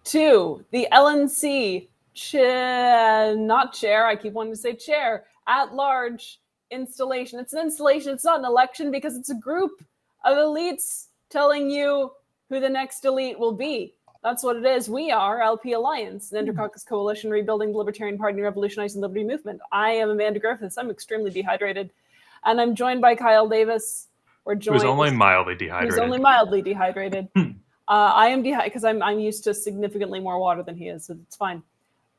to the LNC not chair, I keep wanting to say chair, at large installation. It's an installation, it's not an election, because it's a group of elites telling you who the next elite will be. That's what it is. We are LPAlliance, an intercaucus coalition rebuilding the Libertarian Party and revolutionizing the liberty movement. I am Amanda Griffiths. I'm extremely dehydrated. And I'm joined by Kyle Davis. Who's only mildly dehydrated. Who's only mildly dehydrated. I am dehydrated because I'm used to significantly more water than he is, so it's fine.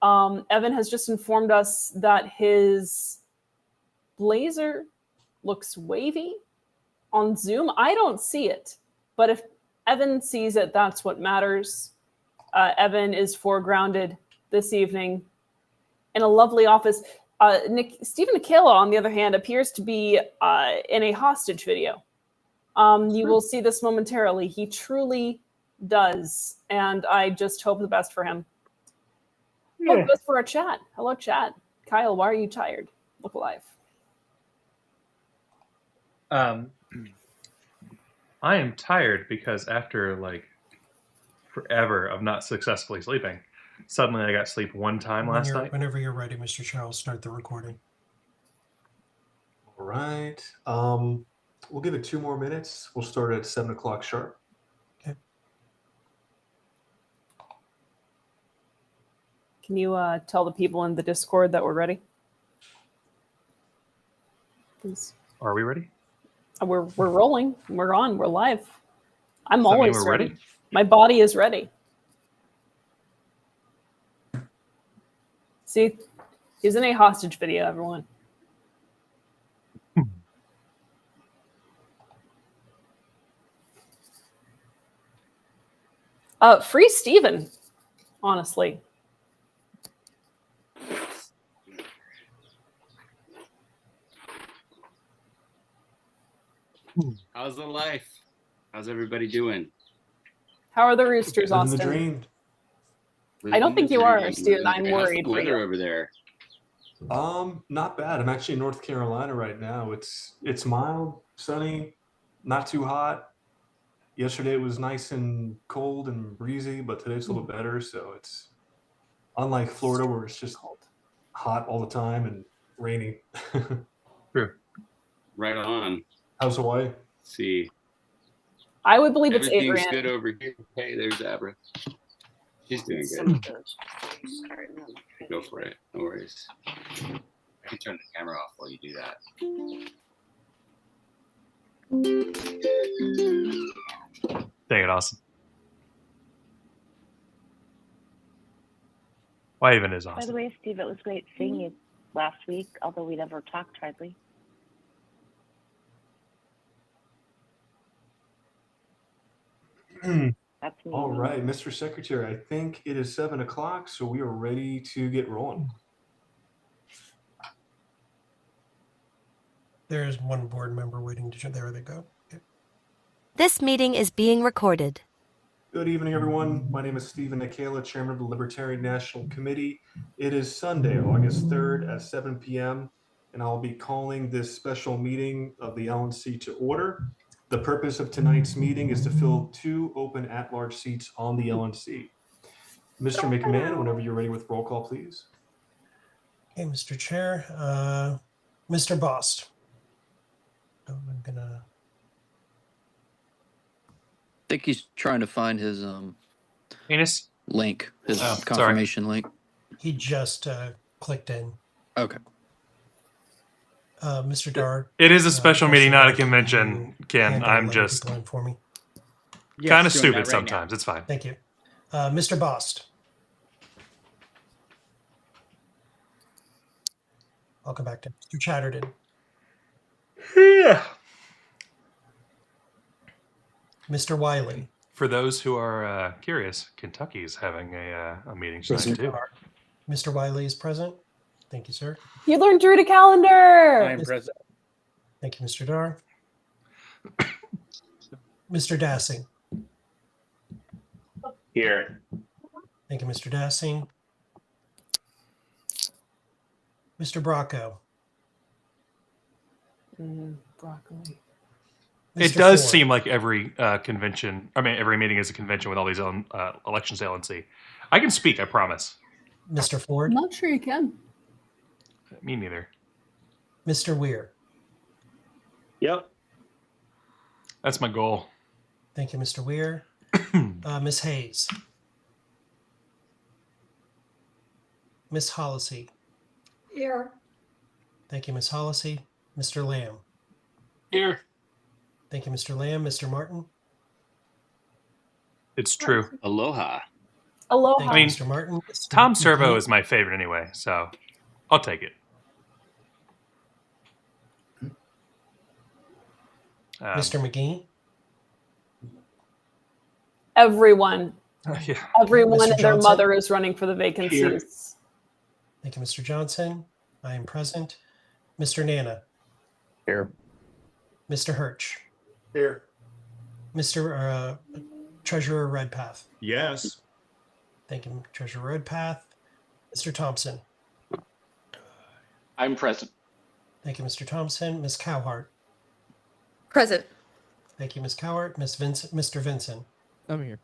Evan has just informed us that his blazer looks wavy on Zoom. I don't see it, but if Evan sees it, that's what matters. Evan is foregrounded this evening in a lovely office. Stephen Nikela, on the other hand, appears to be in a hostage video. You will see this momentarily. He truly does, and I just hope the best for him. Yeah. Oh, goes for our chat. Hello, chat. Kyle, why are you tired? Look alive. I am tired because after like forever of not successfully sleeping, suddenly I got sleep one time last night. Whenever you're ready, Mr. Charles, start the recording. All right. We'll give it 2 more minutes. We'll start at 7 o'clock sharp. Okay. Can you tell the people in the Discord that we're ready? Please. Are we ready? We're rolling. We're on. We're live. I'm always ready. My body is ready. See, he's in a hostage video, everyone. Free Steven, honestly. How's the life? How's everybody doing? How are the roosters, Austin? The dream. I don't think you are, Steven. I'm worried. How's the weather over there? Not bad. I'm actually in North Carolina right now. It's mild, sunny, not too hot. Yesterday it was nice and cold and breezy, but today's a little better. So it's unlike Florida where it's just hot all the time and rainy. True. Right on. How's Hawaii? Let's see. I would believe it's Everything's Adrian. good over here. Hey, there's Abra. She's doing good. Go for it. No worries. I can turn the camera off while you do that. Dang it, Austin. Why even is Austin? By the way, Steve, it was great seeing you last week, although we never talked hardly. That's me. All right, Mr. Secretary, I think it is 7 o'clock, so we are ready to get rolling. There's one board member waiting to join. There they go. Okay. This meeting is being recorded. Good evening, everyone. My name is Stephen Nikela, Chairman of the Libertarian National Committee. It is Sunday, August 3rd at 7 p.m., and I'll be calling this special meeting of the LNC to order. The purpose of tonight's meeting is to fill 2 open at-large seats on the LNC. Mr. McMahon, whenever you're ready with roll call, please. Okay, Mr. Chair. Mr. Bost. I'm gonna. I think he's trying to find his Enos? link, his sorry. confirmation link. He just clicked in. Okay. Mr. Dar. It is a special meeting, not a convention, Ken. I'm just for me. kind of stupid sometimes. It's fine. Thank you. Mr. Bost. Welcome back to Mr. Chatterton. Yeah. Mr. Wiley. For those who are curious, Kentucky's having a meeting tonight too. Mr. Wiley is present. Thank you, sir. You learned to read a calendar. I'm present. Thank you, Mr. Dar. Mr. Dassing. Here. Thank you, Mr. Dassing. Mr. Bracco. Broccoli. It Mr. does Ford. seem like every convention, I mean, every meeting is a convention with all these elections to LNC. I can speak, I promise. Mr. I'm Ford, not sure you can. Me neither. Mr. Weir. Yep. That's my goal. Thank you, Mr. Weir. Ms. Hayes. Ms. Hollisey. Here. Thank you, Ms. Hollisey. Mr. Lamb. Here. Thank you, Mr. Lamb. Mr. Martin. It's true. Aloha. Aloha. Thank I you, mean, Mr. Martin. Mr. Tom Servo McGee. is my favorite anyway, so I'll take it. Mr. McGee. Everyone, Yeah. everyone Mr. and their Johnson? mother is running for the vacancies. Thank you, Mr. Johnson. I am present. Mr. Nana. Here. Mr. Hirsch. Here. Mr. Treasurer Redpath. Yes. Thank you, Treasurer Redpath. Mr. Thompson. I'm present. Thank you, Mr. Thompson. Ms. Cowhart. Present. Thank you, Ms. Cowhart. Ms. Vincent, Mr. Vincent. I'm here.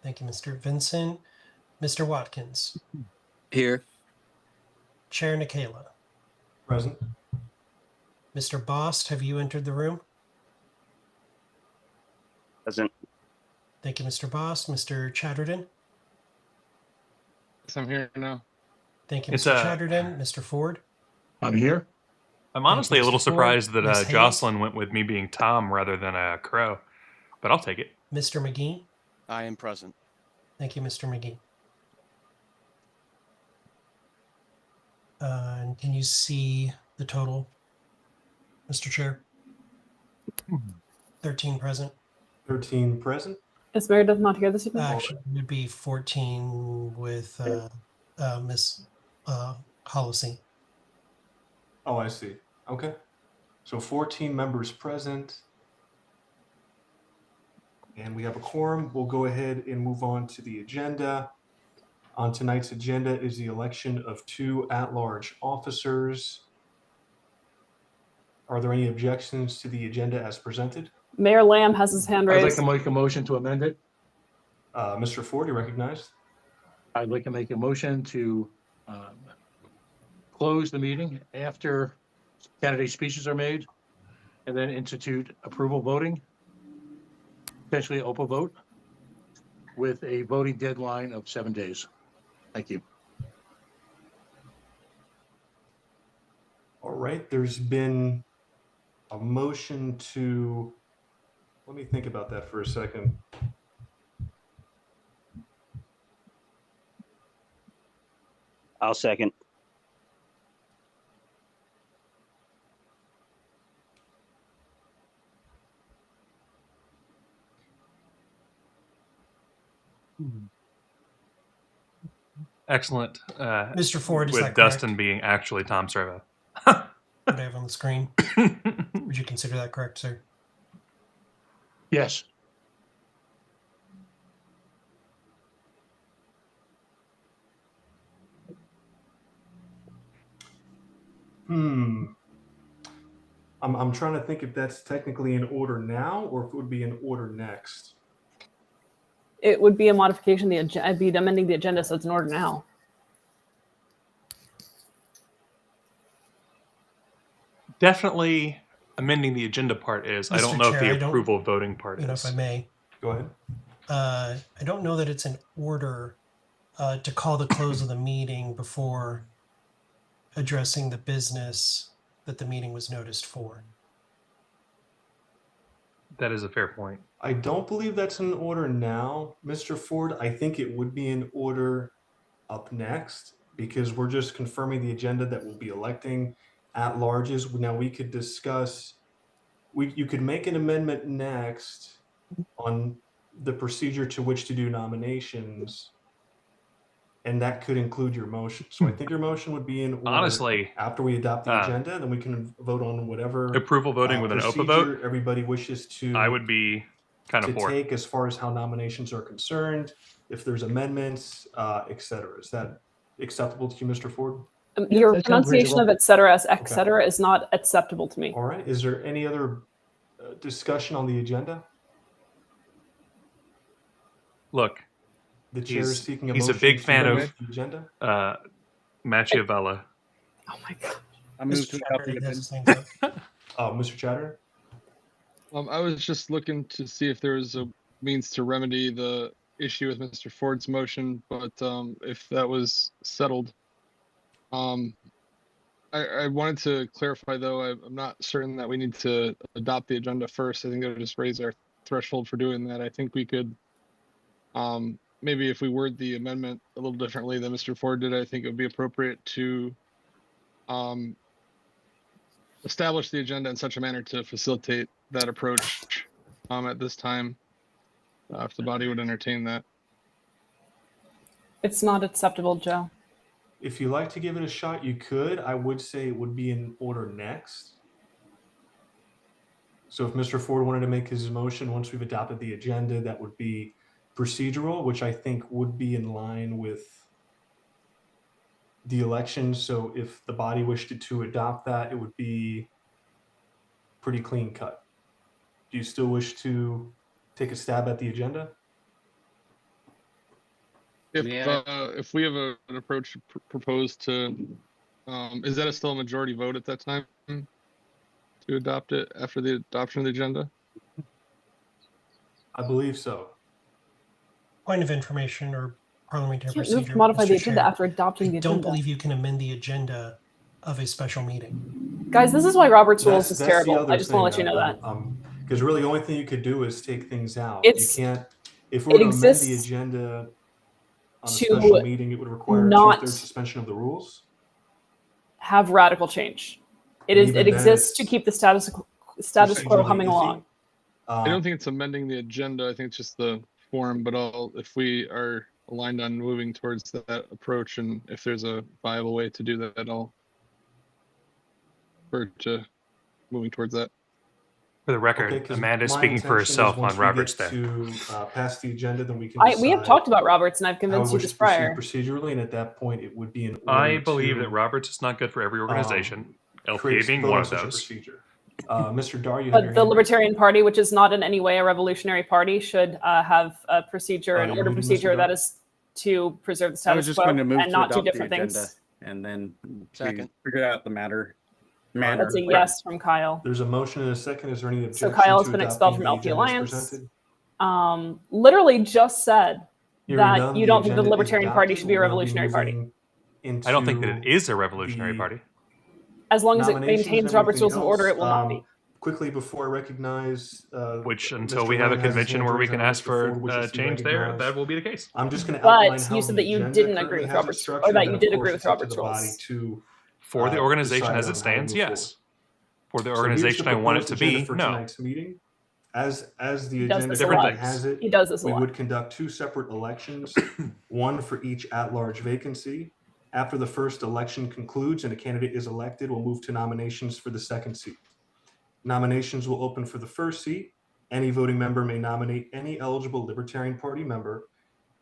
Thank you, Mr. Vincent. Mr. Watkins. Here. Chair Nikayla. Present. Mr. Bost, have you entered the room? Present. Thank you, Mr. Bost. Mr. Chatterton. Yes, I'm here now. Thank you, It's Mr. a- Chatterton. Mr. Ford. I'm here. I'm honestly you, a little Mr. Ford. surprised that Ms. Hayes? Jocelyn went with me being Tom rather than Crow, but I'll take it. Mr. McGee. I am present. Thank you, Mr. McGee. And can you see the total, Mr. Chair? 13 present. 13 present. Is Meredith not here this evening? Actually, it would be 14 with Miss Hollisey. Oh, I see. Okay. So 14 members present. And we have a quorum. We'll go ahead and move on to the agenda. On tonight's agenda is the election of 2 at-large officers. Are there any objections to the agenda as presented? Mayor Lamb has his hand I'd like raised. to make a motion to amend it. Mr. Ford, you recognized? I'd like to make a motion to close the meeting after candidate speeches are made and then institute approval voting, potentially open vote, with a voting deadline of 7 days. Thank you. All right, there's been a motion to, let me think about that for a second. I'll second. Excellent. Mr. Ford, is With that Dustin correct? being actually Tom Servo. What I have on the screen. Would you consider that correct, sir? Yes. I'm trying to think if that's technically in order now or if it would be in order next. It would be a modification. I'd be amending the agenda, so it's in order now. Definitely amending the agenda part is. I Mr. don't know Chair, if I the don't- approval voting part You know, is. if I may. Go ahead. I don't know that it's in order to call the close of the meeting before addressing the business that the meeting was noticed for. That is a fair point. I don't believe that's in order now, Mr. Ford. I think it would be in order up next because we're just confirming the agenda that we'll be electing at larges. Now we could discuss, you could make an amendment next on the procedure to which to do nominations, and that could include your motion. So I think your motion would be in order. Honestly, After we adopt the agenda, then we can vote on whatever approval voting with an open procedure vote, everybody wishes to. I would be kind of to for. take as far as how nominations are concerned, if there's amendments, et cetera. Is that acceptable to you, Mr. Ford? Your that sounds pronunciation of reasonable. et cetera as et cetera is not acceptable to me. All right. Is there any other Discussion on the agenda. Look, The chair is He's- seeking a he's a motion big to fan remove of- the agenda. Machiavella. Oh my god. I move Mr. to adopt Chatter the has his agenda. hands up. Mr. Chatter. I was just looking to see if there was a means to remedy the issue with Mr. Ford's motion, but if that was settled. I wanted to clarify though, I'm not certain that we need to adopt the agenda first. I think that would just raise our threshold for doing that. I think we could, maybe if we word the amendment a little differently than Mr. Ford did, I think it would be appropriate to establish the agenda in such a manner to facilitate that approach at this time, if the body would entertain that. It's not acceptable, Joe. If you like to give it a shot, you could. I would say it would be in order next. So if Mr. Ford wanted to make his motion once we've adopted the agenda, that would be procedural, which I think would be in line with the election. So if the body wished to adopt that, it would be pretty clean cut. Do you still wish to take a stab at the agenda? If we have an approach proposed to, is that still a majority vote at that time to adopt it after the adoption of the agenda? I believe so. Point of information or parliamentary You can't procedure. move to modify Mr. the agenda Chair. after adopting the I don't agenda. believe you can amend the agenda of a special meeting. Guys, this is why Robert's rules is That's the terrible. other I just want to let thing, you know that. Because really, the only thing you could do is take things out. It's- you can't. If we were to amend the exists agenda on a to special meeting, it would require a not- two-thirds suspension of the rules. Have radical change. It And is. even It then, exists to it's keep the status quo procedurally humming iffy. along. I don't think it's amending the agenda. I think it's just the form, but if we are aligned on moving towards that approach and if there's a viable way to do that, I'll refer to moving towards that. For the record, Okay, 'cause Amanda's my speaking for intention is herself once on we Robert's get day. to pass the agenda, then we can. We have decide talked about Roberts, and I've how we convinced you wish this to proceed prior. procedurally, and at that point, it would be in order I believe to, that Roberts is not good for every organization, create- LPA being vote one on of such a those. procedure. Mr. Dar, you have your But the hand raised. Libertarian Party, which is not in any way a revolutionary party, should have a procedure, an you're order moving, Mr. procedure Dar? that is to preserve the I was status just quo going to move and to not do adopt the different agenda things. and then Second. figure out the manner. That's a yes from Kyle. There's a motion and a second. Is there any So objection Kyle has to been adopting expelled from the LP agenda as Alliance. presented? Literally just said Hearing that none, you don't think the agenda is Libertarian Party adopted. should be a We'll now revolutionary party. moving I don't think that it into is a revolutionary the party. As long as it nominations and maintains Robert's everything rules of order, else. it will not be. Quickly before I recognize, Which, until Mr. we have a Lamb has his convention hand where we raised can and ask Mr. for Ford wishes to be change there, recognized. that will be the case. I'm just going to But outline how you said the that you agenda didn't currently agree with has it Robert's- or structured, that and you of did course agree with it's up to Robert's the body rules. to, For the organization decide as on it how to stands, move forward. yes. For the So here's organization the I want it proposed to agenda be, for no. tonight's meeting. As the He does agenda this a Different lot. currently has it, He does this a we lot. would conduct two separate elections, one for each at-large vacancy. After the first election concludes and a candidate is elected, we'll move to nominations for the second seat. Nominations will open for the first seat. Any voting member may nominate any eligible Libertarian Party member.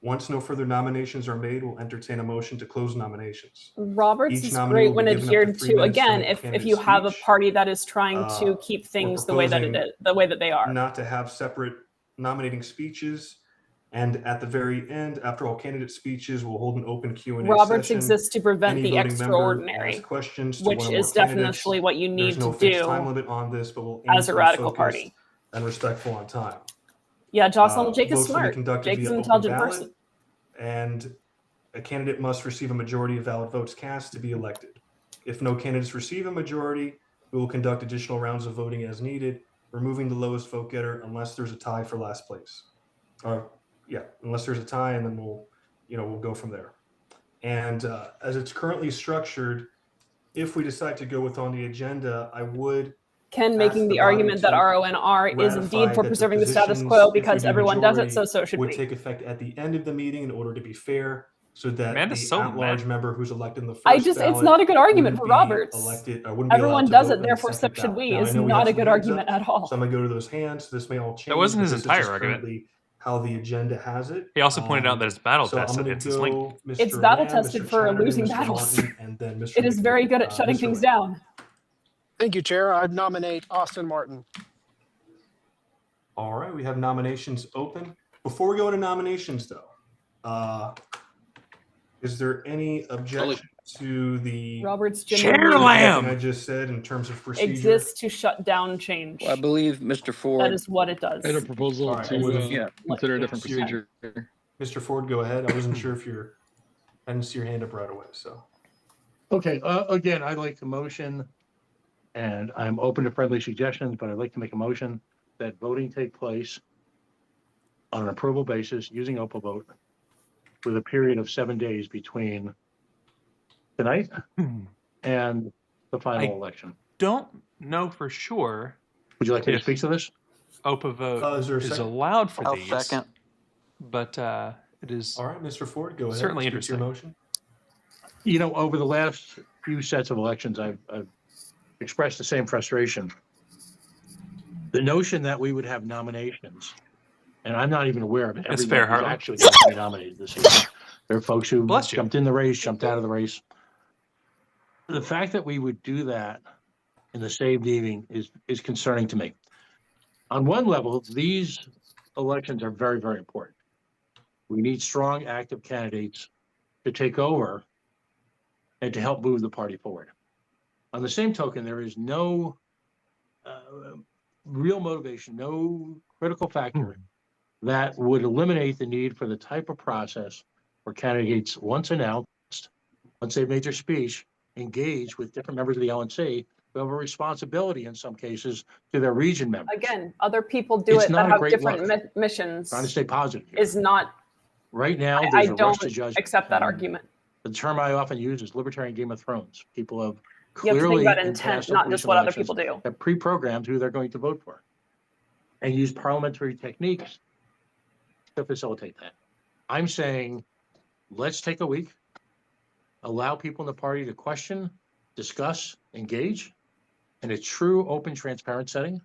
Once no further nominations are made, we'll entertain a motion to close nominations. Roberts Each is nominee great will when be given up adhered 3 to. minutes to Again, make a if candidate you have a speech. party that is trying to We're keep things the way that proposing the way that they are. not to have separate nominating speeches. And at the very end, after all candidate speeches, we'll hold an open Q&A Roberts session. exists to prevent Any the voting member extraordinary, asks questions to which one or more is candidates. definitely what you need There's no to fixed time do limit on this, but we'll as aim a to be radical focused party. and respectful on time. Yeah, Jocelyn Jake is Votes will be smart. conducted Jake is via an open intelligent ballot, person. and a candidate must receive a majority of valid votes cast to be elected. If no candidates receive a majority, we will conduct additional rounds of voting as needed, removing the lowest vote getter unless there's a tie for last place. Unless there's a tie, and then we'll go from there. And as it's currently structured, if we decide to go with on the agenda, I would Ken ask making the the body argument that to RONR is ratify indeed for that preserving the status positions, quo if we because do everyone does it, majority, so should would we. take effect at the end of the meeting in order to be fair, so that Amanda's the so at-large mad. member who's elected in the first It's ballot not a good argument wouldn't for be Roberts. elected, wouldn't be Everyone allowed to does vote it, in the therefore so second should ballot. we. Now, I Is know we not have a some good hands argument up, at all. So I'm gonna go to those hands. This may all change. wasn't but his this is entire just argument. currently how the agenda has it. He also pointed out that it's battle So I'm tested. gonna It's his link. go Mr. It's battle Lamb, tested Mr. for Chatterton, losing Mr. battles. Martin, and then Mr. It is very good at McNeil. shutting Mr. things Lamb. down. Thank you, Chair. I'd nominate Austin Martin. All right, we have nominations open. Before we go into nominations, though, is there any objection to the Robert's everything I just said in terms of procedure? exists to shut down change. Well, I believe Mr. That Ford. is what it does. I had a proposal All right, to Yeah. consider a different Yes, you- procedure. Mr. Ford, go ahead. I wasn't sure if I didn't see your hand up right away, so. Okay, again, I'd like to motion, and I'm open to friendly suggestions, but I'd like to make a motion that voting take place on an approval basis using OPA vote with a period of 7 days between tonight and the final election. Don't know for sure Would you like me to if speak to this? OPA vote Is there a is second? allowed for I'll these, second. but it is All right, Mr. Ford, go ahead. certainly Speak to interesting. your motion. You know, over the last few sets of elections, I've expressed the same frustration. The notion that we would have nominations, and I'm not even aware of everyone fair, who's Harlan. actually going to be nominated this evening. There are folks who Bless you. jumped in the race, jumped out of the race. The fact that we would do that in the same evening is concerning to me. On one level, these elections are very, very important. We need strong, active candidates to take over and to help move the party forward. On the same token, there is no real motivation, no critical factor that would eliminate the need for the type of process where candidates, once announced, once they've made their speech, engage with different members of the LNC who have a responsibility in some cases to their region members. Again, other people do It's it not that a have great different look. missions. Trying to stay positive here. Is not. Right now, I there's a rush don't to judgment. accept that And argument. The term I often use is Libertarian Game of Thrones. People have You have to think clearly about in intent, past not just recent what other elections people do. have pre-programmed who they're going to vote for and use parliamentary techniques to facilitate that. I'm saying, let's take a week, allow people in the party to question, discuss, engage in a true, open, transparent setting.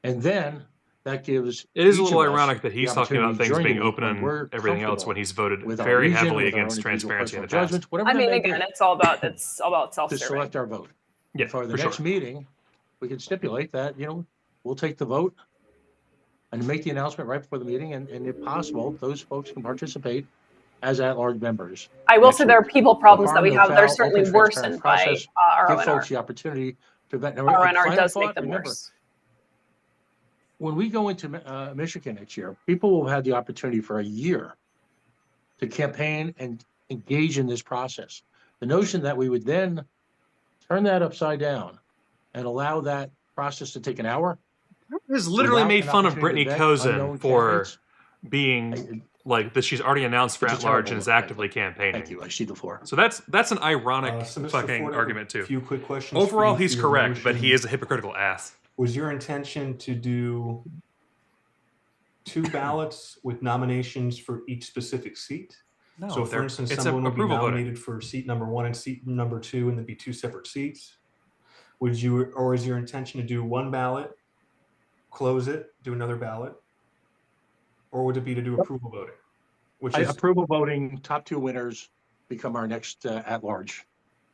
And then that gives It is a each little of us ironic that the he's talking about opportunity things during the being week open when and we're everything else comfortable when he's voted with our very region, heavily with our own against individual transparency in personal the past. judgments, whatever I that mean, may again, be, it's all about to self-serving. select our vote. Yeah, For the for next sure. meeting, we can stipulate that, we'll take the vote and make the announcement right before the meeting, and if possible, those folks can participate as at-large members. I will next say there are week. people No problems that harm, we no have. They're foul, certainly open, transparent worsened by process. Give RONR. folks the opportunity to vet. Now, RONR final does thought, make them remember, worse. when we go into Michigan next year, people will have the opportunity for a year to campaign and engage in this process. The notion that we would then turn that upside down and allow that process to take an hour. Has literally without made an fun of opportunity Brittany to vet Cozen unknown for candidates, being like that. She's already announced for It's a at large terrible and is look, actively frankly. campaigning. Thank you. I see the floor. So that's an ironic So Mr. fucking Ford, I have argument a too. few quick questions. Overall, for he's your correct, but he motion. is a hypocritical ass. Was your intention to do 2 ballots with nominations for each specific seat? No, So for instance, it's someone would be approval voting. nominated for seat number 1 and seat number 2, and there'd be 2 separate seats. Would you, or is your intention to do 1 ballot, close it, do another ballot? Or would it be to do approval voting? Which is, Approval voting, top 2 winners become our next at-large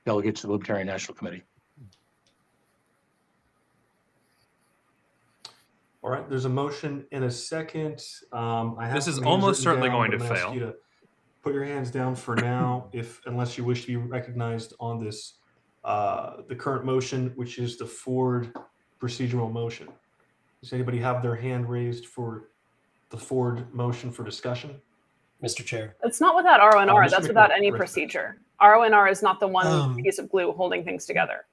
delegates to the Libertarian National Committee. all right, there's a motion in a second. I have This is some hands almost written certainly down, going but to I'm gonna ask fail. you to put your hands down for now, unless you wish to be recognized on this, the current motion, which is the Ford procedural motion. Does anybody have their hand raised for the Ford motion for discussion? Mr. Chair. It's not without RONR. Mr. That's without McMillan, any right. procedure. RONR is not the one Um, piece of glue holding things together.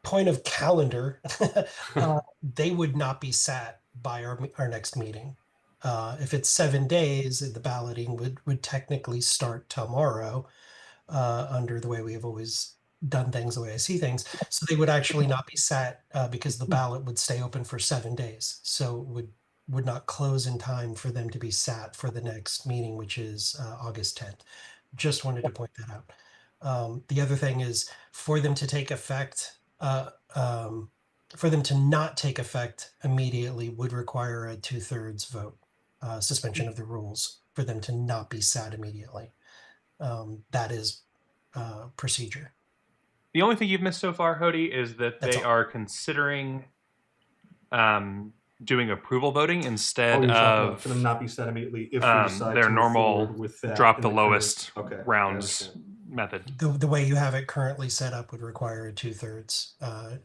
Point of calendar, they would not be sat by our next meeting. If it's 7 days, the balloting would technically start tomorrow under the way we have always done things, the way I see things. So they would actually not be sat because the ballot would stay open for 7 days. So would not close in time for them to be sat for the next meeting, which is August 10th. Just wanted to point that out. The other thing is for them to take effect, for them to not take effect immediately would require a 2/3 vote, suspension of the rules for them to not be sat immediately. That is procedure. The only thing you've missed so far, Hody, is that That's they all. are considering doing approval voting Oh, instead you're talking about of for them not be set immediately if we decide their to move normal forward with that drop in the current- lowest okay, I rounds understand. method. The way you have it currently set up would require a 2/3.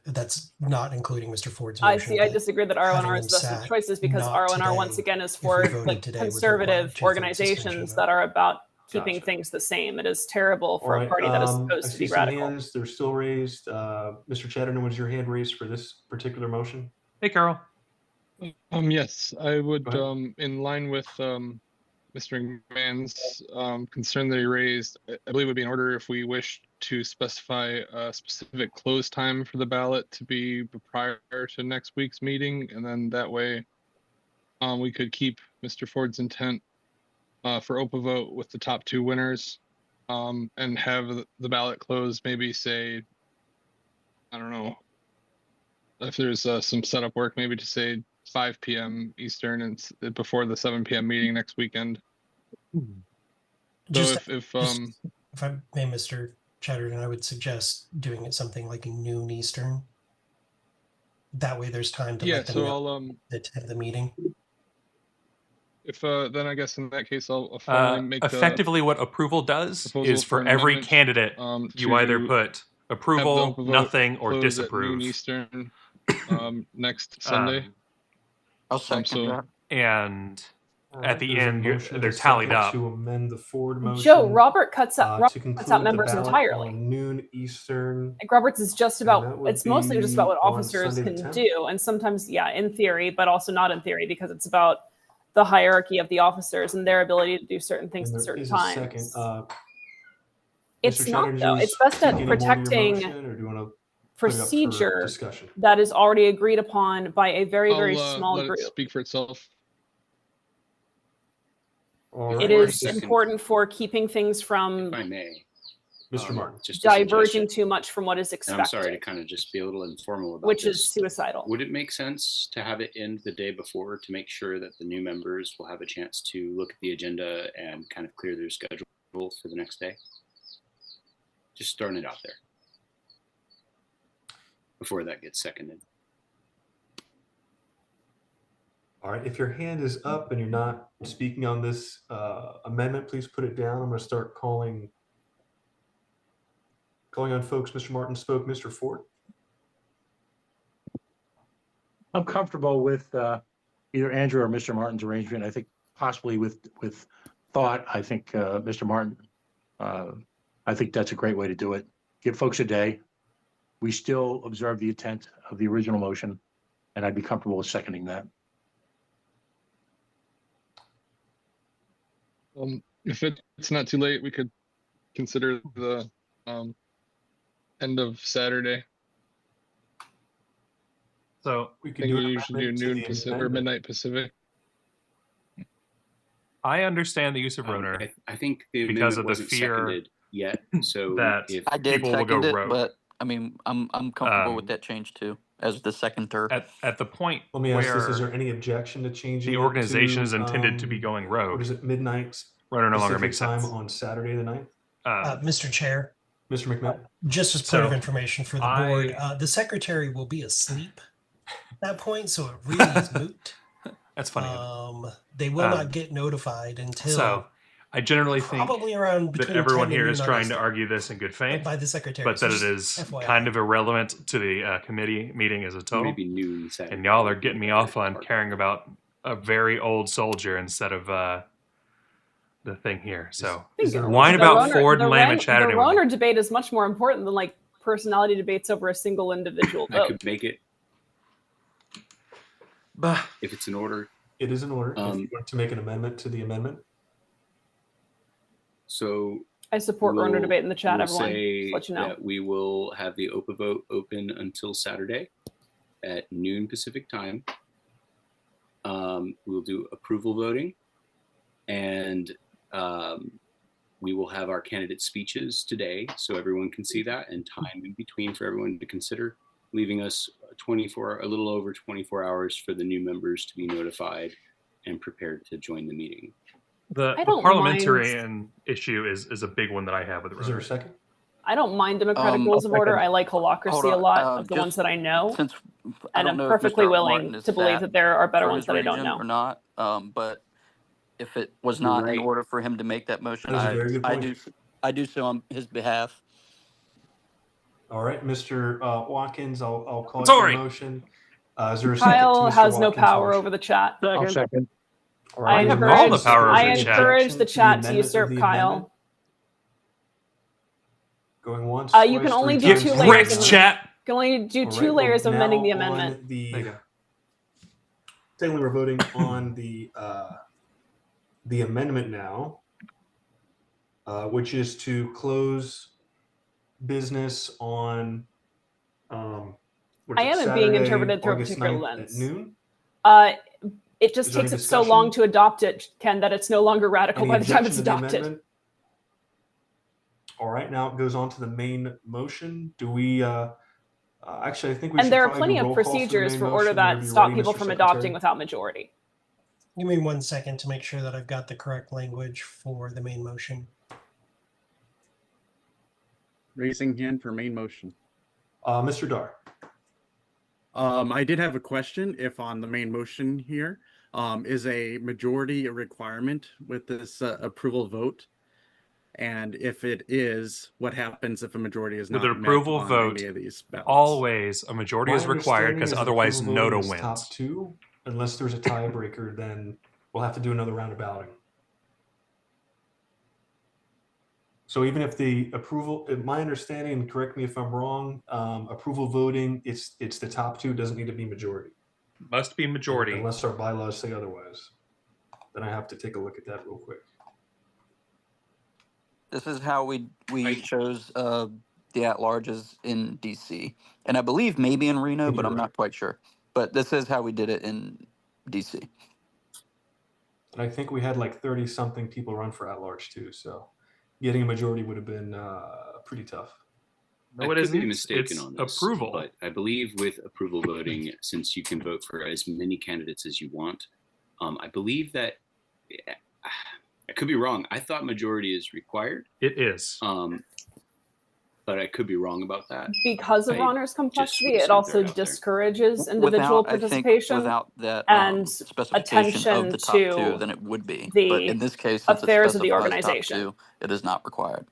That's not including Mr. Ford's I motion. see. I but disagree that R1R having is them the best of sat choices because not R1R once today, again is if we for voted like today, would require conservative 2/3 organizations suspension that are about keeping Gotcha. things the same. It is terrible All for a right, party that is I supposed to see be some radical. hands. They're still raised. Mr. Chatterton, was your hand raised for this particular motion? Hey, Carol. Yes, I would, Go ahead. in line with, Mr. McMahon's, concern that he raised, I believe it would be in order if we wish to specify a specific close time for the ballot to be prior to next week's meeting, and then that way, we could keep Mr. Ford's intent, for open vote with the top 2 winners, and have the ballot close, maybe say, I don't know, if there's some setup work, maybe to say 5 p.m. Eastern and before the 7 p.m. meeting next weekend. So Just, if if I may, Mr. Chatterton, I would suggest doing it something like noon Eastern. That way there's time to yeah, let them so know I'll to attend the meeting. if then I guess in that case I'll formally make Effectively, what approval does proposal is for for an every amendment, candidate, you either to put have the approval, open vote nothing, or close at noon disapprove. Eastern next Sunday. I'll second so that. And All at right, the there's a end, motion and they're a tallied second up. to amend the Ford motion. Joe, Robert cuts out, to cuts out conclude the members ballot entirely. on noon Eastern. Like Roberts is just And that about, would it's mostly just be about what on officers Sunday the can 10th? do. And sometimes, yeah, in theory, but also not in theory because it's about the hierarchy of the officers and their ability to do certain things And at there certain is times. a second. It's Mr. not Chatterton, though. do you It's best at speak any more to your protecting motion, or do you want to put it up for procedure discussion? that is already agreed upon by a very, very I'll small let group. it speak for itself. All It right, is Second. important for keeping things from If I may. Mr. Martin. Just a diverging suggestion. too much from what is And expected, I'm sorry to kind of just be a little informal about which this. is suicidal. Would it make sense to have it end the day before to make sure that the new members will have a chance to look at the agenda and kind of clear their schedule for the next day? Just throwing it out there before that gets seconded. All right, if your hand is up and you're not speaking on this amendment, please put it down. I'm going to start calling on folks. Mr. Martin spoke. Mr. Ford. I'm comfortable with either Andrew or Mr. Martin's arrangement. I think possibly with thought, I think Mr. Martin, I think that's a great way to do it. Give folks a day. We still observe the intent of the original motion, and I'd be comfortable with seconding that. If it's not too late, we could consider the end of Saturday. So We I could think do we an usually do amendment to noon the Pacific or amendment. midnight Pacific. I understand the use of Roner I think the because amendment of the wasn't fear seconded yet. So that if I did people will go second it, rogue. but I mean, I'm comfortable with Um, that change too, as the seconder. at the point Let me ask this: is where there any objection to changing the it organization is to, intended to be going what rogue, is it, midnight Roner no longer Pacific makes time sense. on Saturday the 9th? Mr. Chair, Mr. McMahon. just as point of So, information for the board, the secretary will be asleep at that point, so it really is moot. That's funny. They will not get notified until So, I generally think probably around that between everyone 10 and here noon is on trying to Eastern argue this in good faith, by the secretary. but So that it just is FYI. kind of irrelevant to the committee meeting as a total. maybe noon Saturday. And y'all are getting me off on caring about a very old soldier instead of the thing here. So Is there a whine motion? about Ford and Lamb at Chatterton. The Roner debate is much more important than like personality debates over a single individual I vote. could make it Bah. if it's in order. It is in order. If you want to make an amendment to the amendment. So I support Roner debate in the chat, we'll everyone. say Just let you know. that we will have the OPA vote open until Saturday at noon Pacific time. We'll do approval voting, and we will have our candidate speeches today, so everyone can see that, and time in between for everyone to consider, leaving us a little over 24 hours for the new members to be notified and prepared to join the meeting. The don't parliamentarian issue is a big one that I have with the Is there a Roner. second? I don't mind democratic rules of order. I like holacracy a lot of the ones that I know. Since I And don't I'm know if perfectly Mr. willing Martin is to believe sat that there are better for ones his that I don't region know. or not. But if it was You're not in right. order for him to make that motion, That is a very good point. I do so on his behalf. All right, Mr. Watkins, I'll call it Sorry. your motion. Is there a second to Kyle Mr. has no Watkins' power motion? over the chat. I'll second. All I right, we have a have all motion the power I over the chat. encourage the chat to amendment of usurp the Kyle. amendment. Going once, You can twice, only three do times. 2 layers. Wrecked, Of, chat. you can only do All 2 right, layers of well, amending the now on amendment. There you go. Technically, we're voting on the amendment now, which is to close business on. What is I it, am being Saturday, interpreted through a August particular 9th lens. at noon. It just Is there takes any it so long discussion? to adopt it, Ken, that it's no longer radical Any by the time objection it's to the adopted. amendment? All right, now it goes on to the main motion. Do we? Actually, I think we And should there are probably do plenty of roll call for the procedures main for order motion whenever that you're stop ready, people Mr. from Secretary. adopting without majority. Give me 1 second to make sure that I've got the correct language for the main motion. Raising hand for main motion. Mr. Dar. I did have a question. If on the main motion here, is a majority a requirement with this approval vote? And if it is, what happens if a majority is With not an approval met on vote, any of these ballots? always a majority My is required understanding because is otherwise approval NOTA voting is top wins. 2. Unless there's a tiebreaker, then we'll have to do another round of balloting. So even if the approval, my understanding, and correct me if I'm wrong, approval voting, it's the top 2, doesn't need to be majority. Must be majority. Unless our bylaws say otherwise. Then I have to take a look at that real quick. This is how we chose the at-larges in DC, and I believe maybe in Reno, but I'm not quite sure. But this is how we did it in DC. And I think we had like 30-something people run for at-large too, so getting a majority would have been pretty tough. No, I it could isn't. be mistaken It's on this, approval. but I believe with approval voting, since you can vote for as many candidates as you want, I believe that I could be wrong. I thought majority is required. It is. But I could be wrong about that. Because of I Honor's complexity, just it also throw it out there. discourages individual I think participation without that and specification of attention the top to 2, then it would be. the But in this case, since it affairs of the specifies organization. top 2, it is not required.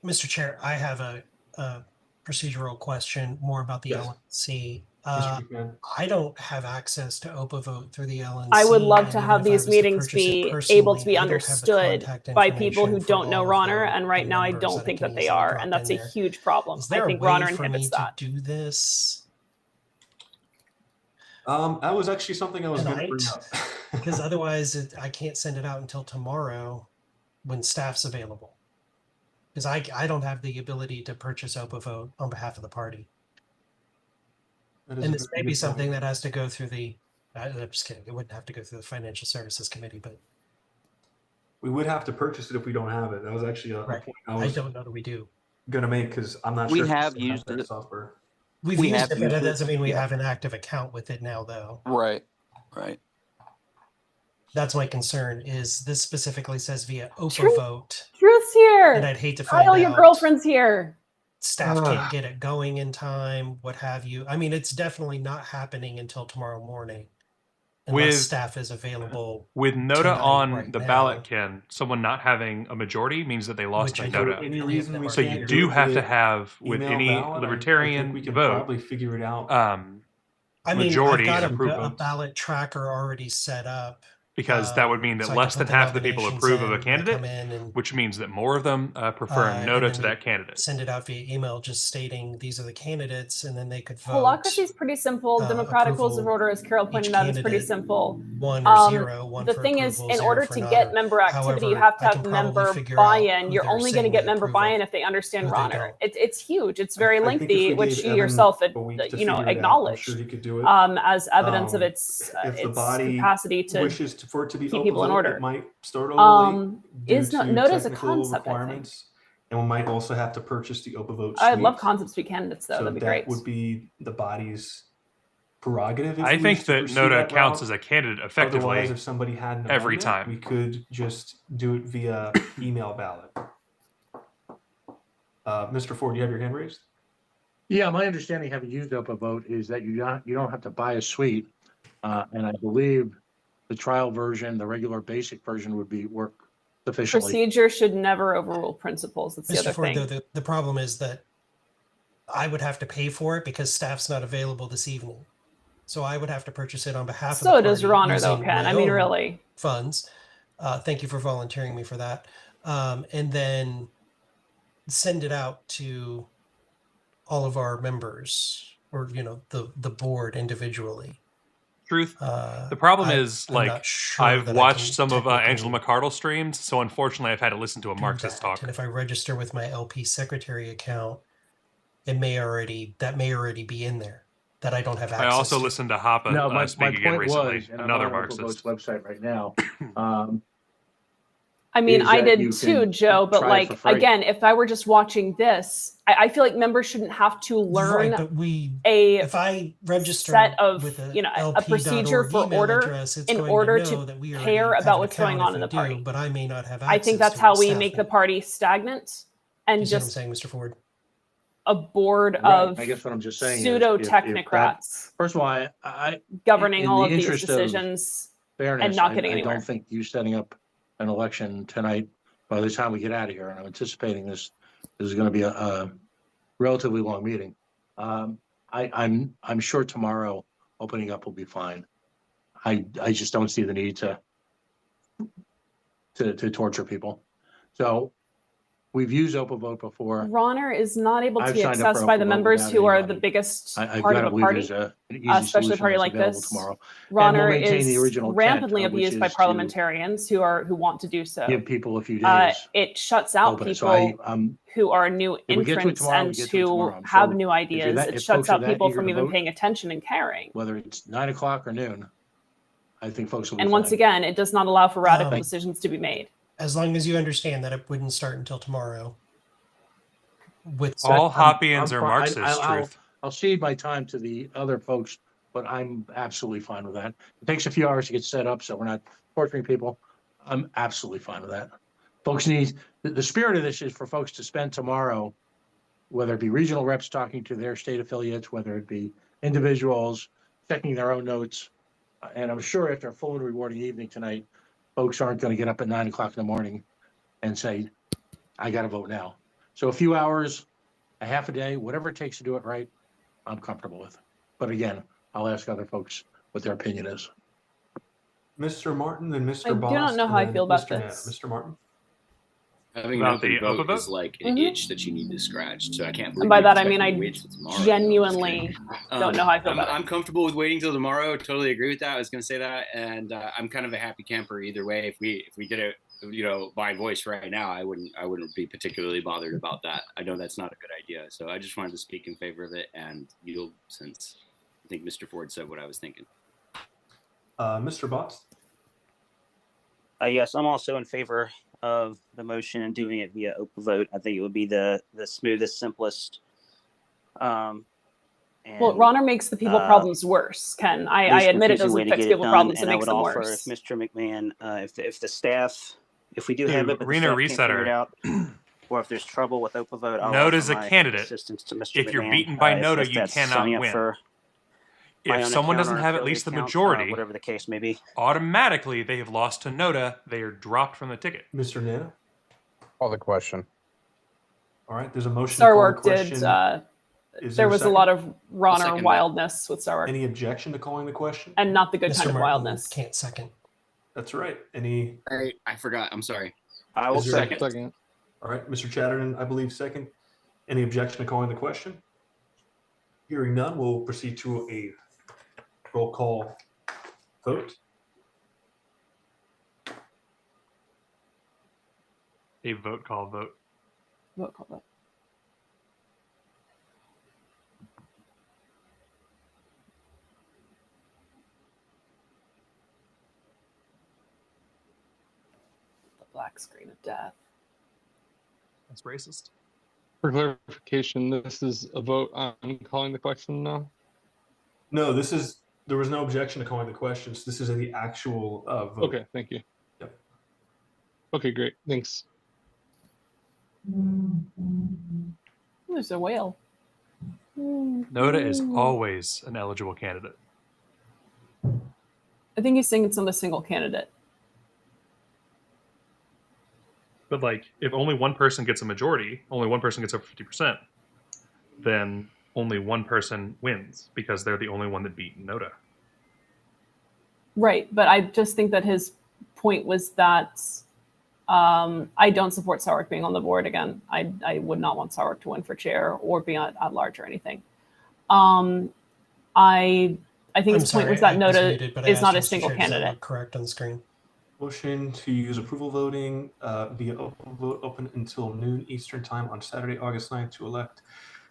Mr. Chair, I have a procedural question more about the Yes. LNC. Mr. McMahon. I don't have access to OPA vote through the LNC. I would love and to even have if I these was to meetings purchase it be personally, able to be I don't have the understood contact by people who information don't for know all of Ronner, the and right now I numbers don't that think can that they easily are, drop and that's in a there. huge problem. Is there I think a way Ronner for me inhibits that. to do this That was actually something I was going to bring tonight? up. Because otherwise I can't send it out until tomorrow when staff's available. Because I don't have the ability to purchase OPA vote on behalf of the party. That is And a this very may be good something point. that has to go through the, I'm just kidding, it wouldn't have to go through the Financial Services Committee, but We would have to purchase it if we don't have it. That was actually a right. point I I was don't know that we do. going to make because I'm not We sure if have still has used that it. software. We've We used have it, but used that it, doesn't mean we yeah. have an active account with it now, though. Right. Right. That's my concern, is this specifically says via OPA Truth- vote, Truth's here. and I'd hate to find Kyle, out your girlfriend's here. staff can't get it going in time, what have you. I mean, it's definitely not happening until tomorrow morning. Unless With- staff is available, With NOTA tonight, on right the now. ballot, Ken, someone not having a majority means that they lost Which the I Is there NOTA. any reason we So can't you do do it have to via have, with email any ballot? I think libertarian we can vote, probably figure it out. I mean, I've majority got and a approval. ballot tracker already set up. Because that would mean that so I can less than put the half the people nominations approve of in a when they come candidate, in and which means that more of them prefer and NOTA then to we that candidate. send it out via email just stating these are the candidates, and then they could vote Holacracy is pretty simple. Democratic rules of approval order, as Carol pointed each out, is pretty candidate simple. 1 or 0, 1 The for thing is, approval, in 0 order for to not, get or member activity, you however, have to I have can probably member figure out buy-in. who You're they're only going to saying get they member approve buy-in of, if they understand who they Ronner. don't. It's huge. It's very I think if lengthy, we which gave you Evan yourself, a week to figure it out, I'm acknowledged sure he could do it. as evidence of Um, its if the body capacity to wishes for it to be keep open people in vote, order. it might start a little late due Is to NOTA is a technical concept, I think. requirements, and we might also have to purchase the OPA vote I'd love suite. concepts to be candidates, though. So That'd be that great. would be the body's prerogative. If I we think wish to that pursue NOTA that counts route. as a candidate Otherwise, effectively if somebody had an every amendment, time. we could just do it via email ballot. Mr. Ford, you have your hand raised? Yeah, my understanding, having used Open Vote, is that you don't have to buy a suite, and I believe the trial version, the regular basic version, would work sufficiently. Procedure should never overrule principles. That's the Mr. other Ford, thing. though, the problem is that I would have to pay for it because staff's not available this evening. So I would have to purchase it on behalf of the So party does Your Honor, though, using Ken. my I mean, own really. funds. Thank you for volunteering me for that. And then send it out to all of our members or, the board individually. Truth. The problem is, I'm like, not sure I've that I watched can some of Angela technically McCardle's streams, so unfortunately I've had to listen to a do Marxist that. talk. And if I register with my LP secretary account, that may already be in there that I don't have access I also to. listened to Hoppe No, my speak again point recently, was, and another I'm on Open Marxist. Vote's website right now. I mean, Is I that did you too, can Joe, but try it for like, free. again, if I were just watching this, I feel like members shouldn't have to learn Right, but if I register set of, with a a procedure LP.org for email order address, it's in going order to know to that we already care have about an what's going account on if in we the party. do, but I may not have I access think that's to how it. we Staff make the will. party stagnant and You see what I'm just saying, Mr. Ford? a board Right, of I guess what I'm just saying is pseudo if that- technocrats First of all, I governing in all the of these interest of decisions fairness, and not getting I anywhere. don't think you setting up an election tonight by the time we get out of here, and I'm anticipating this is going to be a relatively long meeting. I'm sure tomorrow opening up will be fine. I just don't see the need to torture people. So we've used Open Vote before. Ronner is not able to I've be signed up for accessed by the Open Vote members without who are the anybody. biggest I've part got of to a believe party, there's an easy especially a solution party that's like available this. tomorrow. And Ronner we'll maintain the is original intent, rampantly which abused by is to parliamentarians who want to do so. give people a few days. It shuts out open it. So people who are new if we get to it entrants tomorrow, we and get to it who tomorrow. have So new if you're ideas. that- It if shuts folks are out that people eager from to even vote, paying attention and caring. whether it's 9 o'clock or noon, I think folks will be And fine. once again, it does not allow for radical Um, decisions to be made. As long as you understand that it wouldn't start until tomorrow. With All I'm Hoppians are fine. Marxists, Truth. I'll cede my time to the other folks, but I'm absolutely fine with that. It takes a few hours to get set up, so we're not torturing people. I'm absolutely fine with that. Folks need, the spirit of this is for folks to spend tomorrow, whether it be regional reps talking to their state affiliates, whether it be individuals checking their own notes. And I'm sure after a full and rewarding evening tonight, folks aren't going to get up at 9 o'clock in the morning and say, I got to vote now. So a few hours, a half a day, whatever it takes to do it right, I'm comfortable with. But again, I'll ask other folks what their opinion is. Mr. Martin and Mr. I do Boss. not know and how I then feel about Mr. Knapp. this. Mr. Martin. Having an About open the vote open is vote? like an itch that you need to scratch. So I can't believe And by you that, I expect mean, me to I wait till tomorrow. No, I'm just genuinely kidding. don't know how I feel about it. I'm comfortable with waiting till tomorrow. Totally agree with that. I was going to say that, and I'm kind of a happy camper either way. If we did it, by voice right now, I wouldn't be particularly bothered about that. I know that's not a good idea, so I just wanted to speak in favor of it and yield since I think Mr. Ford said what I was thinking. Mr. Boss. Yes, I'm also in favor of the motion and doing it via open vote. I think it would be the smoothest, simplest. Well, Ronner makes the people problems worse, Ken. I least admit it confusing way doesn't to fix get it people done. problems, it And I makes would them offer worse. if Mr. McMahon, if the staff, if we do have Dude, it, but the Rena staff can't figure it Resetter. out, or if there's trouble with open vote, I'll Note offer as a my candidate. assistance to Mr. If McMahon. you're beaten by if Noda, you that's cannot signing up win. for my If own someone account doesn't or an have at affiliate least the account, majority, whatever the case may be, automatically they have lost to Noda. They are dropped from the ticket. Mr. Nana. Call the question. All right, there's a motion Star to call Work the did. question. There was a lot of Ronner second that. wildness with Star Work, Any objection to calling the question? and not the good Mr. kind of Martin wildness. can't second. That's right. Any? I forgot. I'm sorry. I will Is there- second. Second. All right, Mr. Chatterton, I believe second. Any objection to calling the question? Hearing none, we'll proceed to a roll call vote. A vote call vote. Vote call vote. The black screen of death. That's racist. For clarification, this is a vote on calling the question now. No, there was no objection to calling the questions. This is the actual vote. Okay, thank you. Yep. Okay, great. Thanks. There's a whale. Noda is always an eligible candidate. I think he's saying it's not a single candidate. But like, if only one person gets a majority, only one person gets over 50%, then only one person wins because they're the only one that beat Noda. Right, but I just think that his point was that I don't support Sarek being on the board again. I would not want Sarek to win for chair or be at large or anything. I think his point was that Noda is not a single candidate. Correct on the screen. Motion to use approval voting via open vote open until noon Eastern time on Saturday, August 9th to elect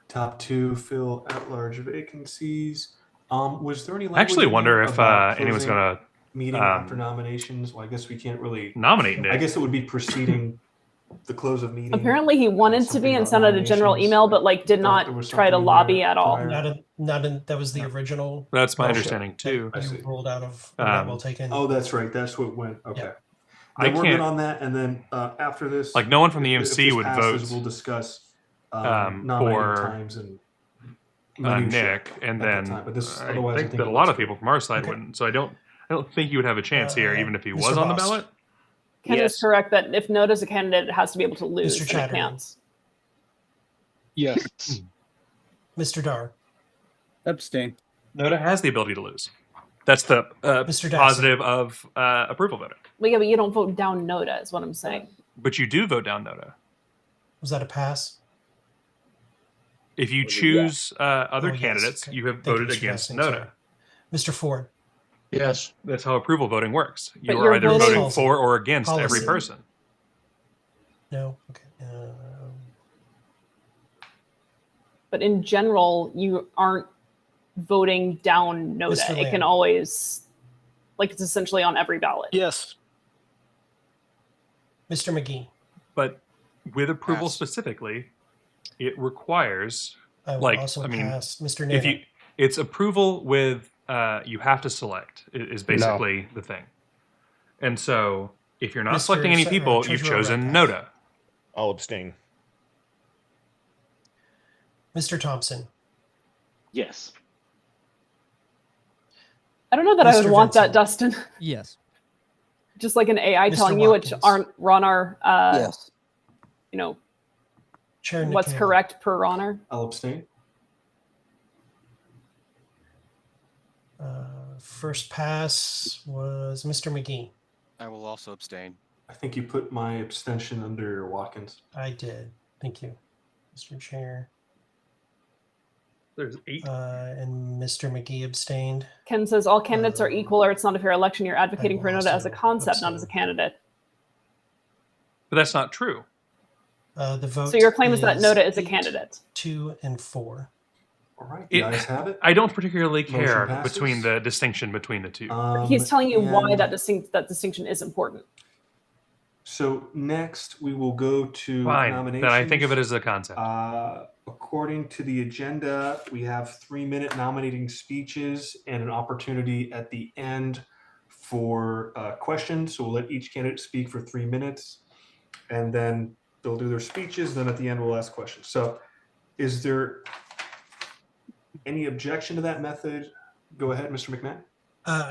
top 2 fill at-large vacancies. Was there any I actually wonder if about anyone's closing going to meeting after nominations? Well, I guess we can't really nominate Nick. I guess it would be preceding the close of meeting. Apparently he wanted to be and sent out a general email, but like did not try to lobby at all. That was the original. That's my understanding too. You rolled out of well taken. Oh, that's right. That's what went. Okay. Yeah. I worked on that, and then after this, like no one from the EMC would vote. We'll discuss for times and Nick, and then but this, I think that a lot of people from our side wouldn't. So I don't think you would have a chance here, even if he was on the ballot. Ken is correct that if Noda's a candidate, it has to be able to lose. Mr. And it Chatterton. counts. Yes. Mr. Dar. Abstain. Noda has the ability to lose. That's the Mr. positive of approval voting. Well, yeah, but you don't vote down Noda, is what I'm saying. But you do vote down Noda. Was that a pass? If you choose other Oh, yes. candidates, Okay. you have Thank you, voted Mr. against Dustin, Noda. sorry. Mr. Ford. Yes. That's how approval voting works. But You you're are either voting- voting for or against every Policy. person. No. Okay. But in general, you aren't voting down Noda. Mr. It can Lamb. always, like, it's essentially on every ballot. Yes. Mr. McGee. But with approval Pass. specifically, it requires I will also pass. Mr. if Nana. it's approval with you have to select is basically the thing. And so if you're not Mr. selecting any people, you've Treasurer chosen Redpath. Noda. I'll abstain. Mr. Thompson. Yes. I don't know that I would Mr. want that, Vincent. Dustin. Yes. Just like an AI Mr. telling you which Watkins. aren't Ronar, Yes. you know, Chair what's Nicola. correct per Ronar. I'll abstain. First pass was Mr. McGee. I will also abstain. I think you put my abstention under Watkins. I did. Thank you, Mr. Chair. There's 8. And Mr. McGee abstained. Ken says all candidates are equal or it's not a fair election. You're advocating for will Noda as a also concept, not as a candidate. But that's not true. The vote. So your claim is that Noda is a candidate. 2 and 4. All right, the ayes have it. I don't particularly Motion care passes. between the distinction between the two. He's telling you why and that distinction is important. So next we will go to Fine. nominations. Then I think of it as a concept. According to the agenda, we have 3-minute nominating speeches and an opportunity at the end for questions. So we'll let each candidate speak for 3 minutes, and then they'll do their speeches. Then at the end, we'll ask questions. So is there any objection to that method? Go ahead, Mr. McMahon.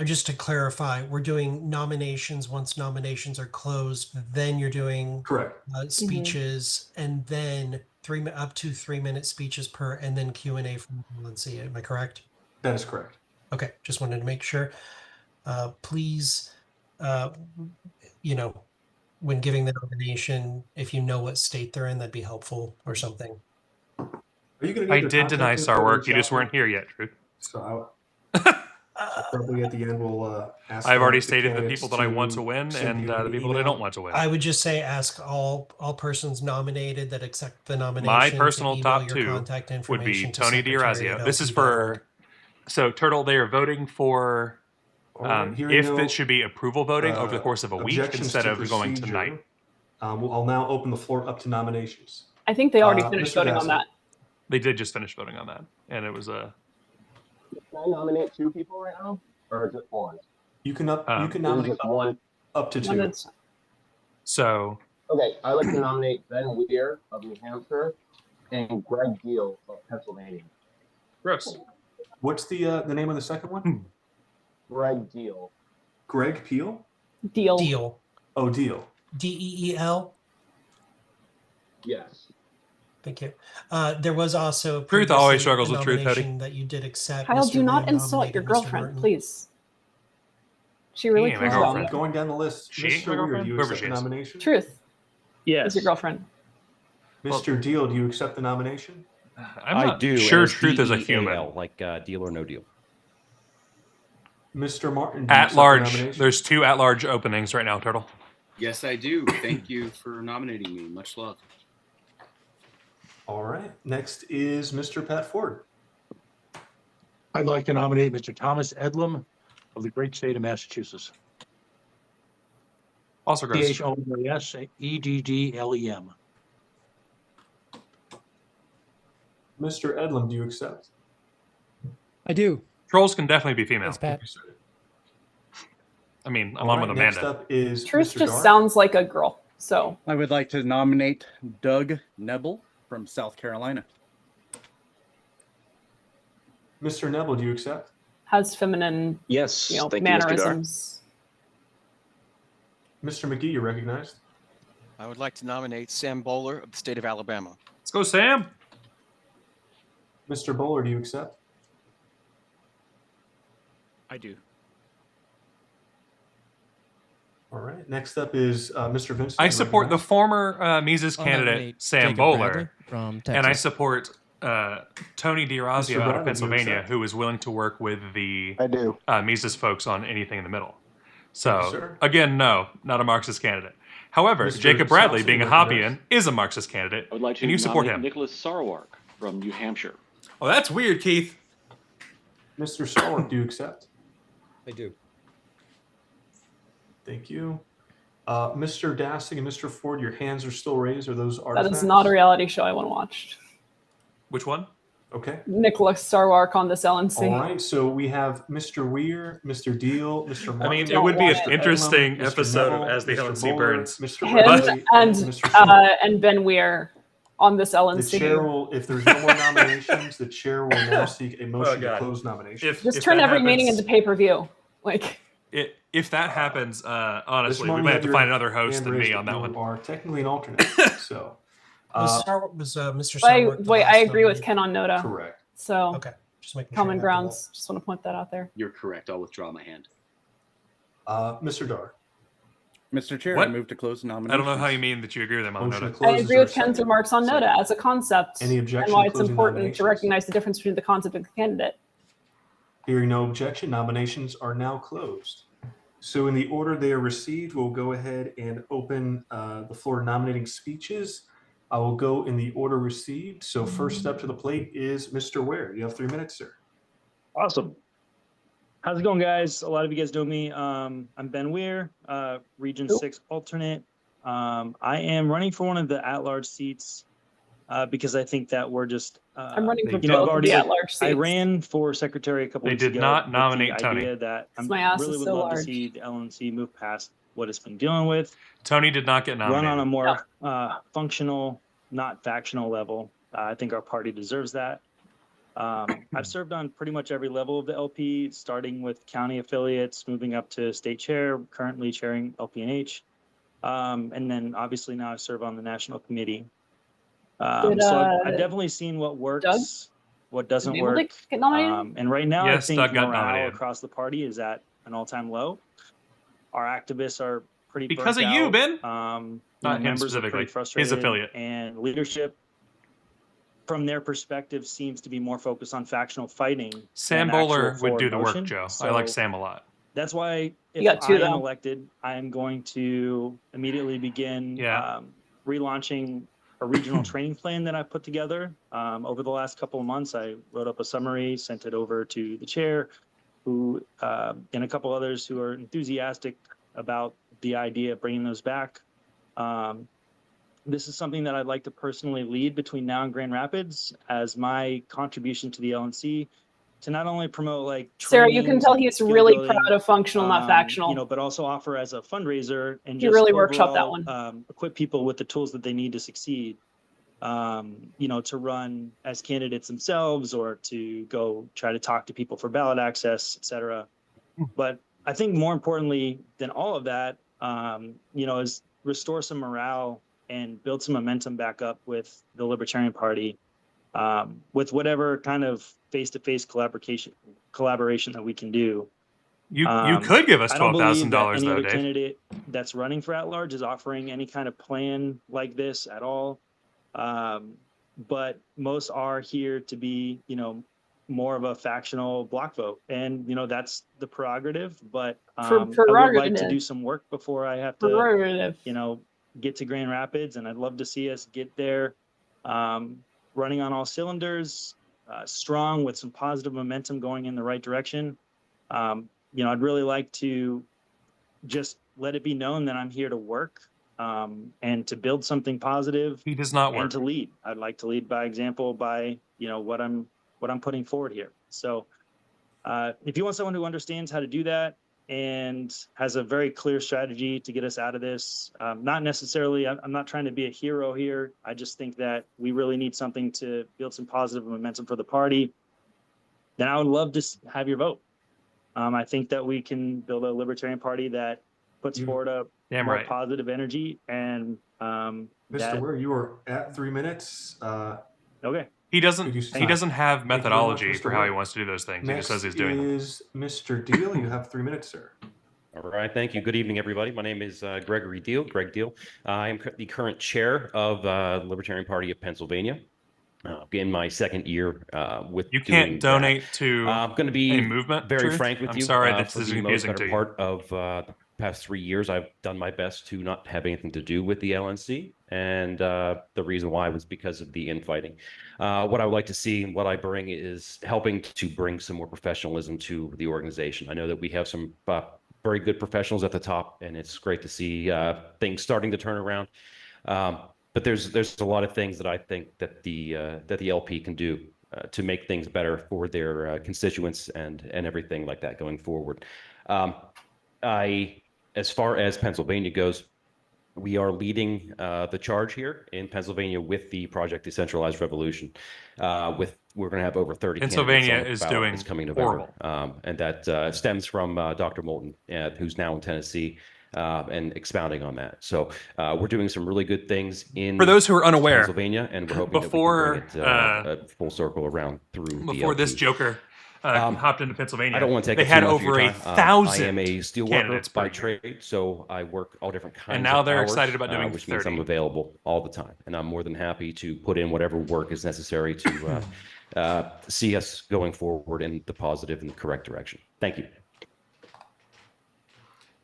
Just to clarify, we're doing nominations. Once nominations are closed, then you're doing Correct. Speeches, and then up to 3-minute speeches per, and then Q&A from LNC. Am I correct? That is correct. Okay, just wanted to make sure. Please, when giving the nomination, if you know what state they're in, that'd be helpful or something. Are you going to? I did deny Star work. You just weren't here yet, Truth. So probably at the end we'll ask. I've already the stated the candidates people that I want to win send and you the an people that I email. don't want to win. I would just say ask all persons nominated that accept the nomination. My to personal email top your 2 contact would be information to Tony secretary D'Orazio. at This is LP.org. for so Turtle. They are voting for All right, hearing if no, it should be approval voting over the course of a week objections instead to of going procedure, tonight. I'll now open the floor up to nominations. I think they already finished Mr. voting on Dassey. that. They did just finish voting on that, and it was a. Can I nominate 2 people right now, or is it 1? You can Or is nominate it 1? up to 2. So. Okay, I'd like to nominate Ben Weir of New Hampshire and Greg Gill of Pennsylvania. Gross. What's the name of the second one? Greg Deal. Greg Peel? Deal. Deal. Oh, Deal. DEEL. Yes. Thank you. There was also Truth always previously struggles a with truth, Cody. nomination that you did accept. Kyle, Mr. do not Lim insult your nominated Mr. girlfriend, Martin. please. She really ain't my cares about girlfriend. you. Going down the list, She ain't my Mr. Weir, girlfriend? do you Whoever accept she the is. nomination? Truth Yes. is your girlfriend. Mr. Deal, do you accept the nomination? I'm I not do. sure as Truth is a DEAL, human. like deal or no deal. Mr. Martin, do you At accept the large. nomination? There's 2 at-large openings right now, Turtle. Yes, I do. Thank you for nominating me. Much love. All right. Next is Mr. Pat Ford. I'd like to nominate Mr. Thomas Edlum of the great state of Massachusetts. Also gross. THOMASEDDLEM. Mr. Edlum, do you accept? I do. Trolls can definitely be female. Thanks, Pat. I mean, I'm All on right, with next Amanda. up is Truth Mr. just Dar. sounds like a girl. So I would like to nominate Doug Nebel from South Carolina. Mr. Neville, do you accept? has feminine, Yes. you know, Thank you, Mr. Dar. mannerisms. Mr. McGee, you're recognized. I would like to nominate Sam Bowler of the state of Alabama. Let's go, Sam. Mr. Bowler, do you accept? I do. All right. Next up is Mr. Vincent. I you're support the recognized. former Mises I'll candidate, nominate Sam Jacob Bowler, Bradley from and I Texas. support Tony Mr. DiRazio out Bradley, of do you Pennsylvania, accept? who is willing to work with the I do. Mises folks on anything in the middle. Thank you, So, sir. again, no, not a Marxist candidate. However, Mr. Jacob Bradley, Salson, being a you're recognized. Hoppian, is a Marxist candidate, I would like to and you support nominate him. Nicholas Sarwark from New Hampshire. Oh, that's weird, Keith. Mr. Sarwark, do you accept? I do. Thank you. Mr. Dassig and Mr. Ford, your hands are still raised. Are those That artifacts? is not a reality show I want to watch. Which one? Okay. Nicholas Sarwark on this LNC. All right. So we have Mr. Weir, Mr. Deal, Mr. Martin. I mean, it Don't would be want an it. interesting Mr. episode Neville, of As the Mr. LNC Bowler, Burns. Mr. Him Bradley, and Mr. Schultz. Ben Weir on this The LNC. chair will, if there's no more nominations, the chair will now seek a motion to God. close nominations. Just turn that every meeting happens- into pay-per-view. Like, If that happens, honestly, we This might have to morning, find another host hand than raised, me on that you one. are technically an alternate. So, Was Mr. I, Sarwark the wait, I last agree with nominee? Ken on Noda. correct. So, Okay, just making sure I common have the grounds. Just want to point that out there. You're correct. I'll withdraw my hand. Mr. Dar. Mr. Chair, What? I move to close I nominations. don't know how you mean that you agree with them on Motion to Noda. close. I Is agree there a with Ken's second? remarks on Noda as a concept Any and objection why to it's closing important to nominations? recognize the difference between the concept and the candidate. Hearing no objection, nominations are now closed. So in the order they are received, we'll go ahead and open the floor to nominating speeches. I will go in the order received. So first up to the plate is Mr. Ware. You have 3 minutes, sir. Awesome. How's it going, guys? A lot of you guys know me. I'm Ben Weir, Region 6 alternate. I am running for one of the at-large seats because I think that we're just. I'm running for you know, I've both of already the at-large seats. I ran for secretary a couple They weeks did ago. not with nominate the Tony. idea that I'm My ass really is would so love large. to see the LNC move past what it's been dealing with. Tony did not get Run on a nominated. more functional, not factional level. I think our party deserves that. I've served on pretty much every level of the LP, starting with county affiliates, moving up to state chair, currently chairing LPNH. And then obviously now I serve on the national committee. So I've definitely seen what works, what doesn't Did Mabel work. get nominated? And right now Yes, I think Doug got morale nominated. across the party is at an all-time low. Our activists are pretty Because burnt of you, out. Ben. You know, Not him members are specifically, pretty his frustrated, affiliate. and leadership from their perspective seems to be more focused on factional fighting. Sam than Bowler actual would forward do the work, motion. Joe. I So like Sam a lot. that's why if got two, I am though. elected, I am going to immediately begin Yeah. relaunching a regional training plan that I put together over the last couple of months. I wrote up a summary, sent it over to the chair, who and a couple others who are enthusiastic about the idea of bringing those back. This is something that I'd like to personally lead between now and Grand Rapids as my contribution to the LNC to not only promote like Sarah, you can trainings tell and he's skill really building, proud of functional, not factional. you know, but also offer as a fundraiser and He just really workshopped that overall, one. equip people with the tools that they need to succeed. to run as candidates themselves or to go try to talk to people for ballot access, et cetera. But I think more importantly than all of that, is restore some morale and build some momentum back up with the Libertarian Party, with whatever kind of face-to-face collaboration that we can do. You could give us I don't believe that $12,000 any though, other Dave. candidate that's running for at-large is offering any kind of plan like this at all. But most are here to be, more of a factional block vote. And, that's the prerogative, but I would like to do some work before I have to, get to Grand Rapids. And I'd love to see us get there running on all cylinders, strong with some positive momentum going in the right direction. I'd really like to just let it be known that I'm here to work and to build something positive. He does not work. And to lead. I'd like to lead by example by, what I'm putting forward here. So if you want someone who understands how to do that and has a very clear strategy to get us out of this, not necessarily, I'm not trying to be a hero here. I just think that we really need something to build some positive momentum for the party. Then I would love to have your vote. I think that we can build a Libertarian Party that puts forward a more positive energy and Mr. Ware, you are at 3 minutes. Okay. He doesn't have methodology for how he Ware. wants to do those things. Next he just says he's doing them. is Mr. Deal. You have 3 minutes, sir. All right, thank you. Good evening, everybody. My name is Greg Deal. I am the current chair of the Libertarian Party of Pennsylvania. In my second year with you can't donate to I'm going to be a movement. Very frank with I'm you. sorry, this for is the confusing most to better you. part of the past 3 years, I've done my best to not have anything to do with the LNC, and the reason why was because of the infighting. What I would like to see and what I bring is helping to bring some more professionalism to the organization. I know that we have some very good professionals at the top, and it's great to see things starting to turn around. But there's a lot of things that I think that the LP can do to make things better for their constituents and everything like that going forward. As far as Pennsylvania goes, we are leading the charge here in Pennsylvania with the Project Decentralized Revolution. We're going to have over 30 Pennsylvania candidates is on the ballot doing this coming November, horrible. and that stems from Dr. Moulton, who's now in Tennessee. And expounding on that. So we're doing some really good things in For those who are unaware, Pennsylvania, and we're hoping that we can bring it full circle around through before this joker hopped into Pennsylvania. I don't want to take they up had too much over of your time. 1,000 I am a steelworker by year. trade, so I work all different kinds and now of they're hours, excited about doing which 30. means I'm available all the time, and I'm more than happy to put in whatever work is necessary to see us going forward in the positive and the correct direction. Thank you.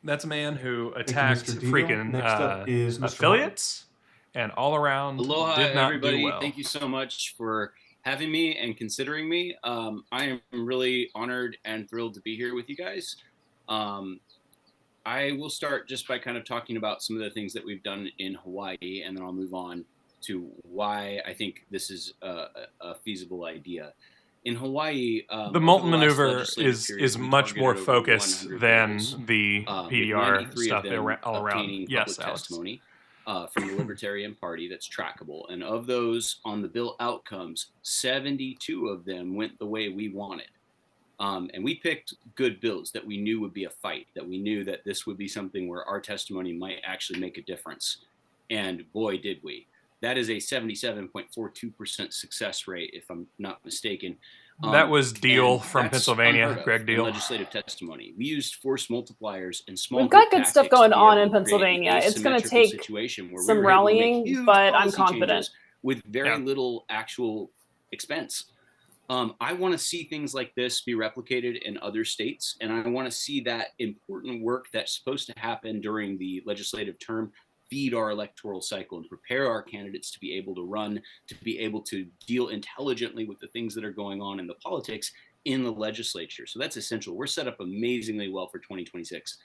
That's a man who attacked freaking Next up is Mr. affiliates and all around Aloha, did not everybody. do well. Thank you so much for having me and considering me. I am really honored and thrilled to be here with you guys. I will start just by kind of talking about some of the things that we've done in Hawaii, and then I'll move on to why I think this is a feasible idea. In Hawaii, the Moulton maneuver is much more focused than the PDR stuff all around. Yes, testimony from the Libertarian Party that's trackable, and of those on the bill outcomes, 72 of them went the way we wanted. And we picked good bills that we knew would be a fight, that we knew that this would be something where our testimony might actually make a difference. And boy, did we. That is a 77.42% success rate, if I'm not mistaken. That was Deal from Pennsylvania, Greg Deal. Legislative testimony. We used force multipliers and small. We've got good stuff going on in Pennsylvania. It's going to take some rallying, but I'm confident. With very little actual expense. I want to see things like this be replicated in other states, and I want to see that important work that's supposed to happen during the legislative term feed our electoral cycle and prepare our candidates to be able to run, to be able to deal intelligently with the things that are going on in the politics in the legislature. So that's essential. We're set up amazingly well for 2026.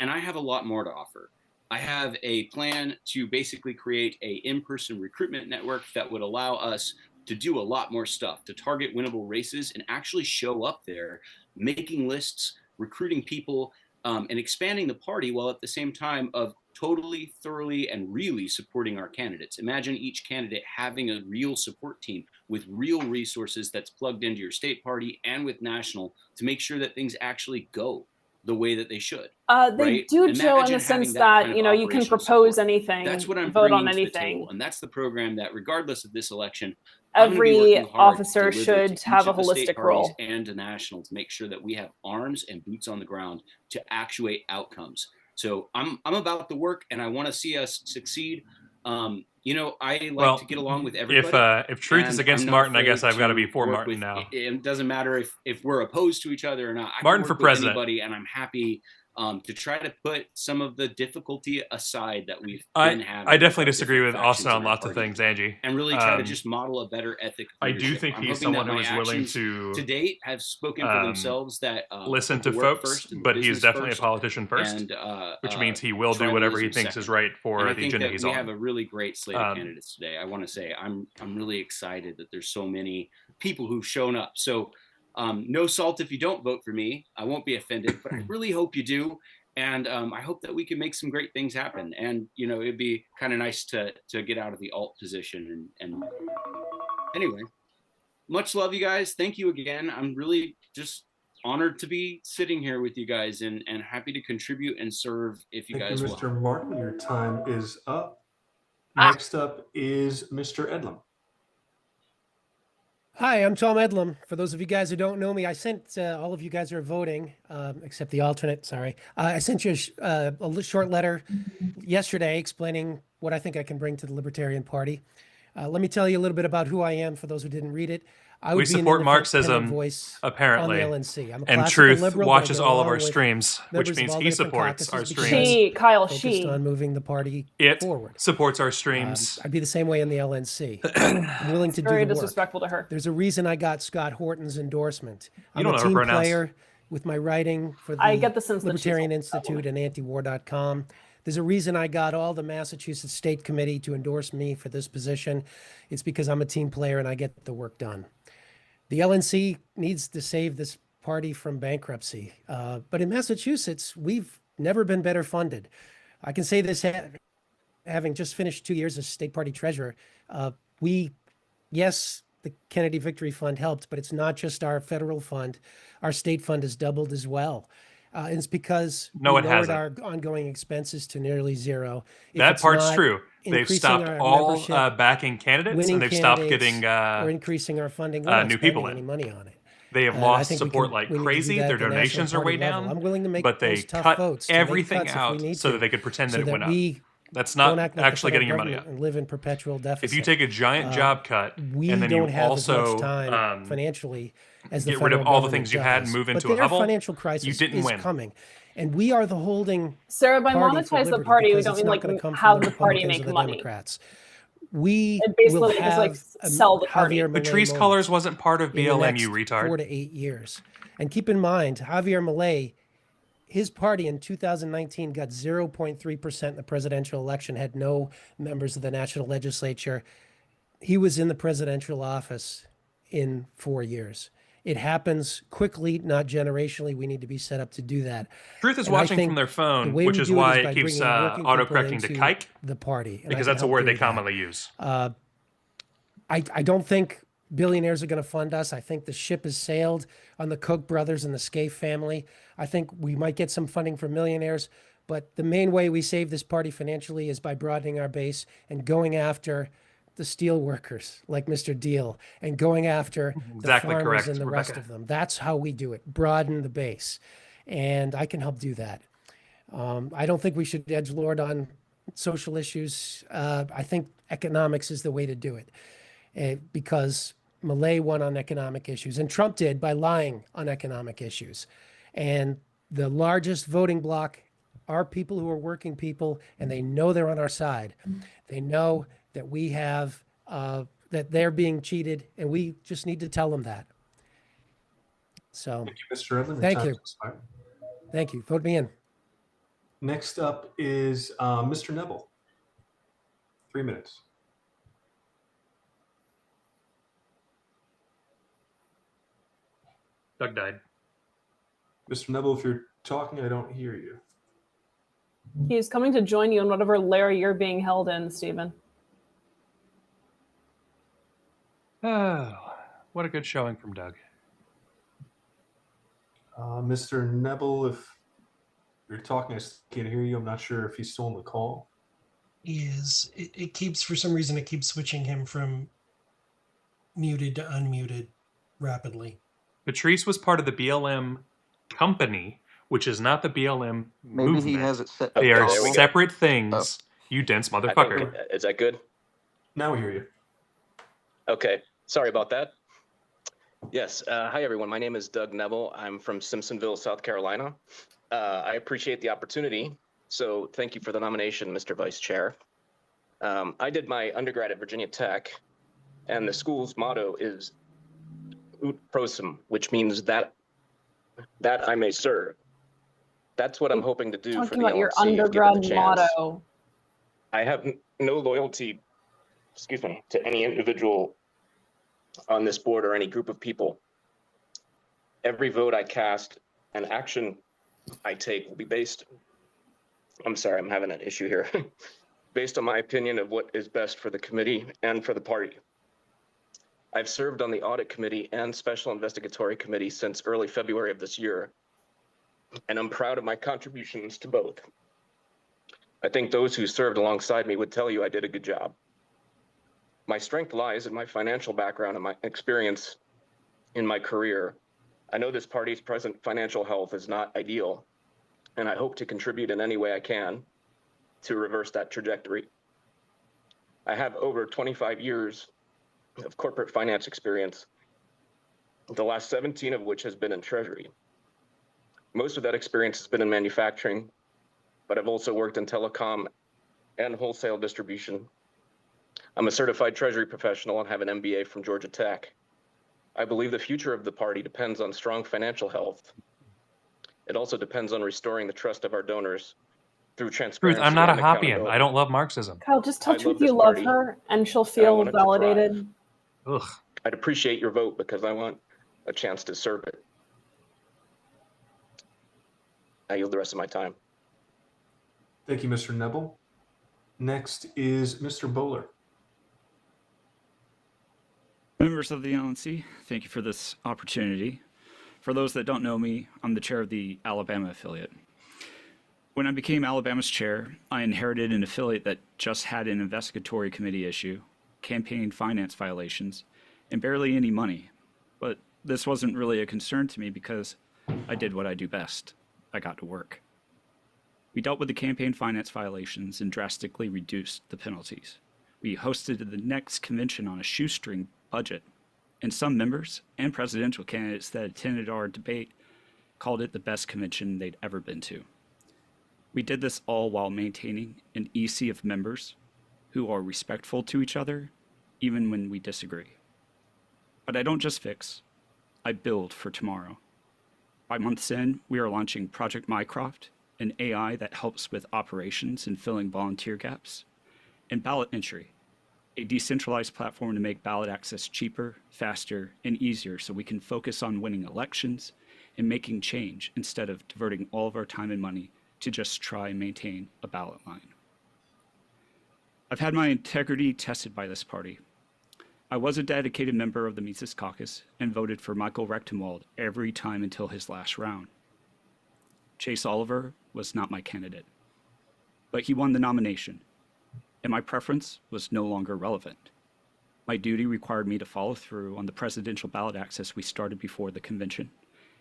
And I have a lot more to offer. I have a plan to basically create a in-person recruitment network that would allow us to do a lot more stuff, to target winnable races and actually show up there, making lists, recruiting people, and expanding the party, while at the same time of totally, thoroughly, and really supporting our candidates. Imagine each candidate having a real support team with real resources that's plugged into your state party and with national to make sure that things actually go the way that they should. They right? do, Joe, in Imagine the sense having that that, kind of you know, you can operational propose support. anything, That's what I'm vote on bringing to the anything. table, and that's the program that, regardless of this election, I'm gonna be Every working hard to officer deliver should to have each a of the state holistic parties role. and to national to make sure that we have arms and boots on the ground to actuate outcomes. So I'm about the work, and I want to see us succeed. You know, I like to get along with everybody. If truth is and against I'm not Martin, I guess afraid I've got to be to for work Martin with- now. It doesn't matter if we're opposed to each other or not. I Martin can for work with president. anybody, and I'm happy to try to put some of the difficulty aside that we've been having. I with definitely our disagree different with Austin factions on in our lots of party, things, Angie. and really try to just model a better ethic of I do leadership. think I'm he's hoping that someone who my is willing actions to date have spoken for themselves, that listen put the to work folks, first and the but he is business definitely first, a politician first, and which means he will do whatever he tribalism thinks is second. right for And I the think agenda that he's we on. have a really great slate of candidates today. I want to say I'm really excited that there's so many people who've shown up. So no salt if you don't vote for me. I won't be offended, but I really hope you do. And I hope that we can make some great things happen. And, you know, it'd be kind of nice to get out of the alt position. And anyway, much love, you guys. Thank you again. I'm really just honored to be sitting here with you guys, and happy to contribute and serve if you Thank guys you, will. Mr. Martin. Your time is up. Next up is Mr. Edlam. Hi, I'm Tom Edlam. For those of you guys who don't know me, I sent all of you guys who are voting, except the alternate, sorry. I sent you a short letter yesterday explaining what I think I can bring to the Libertarian Party. Let me tell you a little bit about who I am for those who didn't read it. I would We be an support independent Marxism, voice apparently, on the LNC. I'm a and classical Truth liberal, but I watches get all of along our with streams, which members of means all he the different supports our caucuses because streams. She, Kyle, focused she. on moving the party It forward. supports our streams. I'd be the same way in the LNC. I'm willing to do Very the work. disrespectful to her. There's a reason I got Scott Horton's endorsement. You I'm don't a know her team pronouns. player with my writing for I get the sense that she's Libertarian a Institute and antiwar.com. There's a reason I got all the Massachusetts State Committee to endorse me for this position. It's because I'm a team player and I get the work done. The LNC needs to save this party from bankruptcy. But in Massachusetts, we've never been better funded. I can say this having just finished 2 years as state party treasurer. Yes, the Kennedy Victory Fund helped, but it's not just our federal fund. Our state fund has doubled as well. And it's because No, we it lowered hasn't. our ongoing expenses to nearly zero. If That it's part's not true. They've increasing stopped our all membership, backing candidates, winning and they've stopped candidates, getting or increasing our funding. We're not new people spending any in. money on it. They have And I lost think we support can- like we need to do crazy. that Their at the national donations are party way level. down. I'm willing to make but they those tough cut votes to make everything cuts if we out need so to, that they could pretend so that it went up. we That's don't not act like the actually federal getting your money government up. and live in perpetual deficit. If you take a giant job cut we and then don't you have as also much time financially as the get rid of federal all the government things you had and does. move into but a their hovel, financial crisis you didn't is win. coming, and we are the holding Sarah, by party for monetize the liberty party, we because don't it's mean not like going to come have from the the party Republicans make or the money. Democrats. We It basically will is have like sell the party. Javier The Milei Trees moment Colors wasn't part of in the BLM, next you retard. 4 to 8 years. And keep in mind, Javier Milei, his party in 2019 got 0.3% in the presidential election, had no members of the national legislature. He was in the presidential office in 4 years. It happens quickly, not generationally. We need to be set up to do that. Truth is And I watching think from their phone, the way which we is do why is it by keeps bringing working autocorrecting people to into kike, the party, and I because can that's a help word they do that. commonly use. I don't think billionaires are going to fund us. I think the ship has sailed on the Koch brothers and the Scaife family. I think we might get some funding for millionaires, but the main way we save this party financially is by broadening our base and going after the steel workers like Mr. Deal and going after Exactly the farmers correct, and the rest Rebecca. of them. That's how we do it. Broaden the base. And I can help do that. I don't think we should edgelord on social issues. I think economics is the way to do it. Because Milei won on economic issues, and Trump did by lying on economic issues. And the largest voting bloc are people who are working people, and they know they're on our side. They know that we have, that they're being cheated, and we just need to tell them that. So, Thank you, Mr. Edlam. Your thank time you. has expired. Thank you. Vote me in. Next up is Mr. Neville. 3 minutes. Doug died. Mr. Neville, if you're talking, I don't hear you. He's coming to join you in whatever lair you're being held in, Stephen. Oh, what a good showing from Doug. Mr. Neville, if you're talking, I can't hear you. I'm not sure if he's still on the call. He is. It keeps, for some reason, it keeps switching him from muted to unmuted rapidly. Patrice was part of the BLM company, which is not the BLM Maybe movement. he has it set. They are There we go. separate things, you dense motherfucker. Is that good? Now we hear you. Okay. Sorry about that. Yes. Hi, everyone. My name is Doug Neville. I'm from Simpsonville, South Carolina. I appreciate the opportunity. So thank you for the nomination, Mr. Vice Chair. I did my undergrad at Virginia Tech, and the school's motto is ut prosum, which means that I may serve. That's what I'm hoping to do for Talking the about your LNC if given the undergrad chance. motto. I have no loyalty, to any individual on this board or any group of people. Every vote I cast and action I take will be based, I'm sorry, I'm having an issue here, based on my opinion of what is best for the committee and for the party. I've served on the audit committee and special investigatory committee since early February of this year, and I'm proud of my contributions to both. I think those who served alongside me would tell you I did a good job. My strength lies in my financial background and my experience in my career. I know this party's present financial health is not ideal, and I hope to contribute in any way I can to reverse that trajectory. I have over 25 years of corporate finance experience, the last 17 of which has been in Treasury. Most of that experience has been in manufacturing, but I've also worked in telecom and wholesale distribution. I'm a certified Treasury professional and have an MBA from Georgia Tech. I believe the future of the party depends on strong financial health. It also depends on restoring the trust of our donors through transparency. Truth, I'm not a and Hoppian. accountability. I don't love Marxism. Kyle, just tell I Truth love this you love party, her and she'll and I feel want it to thrive. validated. Ugh. I'd appreciate your vote because I want a chance to serve it. I yield the rest of my time. Thank you, Mr. Neville. Next is Mr. Bowler. Members of the LNC, thank you for this opportunity. For those that don't know me, I'm the chair of the Alabama affiliate. When I became Alabama's chair, I inherited an affiliate that just had an investigatory committee issue, campaign finance violations, and barely any money. But this wasn't really a concern to me because I did what I do best. I got to work. We dealt with the campaign finance violations and drastically reduced the penalties. We hosted the next convention on a shoestring budget, and some members and presidential candidates that attended our debate called it the best convention they'd ever been to. We did this all while maintaining an EC of members who are respectful to each other, even when we disagree. But I don't just fix, I build for tomorrow. By month's end, we are launching Project Mycroft, an AI that helps with operations and filling volunteer gaps, and Ballot Entry, a decentralized platform to make ballot access cheaper, faster, and easier so we can focus on winning elections and making change instead of diverting all of our time and money to just try and maintain a ballot line. I've had my integrity tested by this party. I was a dedicated member of the Mises Caucus and voted for Michael Rechtenwald every time until his last round. Chase Oliver was not my candidate, but he won the nomination, and my preference was no longer relevant. My duty required me to follow through on the presidential ballot access we started before the convention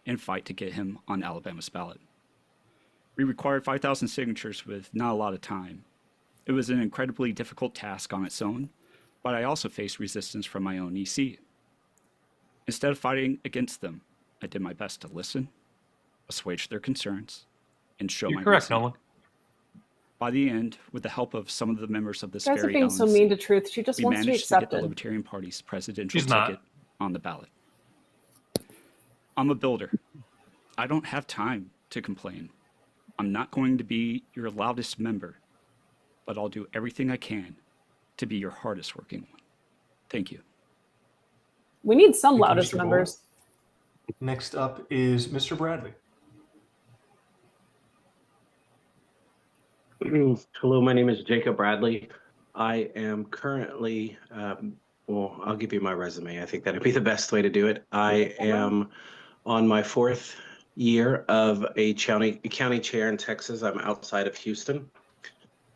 and fight to get him on Alabama's ballot. We required 5,000 signatures with not a lot of time. It was an incredibly difficult task on its own, but I also faced resistance from my own EC. Instead of fighting against them, I did my best to listen, assuage their concerns, and show my correct, reasoning. Nolan. By the end, with the help of some of the members of this You guys are very being so LNC, mean to Truth. She just we wants to be managed to get the accepted. Libertarian Party's presidential She's not. ticket on the ballot. I'm a builder. I don't have time to complain. I'm not going to be your loudest member, but I'll do everything I can to be your hardest working one. Thank you. We need some Thank you, loudest Mr. Bowler. members. Next up is Mr. Bradley. Hello, my name is Jacob Bradley. I am currently, well, I'll give you my resume. I think that'd be the best way to do it. I am on my 4th year of a county chair in Texas. I'm outside of Houston.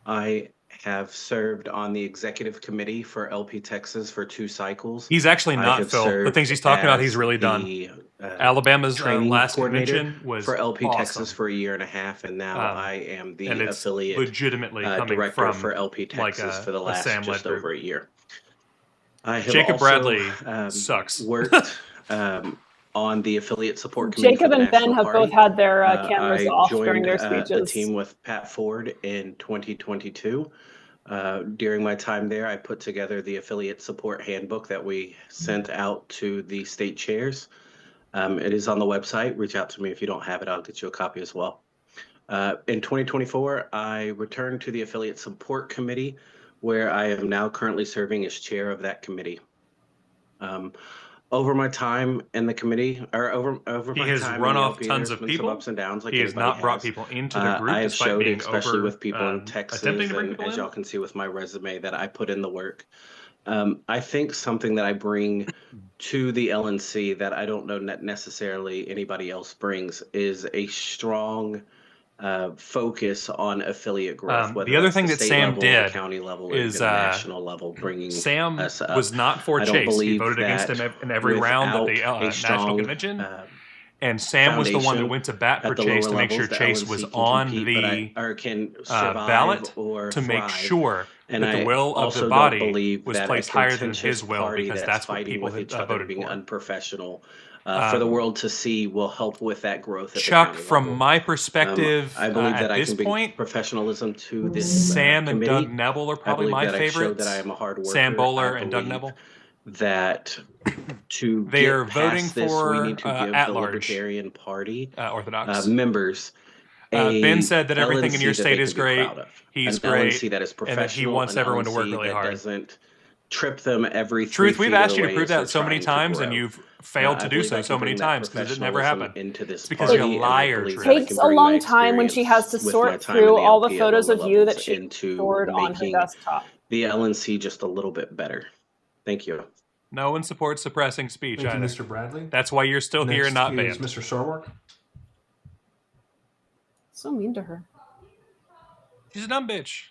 I have served on the executive committee for LP Texas for 2 cycles. He's actually I not, have Phil. The served things he's talking about, he's as really the, done. Alabama's training last coordinator convention was for LP awesome. Texas for a year and a half, and now I am and the it's affiliate legitimately coming director from for LP like Texas for the a last Sam-led just group. over a year. I have Jacob also Bradley sucks. worked on the affiliate support committee for Jacob the and Ben National have both Party. had their cameras I off during joined their the speeches. team with Pat Ford in 2022. During my time there, I put together the affiliate support handbook that we sent out to the state chairs. It is on the website. Reach out to me if you don't have it. I'll get you a copy as well. In 2024, I returned to the affiliate support committee, where I am now currently serving as chair of that committee. Over my time in the committee, or over He my has time run in the off LP, tons there's of been people. some ups and downs, like He has anybody not brought has. people into the group I have despite showed, being especially over with people in Texas, attempting to bring and people as in. y'all can see with my resume, that I put in the work. I think something that I bring to the LNC that I don't know necessarily anybody else brings is a strong focus on affiliate growth, whether The other that's thing the that state Sam level, did the county level, or is even the national level, bringing Sam us up. was not for I don't Chase. He believe voted against him that in every round at the without a national strong convention. And Sam was the one that foundation went to bat for at the Chase lower to make sure levels, the Chase was LNC can on compete, the or can survive ballot or to make thrive. sure And that the I will of the also don't body believe was that placed a higher than contentious his will, party because that's that's what fighting people with had each other, voted being for. unprofessional, for the world to see, will help with that growth at the Chuck, county from level. my perspective, I believe that at I this can bring point, professionalism to this Sam and Doug committee. Neville are I probably believe my that I've showed that I favorites. am a hard worker. Sam Bowler I and Doug believe Neville. that to They are get voting past this, we for need to give the at-large Libertarian Party Orthodox. members Ben a said that everything in your LNC that state they is can be great. proud of. He's An great, LNC that is and that he professional, wants an everyone to work LNC really that hard. doesn't trip them every 3 Truth, we've feet of asked the you to way prove as they're that so many trying to times, and grow. you've failed I to do believe so I so can many bring that times because it never professionalism happened. into this It's because you're a party, and I liar, believe Truth. that I Takes can a bring my long time when she has experience to with my sort time in through the all the LP at photos lower of you that levels she into stored on her making desktop. the LNC just a little bit better. Thank you. No one supports suppressing speech Thank you, either. Mr. Bradley. That's why you're still here and Next not is banned. Mr. Sarwark. So mean to her. She's a dumb bitch.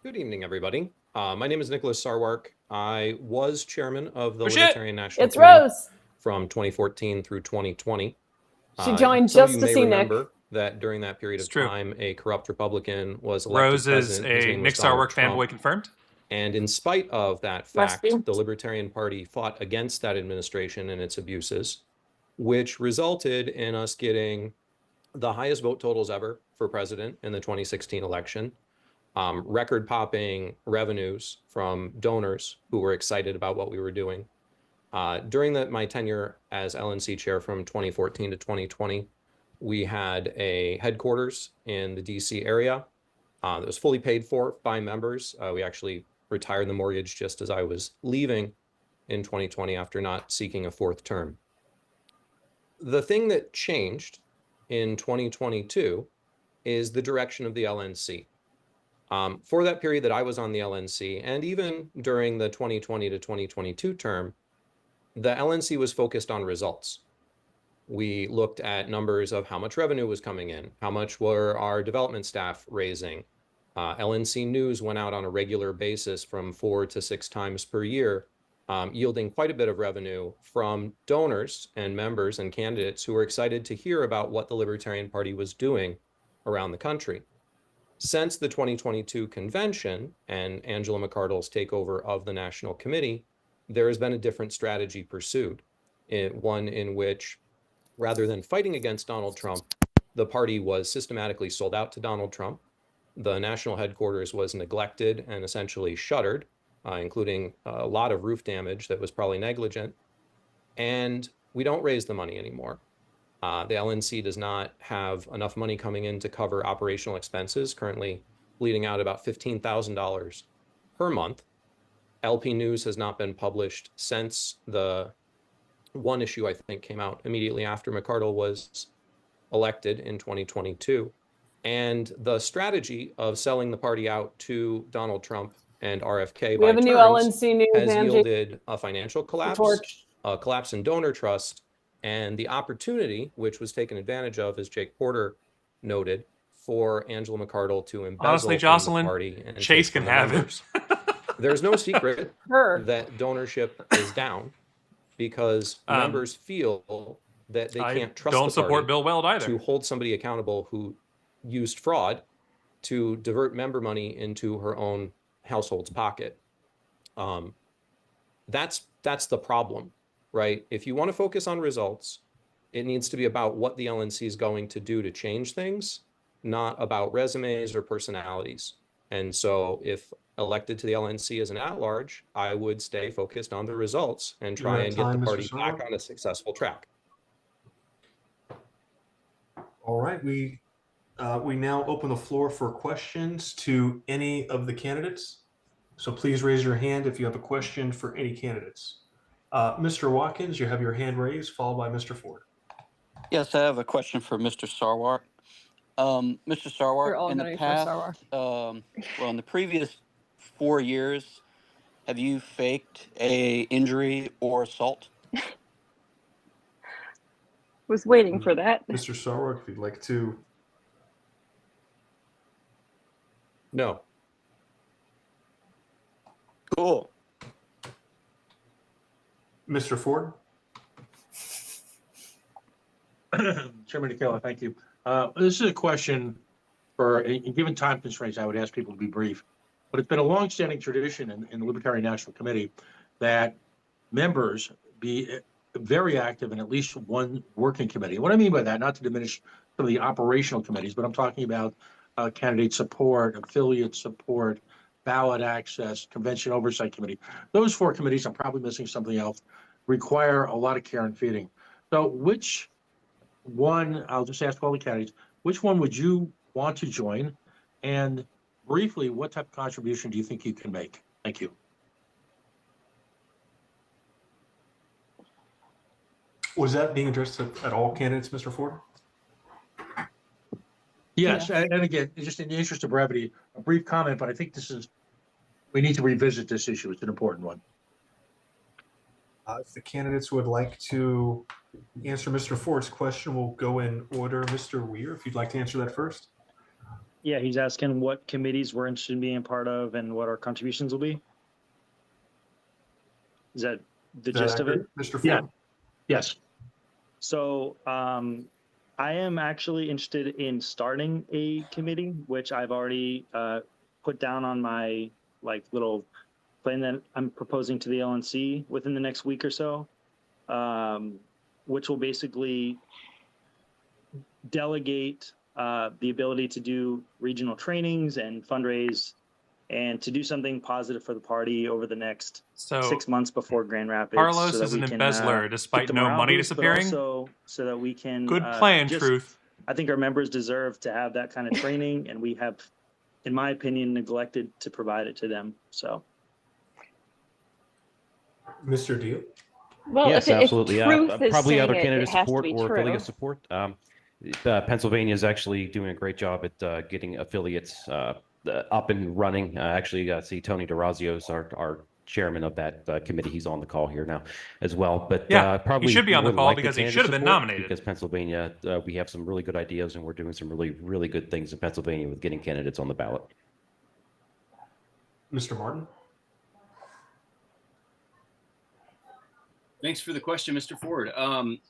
Good evening, everybody. My name is Nicholas Sarwark. I was chairman of the Oh, shit. Libertarian National It's Committee Rose. from 2014 through 2020. She joined Some of just you to may see Nick. remember that during that period It's of true. time, a corrupt Republican was elected Rose is president. His a name Nick was Donald Sarwark Trump. fanboy confirmed. And in spite of that Must fact, be. the Libertarian Party fought against that administration and its abuses, which resulted in us getting the highest vote totals ever for president in the 2016 election, record-popping revenues from donors who were excited about what we were doing. During my tenure as LNC chair from 2014 to 2020, we had a headquarters in the DC area that was fully paid for by members. We actually retired the mortgage just as I was leaving in 2020 after not seeking a 4th term. The thing that changed in 2022 is the direction of the LNC. For that period that I was on the LNC, and even during the 2020 to 2022 term, the LNC was focused on results. We looked at numbers of how much revenue was coming in, how much were our development staff raising. LNC News went out on a regular basis from 4 to 6 times per year, yielding quite a bit of revenue from donors and members and candidates who were excited to hear about what the Libertarian Party was doing around the country. Since the 2022 convention and Angela McArdle's takeover of the National Committee, there has been a different strategy pursued, one in which, rather than fighting against Donald Trump, the party was systematically sold out to Donald Trump. The national headquarters was neglected and essentially shuttered, including a lot of roof damage that was probably negligent. And we don't raise the money anymore. The LNC does not have enough money coming in to cover operational expenses, currently bleeding out about $15,000 per month. LP News has not been published since the one issue, I think, came out immediately after McArdle was elected in 2022. And the strategy of selling the party out to Donald Trump and RFK We by have a new turns LNC news, has Angie. yielded a financial collapse, torch. a collapse in donor trust, and the opportunity, which was taken advantage of, as Jake Porter noted, for Angela McArdle to embezzle Honestly, from Jocelyn, the party and Chase take can from the have it. members. There's no secret Her. that donorship is down because members feel that they I can't trust don't the support party Bill Weld either. to hold somebody accountable who used fraud to divert member money into her own household's pocket. That's the problem, right? If you want to focus on results, it needs to be about what the LNC is going to do to change things, not about resumes or personalities. And so if elected to the LNC as an at-large, I would stay focused on the results and try and get the party back on a successful track. All right, we now open the floor for questions to any of the candidates. So please raise your hand if you have a question for any candidates. Mr. Watkins, you have your hand raised, followed by Mr. Ford. Yes, I have a question for Mr. Sarwar. Mr. We're all Sarwar, in the ready for past, Sarwar. well, in the previous 4 years, have you faked a injury or assault? Was waiting for that. Mr. Sarwar, if you'd like to. No. Cool. Mr. Ford? Chairman Akela, thank you. This is a question for, given time constraints, I would ask people to be brief. But it's been a long-standing tradition in the Libertarian National Committee that members be very active in at least one working committee. What I mean by that, not to diminish some of the operational committees, but I'm talking about candidate support, affiliate support, ballot access, convention oversight committee. Those 4 committees, I'm probably missing something else, require a lot of care and feeding. So which one, I'll just ask all the candidates, which one would you want to join? And briefly, what type of contribution do you think you can make? Thank you. Was that being addressed at all candidates, Mr. Ford? Yes, and again, just in the interest of brevity, a brief comment, but I think we need to revisit this issue. It's an important one. If the candidates would like to answer Mr. Ford's question, we'll go in order. Mr. Weir, if you'd like to answer that first. Yeah, he's asking what committees we're interested in being part of and what our contributions will be. Is that the gist of it? Mr. Ford? Yeah. Yes. So I am actually interested in starting a committee, which I've already put down on my little plan that I'm proposing to the LNC within the next week or so, which will basically delegate the ability to do regional trainings and fundraise and to do something positive for the party over the next 6 months before Grand Rapids. Carlos so that is we an can, embezzler despite get the no morale money boost, but disappearing. also so that we can Good plan, Truth. I think our members deserve to have that kind of training, and we have, in my opinion, neglected to provide it to them. So, Mr. Deal? Well, yes, if absolutely. Truth is Probably saying other it, candidate it has to support be or true. affiliate support. Pennsylvania is actually doing a great job at getting affiliates up and running. Actually, see Tony DeRazio is our chairman of that committee. He's on the call here now as well. But Yeah, probably he should be on the would call like because he candidate should have been support nominated. Because Pennsylvania, we have some really good ideas, and we're doing some really good things in Pennsylvania with getting candidates on the ballot. Mr. Martin? Thanks for the question, Mr. Ford. I'm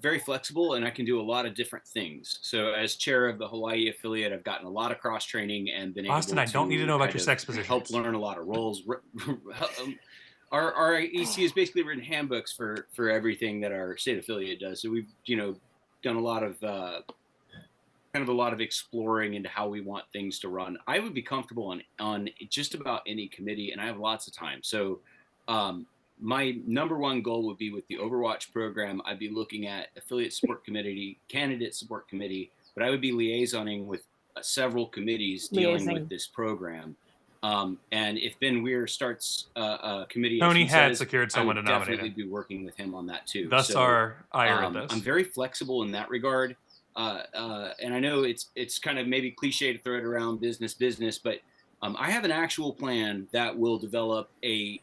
very flexible and I can do a lot of different things. So as chair of the Hawaii affiliate, I've gotten a lot of cross training and been Austin, able I don't need to know about your sex positions. help learn a lot of roles. Our EC has basically written handbooks for everything that our state affiliate does. So we've done a lot of a lot of exploring into how we want things to run. I would be comfortable on just about any committee, and I have lots of time. So my number one goal would be with the Overwatch program. I'd be looking at affiliate support committee, candidate support committee, but I would be liaisoning with several committees dealing with this program. And if Ben Weir starts a committee, Tony as he had says, secured someone I would to nominate definitely him. be working with him on that too. Thus so, our ire at this. I'm very flexible in that regard. and I know it's kind of maybe cliche to throw it around business, but I have an actual plan that will develop a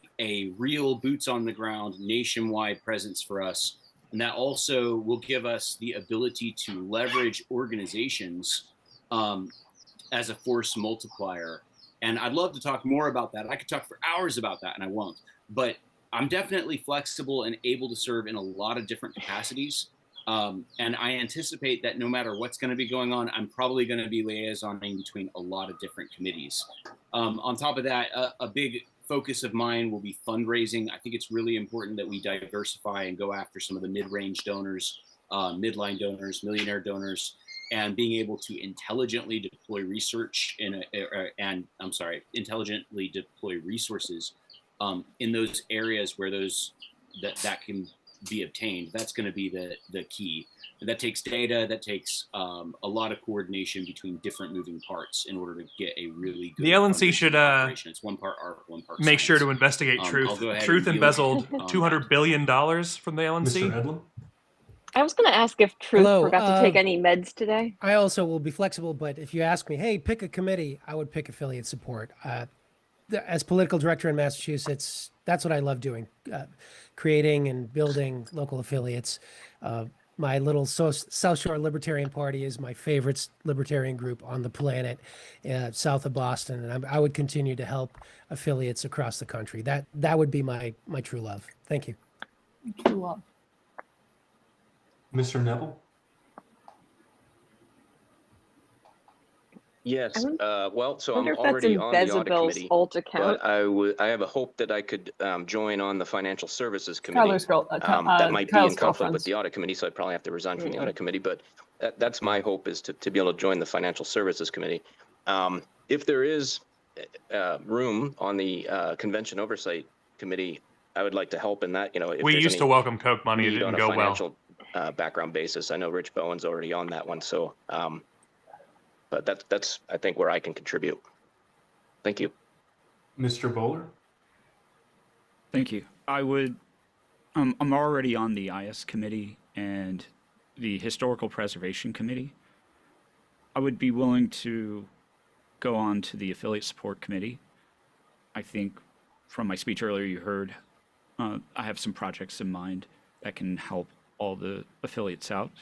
real boots on the ground nationwide presence for us. And that also will give us the ability to leverage organizations as a force multiplier. And I'd love to talk more about that. I could talk for hours about that, and I won't. But I'm definitely flexible and able to serve in a lot of different capacities. And I anticipate that no matter what's going to be going on, I'm probably going to be liaisoning between a lot of different committees. On top of that, a big focus of mine will be fundraising. I think it's really important that we diversify and go after some of the mid-range donors, midline donors, millionaire donors, and being able to intelligently deploy research intelligently deploy resources in those areas where that can be obtained. That's going to be the key. And that takes data, that takes a lot of coordination between different moving parts in order to get a really good The LNC should it's one part art, one part make science. sure to investigate Truth. I'll go ahead Truth and embezzled $200 billion from the LNC. Mr. Edlin? I was going to ask if Truth Hello, forgot to take any meds today. I also will be flexible, but if you ask me, hey, pick a committee, I would pick affiliate support. As political director in Massachusetts, that's what I love doing, creating and building local affiliates. My little South Shore Libertarian Party is my favorite libertarian group on the planet, south of Boston, and I would continue to help affiliates across the country. That would be my true love. Thank you. True love. Mr. Neville? Yes. Well, so I'm wonder if that's already in on the audit Bezabel's committee, alt account. but I have a hope that I could join on the financial services committee. Kyler's girl, That might be Kyle's in conflict girlfriend's. with the audit committee, so I'd probably have to resign from the Yeah. audit committee. But that's my hope, is to be able to join the financial services committee. If there is room on the convention oversight committee, I would like to help in that. If We there's used any to welcome Coke money. It need didn't on a go well. financial background basis. I know Rich Bowen's already on that one, so but that's I think where I can contribute. Thank you. Mr. Bowler? Thank you. I would, I'm already on the IS committee and the Historical Preservation Committee. I would be willing to go on to the Affiliate Support Committee. I think from my speech earlier, you heard I have some projects in mind that can help all the affiliates out.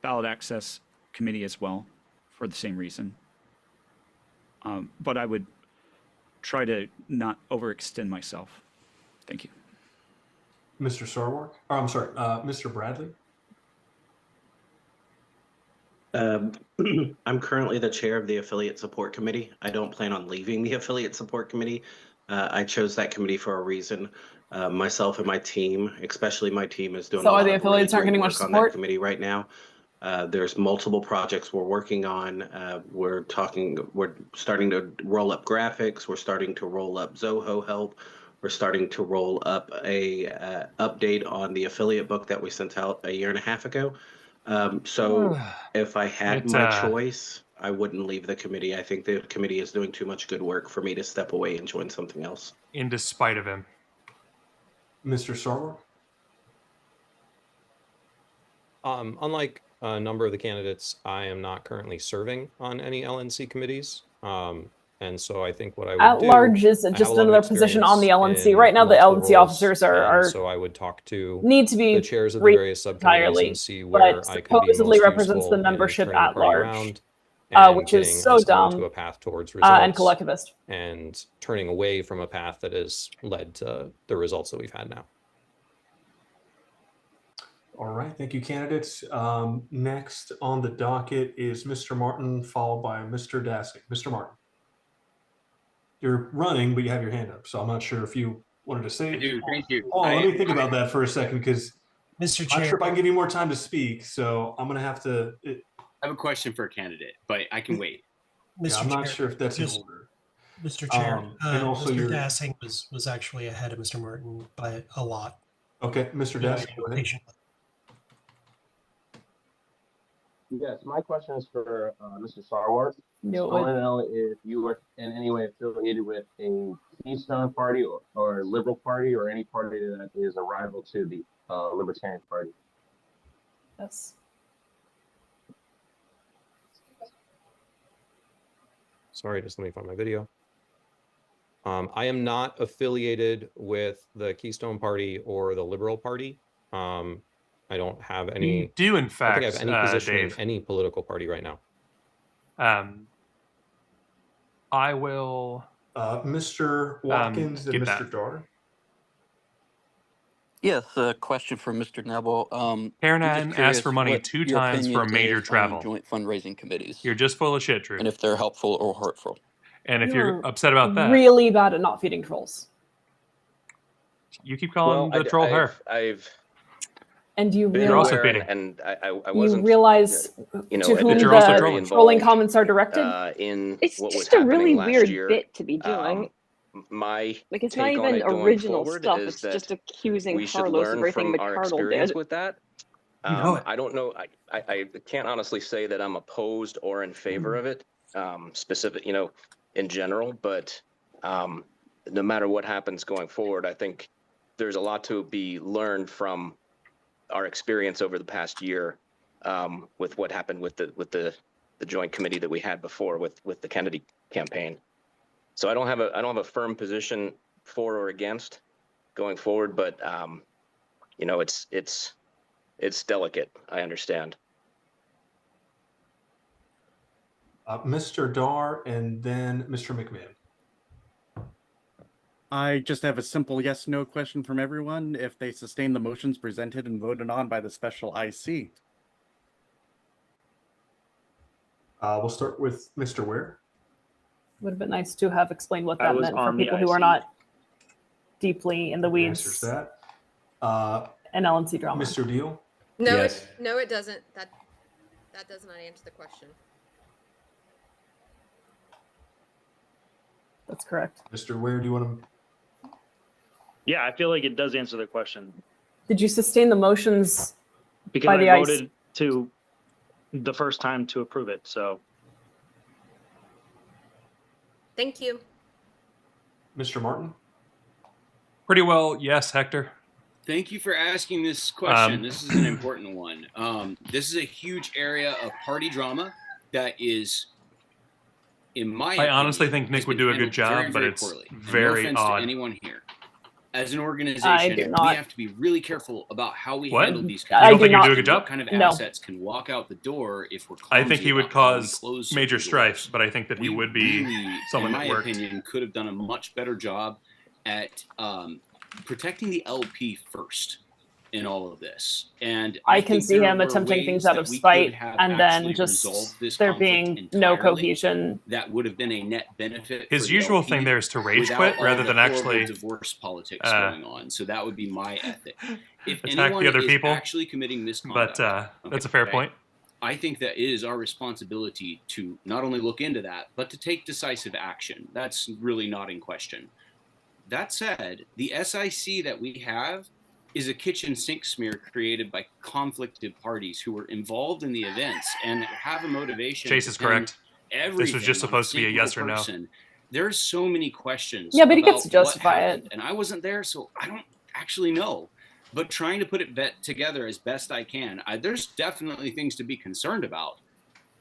Ballot Access Committee as well, for the same reason. But I would try to not overextend myself. Thank you. Mr. Sarwark? Oh, I'm sorry, Mr. Bradley? I'm currently the chair of the Affiliate Support Committee. I don't plan on leaving the Affiliate Support Committee. I chose that committee for a reason. Myself and my team, especially my team, is doing So a are lot the of affiliates aren't great getting much work on that support? committee right now. There's multiple projects we're working on. We're starting to roll up graphics. We're starting to roll up Zoho help. We're starting to roll up a update on the affiliate book that we sent out a year and a half ago. So if I had my choice, I wouldn't leave the committee. I think the committee is doing too much good work for me to step away and join something else. In despite of him. Mr. Sarwark? Unlike a number of the candidates, I am not currently serving on any LNC committees. And so I think what I would At do, large is I have just a lot of another position on the experience LNC. Right in now, the multiple LNC roles, officers and are so I would talk to need to be the chairs of the various subcommittees entirely, and see where but I could be supposedly most represents useful the in membership turning the at party large, around and which is getting so us dumb onto a path towards and results collectivist. and turning away from a path that has led to the results that we've had now. All right, thank you, candidates. Next on the docket is Mr. Martin, followed by Mr. Dassey. Mr. Martin. You're running, but you have your hand up, so I'm not sure if you wanted to say. I do, thank you. Oh, let me think about that for a second, because Mr. I'm Chair. not sure if I can give you more time to speak, so I'm going to have to. I have a question for a candidate, but I can wait. Yeah, I'm not sure if that's in order. Mr. Chair, and also Mr. your. Dassing was actually ahead of Mr. Martin by a lot. Okay, Mr. Dassing, go ahead. Yes, my question is for Mr. Sarwark. No, I want to know if you were in any way affiliated with a Keystone Party or Liberal Party or any party that is a rival to the Libertarian Party. Yes. Sorry, just let me find my video. I am not affiliated with the Keystone Party or the Liberal Party. I don't have any. You do, in I fact, don't think I have any position Dave. in any political party right now. I will. Mr. Watkins and get Mr. that. Dar. Yes, a question for Mr. Neville. I'm Paradigm just asked for curious money what 2 your times for a opinion major is travel. on joint fundraising committees You're just full of shit, Drew. and if they're helpful or hurtful. And if You're you're upset about that, really bad at not feeding trolls. you keep calling Well, the troll her. I've And you been You're also aware, feeding. and I You wasn't, realize you know, to whom you're also the trolling. trolling comments are directed? in It's what was just a happening really last weird year. bit to be doing. My Like, it's not take on even it going original forward stuff. is It's that just accusing we should Carlos of learn everything from our McCardle experience did. with that. You know it. I don't know. I can't honestly say that I'm opposed or in favor of it, specific, you know, in general. But no matter what happens going forward, I think there's a lot to be learned from our experience over the past year with what happened with the joint committee that we had before with the Kennedy campaign. So I don't have a firm position for or against going forward, but you know, it's delicate. I understand. Mr. Dar and then Mr. McMahon. I just have a simple yes/no question from everyone if they sustain the motions presented and voted on by the special IC. We'll start with Mr. Ware. Would have been nice to have explained what I that was meant for on the people who are IC. not deeply in the Answers weeds that. and LNC drama. Mr. Deal. No, Yes. no, it doesn't. That does not answer the question. That's correct. Mr. Ware, do you want to? Yeah, I feel like it does answer the question Did you sustain the motions because by I the IC? voted to the first time to approve it. So Thank you. Mr. Martin. Pretty well, yes, Hector. Thank you for asking this question. This is an important one. This is a huge area of party drama that is, in my opinion, honestly think Nick has would been do a good handled job, very, but very it's poorly. And very no offense odd. to anyone here. As an I organization, do we not. have to be really careful about how we What? handle these You kinds don't of think he'd things do a good and job? what kind of No. assets can walk out the door if we're I clumsy think he would about how we cause close major certain strife, doors. but I think that he We would be really, someone in that my worked. opinion, could have done a much better job at protecting the LP first in all of this. And I can think see there him were attempting things ways out that of we could spite have and then actually just resolved this there conflict being no entirely. cohesion. That would have been a net benefit. His for the usual LP thing there is to rage without quit all rather the than horrible actually divorce politics uh, going on. So that would be my ethic. If attack anyone the other is people. actually committing misconduct, But that's a fair point. I think that it is our responsibility to not only look into that, but to take decisive action. That's really not in question. That said, the SIC that we have is a kitchen sink smear created by conflicted parties who were involved in the events and have a motivation. Chase to is pin correct. This was everything just on supposed to be a single yes or no. person. There's so many questions. Yeah, but he gets about to what justify happened, it. and I wasn't there, so I don't actually know. But trying to put it together as best I can, there's definitely things to be concerned about.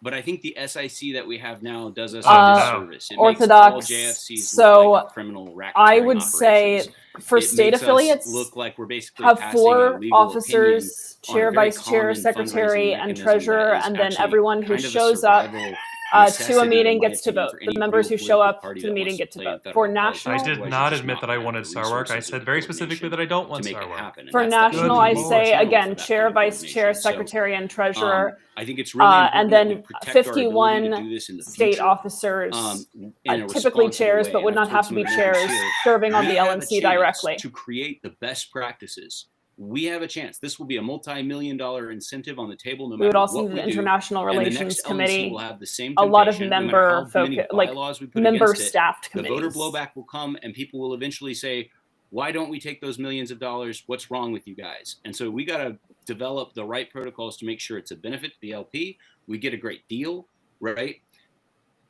But I think the SIC that we have now does us a disservice. It Orthodox. makes all JFCs So look like criminal racketeering I would say operations. for It state makes us affiliates, look like we're basically have passing a 4 legal officers, opinion on a chair, very vice chair, common secretary, fundraising and mechanism treasurer, that is and then actually everyone who kind of a shows up survival to a necessity, meeting in my gets to opinion, vote. for The any members real who show political up party to the that meeting wants to get to play in vote. federal For politics. national, I did Otherwise, not it's just admit not that I gonna have wanted the Star Work. I resources or said the very specifically that I don't want to make Star it Work. happen. And for that's the national, I people who are say accountable again, for that chair, kind of vice chair, coordination. So, secretary, and treasurer, I think it's really important and that we then protect our ability to 51 do this in the state future, officers, in a typically responsible chairs, way. but And would I've not told have to some be of the members chairs, here, serving on we the have a LNC chance directly. to create the best practices. We have a chance. This will be a multi-million-dollar incentive on the table no We would matter also what need the we do. International And the Relations next LNC Committee, will have the same a lot of temptation, no matter member how many focus, like bylaws we put member against it. staffed The voter committees. blowback will come, and people will eventually say, why don't we take those millions of dollars? What's wrong with you guys? And so we got to develop the right protocols to make sure it's a benefit to the LP. We get a great deal, right?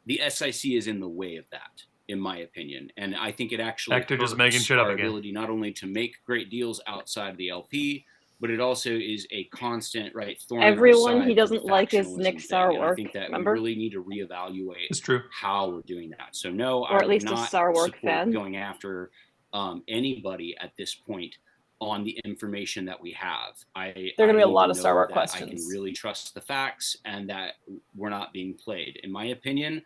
The SIC is in the way of that, in my opinion. And I think it actually Hector just hurts making shit up our again. ability not only to make great deals outside of the LP, but it also is a constant, right, thorn in our Everyone side he of the doesn't like is factionalism Nick thing. And I Sarwark, think that remember? we really need to reevaluate It's true. how we're doing that. So no, Or I at would least a not Sarwark support fan. going after anybody at this point on the information that we have. There are going to be a need lot to of know Star Wars that questions. I can really trust the facts and that we're not being played. In my opinion,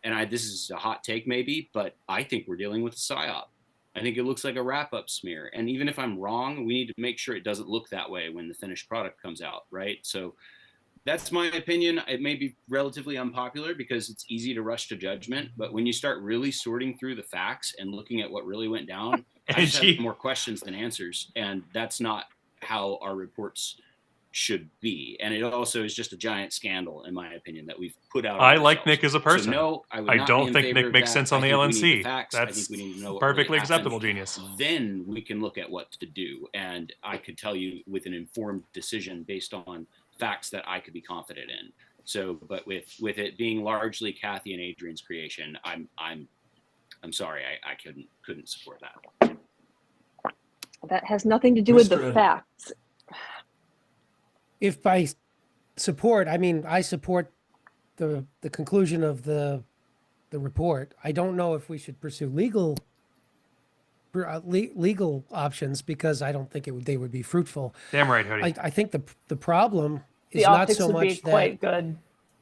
and this is a hot take maybe, but I think we're dealing with a psyop. I think it looks like a wrap-up smear. And even if I'm wrong, we need to make sure it doesn't look that way when the finished product comes out, right? So that's my opinion. It may be relatively unpopular because it's easy to rush to judgment, but when you start really sorting through the facts and looking at what really went down, I just have more questions than answers. And that's not how our reports should be. And it also is just a giant scandal, in my opinion, that we've put out. I like Nick as a person. So no, I would not don't be in think favor Nick of makes that. sense on I the think we need LNC. the facts. That's I think we need to know what perfectly really acceptable, happened. genius. Then we can look at what to do. And I could tell you with an informed decision based on facts that I could be confident in. So, but with it being largely Kathy and Adrian's creation, I'm sorry, I couldn't support that. That has nothing to do with the Mr. Ed. facts. If by support, I mean, I support the conclusion of the report. I don't know if we should pursue legal options because I don't think they would be fruitful. Damn right, Hoodie. I think the problem is The not optics so would be much that quite good.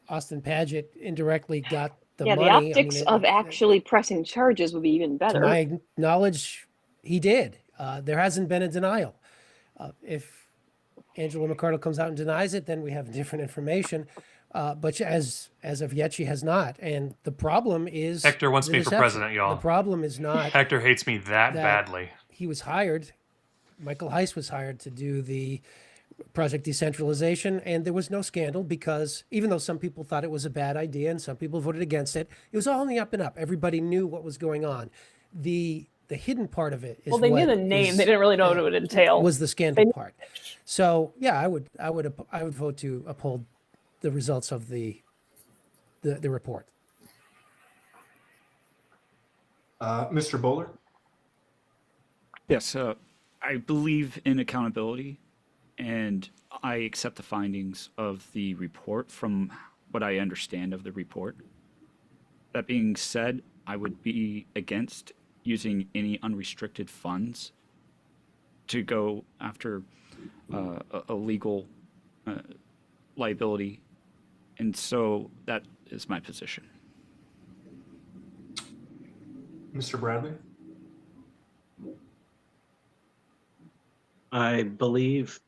Austin Paget indirectly got the Yeah, money. the optics of actually pressing charges would be even To better. my knowledge, he did. There hasn't been a denial. If Angela McArdle comes out and denies it, then we have different information. But as of yet, she has not. And the problem is Hector wants the me for deception. president, y'all. The problem is not Hector hates me that badly. He was hired. Michael Heiss was hired to do the project decentralization, and there was no scandal because even though some people thought it was a bad idea and some people voted against it, it was all on the up and up. Everybody knew what was going on. The hidden part of it is Well, they knew the name. They didn't really know what it would entail. Was the scandal part. So yeah, I would vote to uphold the results of the report. Mr. Bowler? Yes, I believe in accountability, and I accept the findings of the report from what I understand of the report. That being said, I would be against using any unrestricted funds to go after a legal liability, and so that is my position. Mr. Bradley? I believe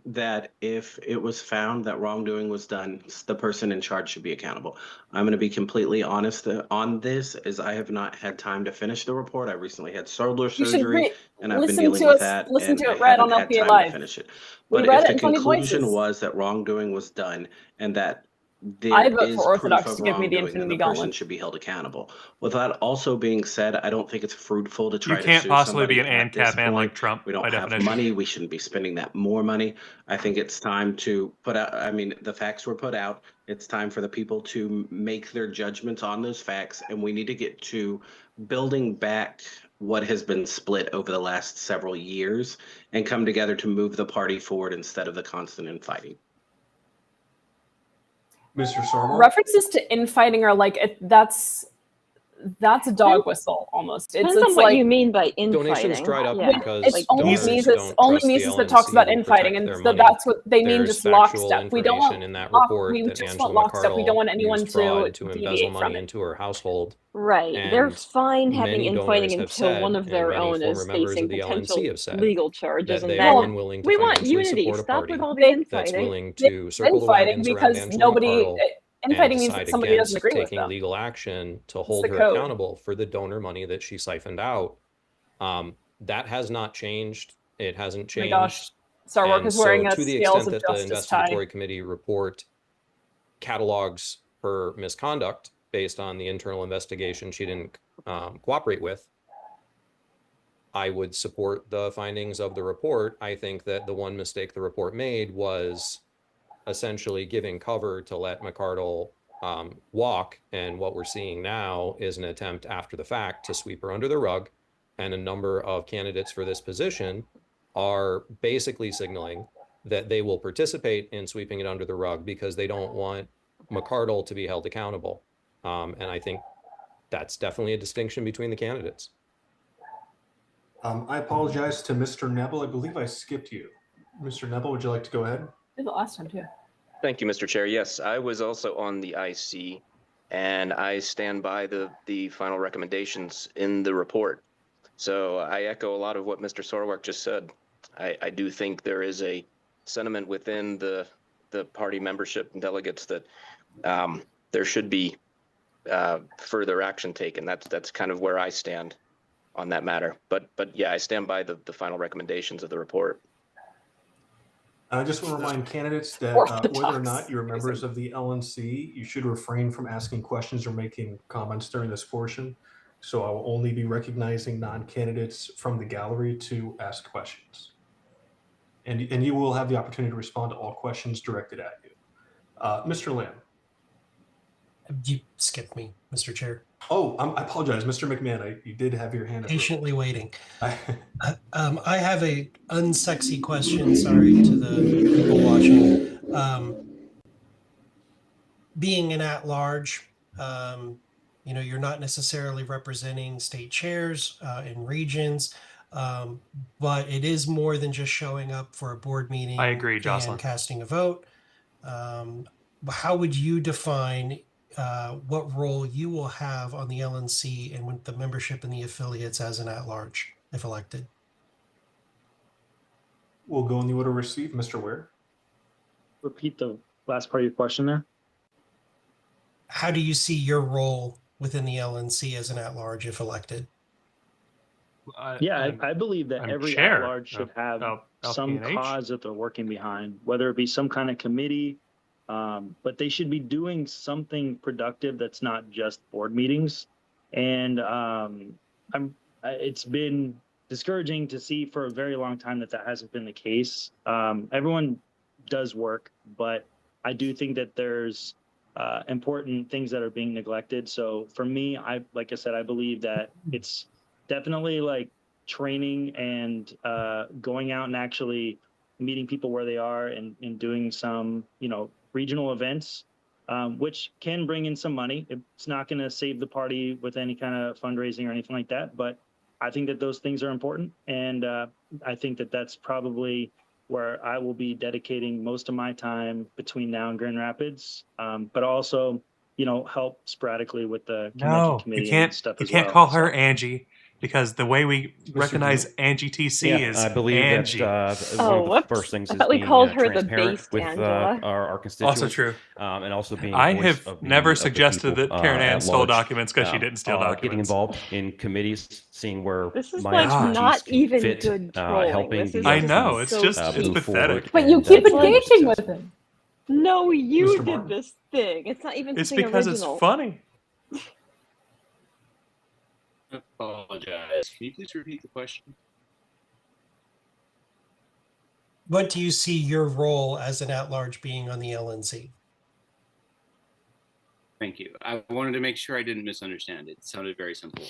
that if it was found that wrongdoing was done, the person in charge should be accountable. I'm going to be completely honest on this, as I have not had time to finish the report. I recently had shoulder surgery, and I've been dealing with that, listen and to I it read on haven't had LPA time Live. to finish it. We But read if it the in 20 conclusion voices. was that wrongdoing was done and that there I'd vote is for Orthodox proof of to give me the wrongdoing, then Infinity the person Gauntlet. should be held accountable. With that also being said, I don't think it's fruitful to try You to can't sue possibly somebody be an at this ANCAP and like point. Trump, We don't by have definition. money. We shouldn't be spending that more money. I think it's time to put out, I mean, the facts were put out. It's time for the people to make their judgments on those facts. And we need to get to building back what has been split over the last several years and come together to move the party forward instead of the constant infighting. Mr. Sarwar? References to infighting are like that's a dog whistle almost. Depends on what you mean by infighting. Donations dried up Yeah. because It's only donors Mises, don't only trust the Mises that talks LNC about to infighting, protect and their so money. that's what they mean. There's Just factual lockstep. We don't want information in that lock- report we that just Angela want lockstep. We don't want McArdle anyone used fraud to to deviate embezzle from money it. into her household. Right. They're And fine having many infighting donors have until said, one of and their many own former is members facing of the potential LNC have said legal charges, that and they then are unwilling to we want financially unity. support a Stop party with all the that's infighting. willing to circle the Infighting wagons around because Angela nobody McArdle and infighting means decide that somebody doesn't against agree with taking them. legal action to hold the her code. accountable for the donor money that she siphoned out. That has not changed. It hasn't Oh changed. my gosh, Sarwark And is wearing a to the Scales extent of that the Justice investigatory tie. committee report catalogs her misconduct based on the internal investigation she didn't cooperate with, I would support the findings of the report. I think that the one mistake the report made was essentially giving cover to let McArdle walk. And what we're seeing now is an attempt after the fact to sweep her under the rug. And a number of candidates for this position are basically signaling that they will participate in sweeping it under the rug because they don't want McCardle to be held accountable. And I think that's definitely a distinction between the candidates. I apologize to Mr. Nebel. I believe I skipped you. Mr. Nebel, would you like to go ahead? Did the last time too. Thank you, Mr. Chair. Yes, I was also on the IC, and I stand by the final recommendations in the report. So I echo a lot of what Mr. Sorwark just said. I do think there is a sentiment within the party membership and delegates that there should be further action taken. That's kind of where I stand on that matter. But yeah, I stand by the final recommendations of the report. I just want to remind candidates that whether or not you're members of the LNC, you should refrain from asking questions or making comments during this portion. So I will only be recognizing non-candidates from the gallery to ask questions. And you will have the opportunity to respond to all questions directed at you. Mr. Lamb. You skipped me, Mr. Chair. Oh, I apologize, Mr. McMahon. You did have your hand up. Patiently waiting. I have a unsexy question. Sorry to the people watching. Being an at-large, you're not necessarily representing state chairs in regions, but it is more than just showing up for a board meeting. I agree, Jocelyn. And casting a vote. How would you define what role you will have on the LNC and with the membership and the affiliates as an at-large, if elected? We'll go in the order received. Mr. Ware. Repeat the last part of your question there. How do you see your role within the LNC as an at-large, if elected? I believe that every at-large should have some LPA. cause that they're working behind, whether it be some kind of committee, but they should be doing something productive that's not just board meetings. And it's been discouraging to see for a very long time that hasn't been the case. Everyone does work, but I do think that there's important things that are being neglected. So for me, like I said, I believe that it's definitely like training and going out and actually meeting people where they are and doing some, regional events, which can bring in some money. It's not going to save the party with any kind of fundraising or anything like that, but I think that those things are important. And I think that that's probably where I will be dedicating most of my time between now and Grand Rapids, but also, help sporadically with the committee and stuff as well. You can't call her Angie, because the way we recognize Angie TC is I believe Angie. that one of the first things I is thought we being called her the transparent based with Angela. our constituents. Also true. And also being. I a voice have of the- never of the suggested people, that Karen Ann at stole large. documents because she didn't steal documents. Getting involved in committees, seeing where This is my like expertise not can even fit, good trolling. helping This the is I other know, team, it's just it's move pathetic. forward But you and, keep be more engaging with successful. him. No, you Mr. did Martin. this thing. It's not even It's something because original. it's funny. I apologize. Can you please repeat the question? What do you see your role as an at-large being on the LNC? Thank you. I wanted to make sure I didn't misunderstand. It sounded very simple.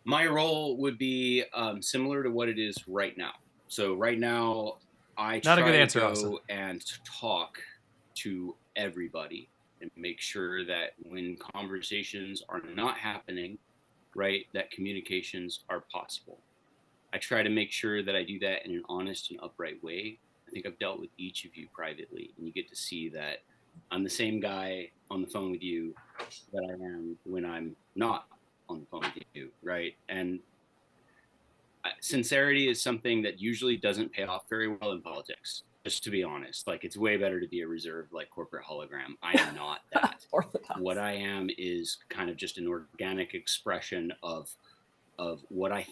My role would be similar to what it is right now. So right now, I Not a try good to answer, go Austin. and talk to everybody and make sure that when conversations are not happening, right, that communications are possible. I try to make sure that I do that in an honest and upright way. I think I've dealt with each of you privately, and you get to see that I'm the same guy on the phone with you that I am when I'm not on the phone with you, right? And sincerity is something that usually doesn't pay off very well in politics, just to be honest. Like, it's way better to be a reserved, like, corporate hologram. I am not that. What I am is kind of just an organic expression of what I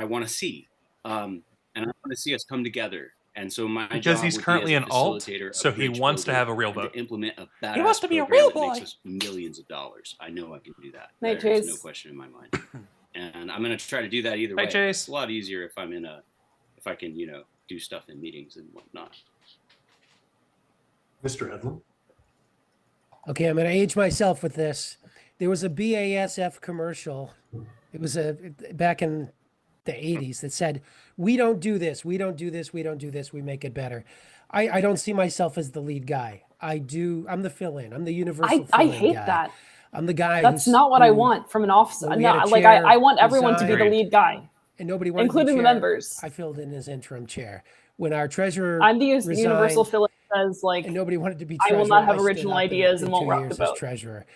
want to see, and I want to see us come together. And so my Because job he's would be currently as a an alt, facilitator, a so he bridge wants to builder, have a real and to vote. implement a badass He wants to be a program real that makes boy. us millions of dollars. I know I can do that. Night, There's no Chase. question in my mind. And I'm going to try to do that either Hi, way. Chase. It's a lot easier if I can, do stuff in meetings and whatnot. Mr. Edlin. Okay, I'm going to age myself with this. There was a BASF commercial. It was back in the 80s that said, we don't do this, we don't do this, we don't do this, we make it better. I don't see myself as the lead guy. I'm the fill-in. I'm the universal I fill-in hate guy. that. I'm the guy That's who's, not what I who, want from an officer. when we No, had a like chair I want everyone to be the resign, lead guy, and nobody wanted including the the chair, members. I filled in as interim chair. When our treasurer I'm the universal resigned fill-in says like and nobody wanted to be I treasurer, will not have I stood original up ideas in and won't 2 rock the years as boat. treasurer.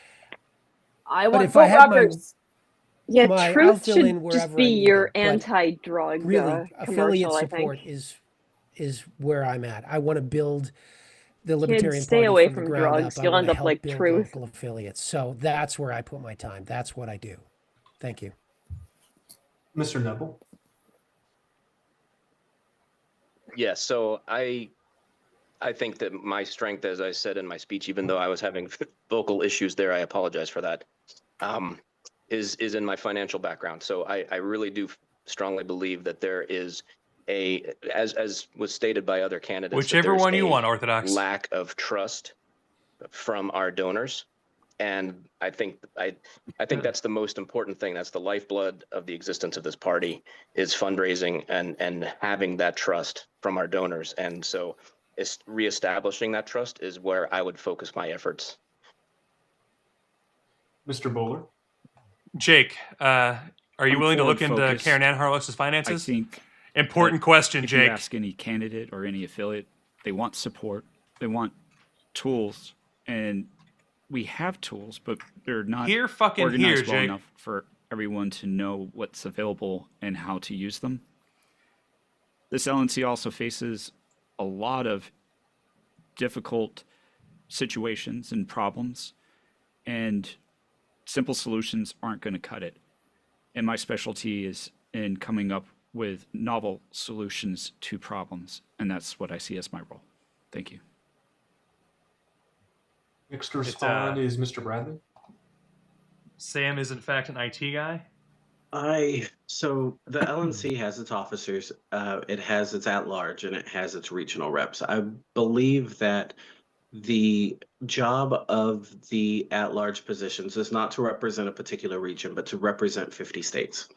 I But want if I boat had my, rockers. Yeah, I'll truth fill should in just wherever be I need your it. But anti-drug really, affiliate commercial, I support think. is where I'm at. I want to build the Kids, Libertarian stay Party away from the from ground drugs. up. I You'll want end to up help like build Truth. local affiliates. So that's where I put my time. That's what I do. Thank you. Mr. Neville. Yes, so I think that my strength, as I said in my speech, even though I was having vocal issues there, I apologize for that, is in my financial background. So I really do strongly believe that there is as was stated by other candidates, Whichever one you want, Orthodox. lack of trust from our donors. And I think that's the most important thing. That's the lifeblood of the existence of this party, is fundraising and having that trust from our donors. And so reestablishing that trust is where I would focus my efforts. Mr. Bowler. Jake, are you willing to look into forward-focused. Karen Anharlox's finances? I think important question, if Jake. you ask any candidate or any affiliate, they want support, they want tools, and we have tools, but they're not organized well enough for everyone to know what's available and how to use them. This LNC also faces a lot of difficult situations and problems, and simple solutions aren't going to cut it. And my specialty is in coming up with novel solutions to problems, and that's what I see as my role. Thank you. Next to respond is Mr. Bradley. Sam is in fact an IT guy. So the LNC has its officers, it has its at-large, and it has its regional reps. I believe that the job of the at-large positions is not to represent a particular region, but to represent 50 states.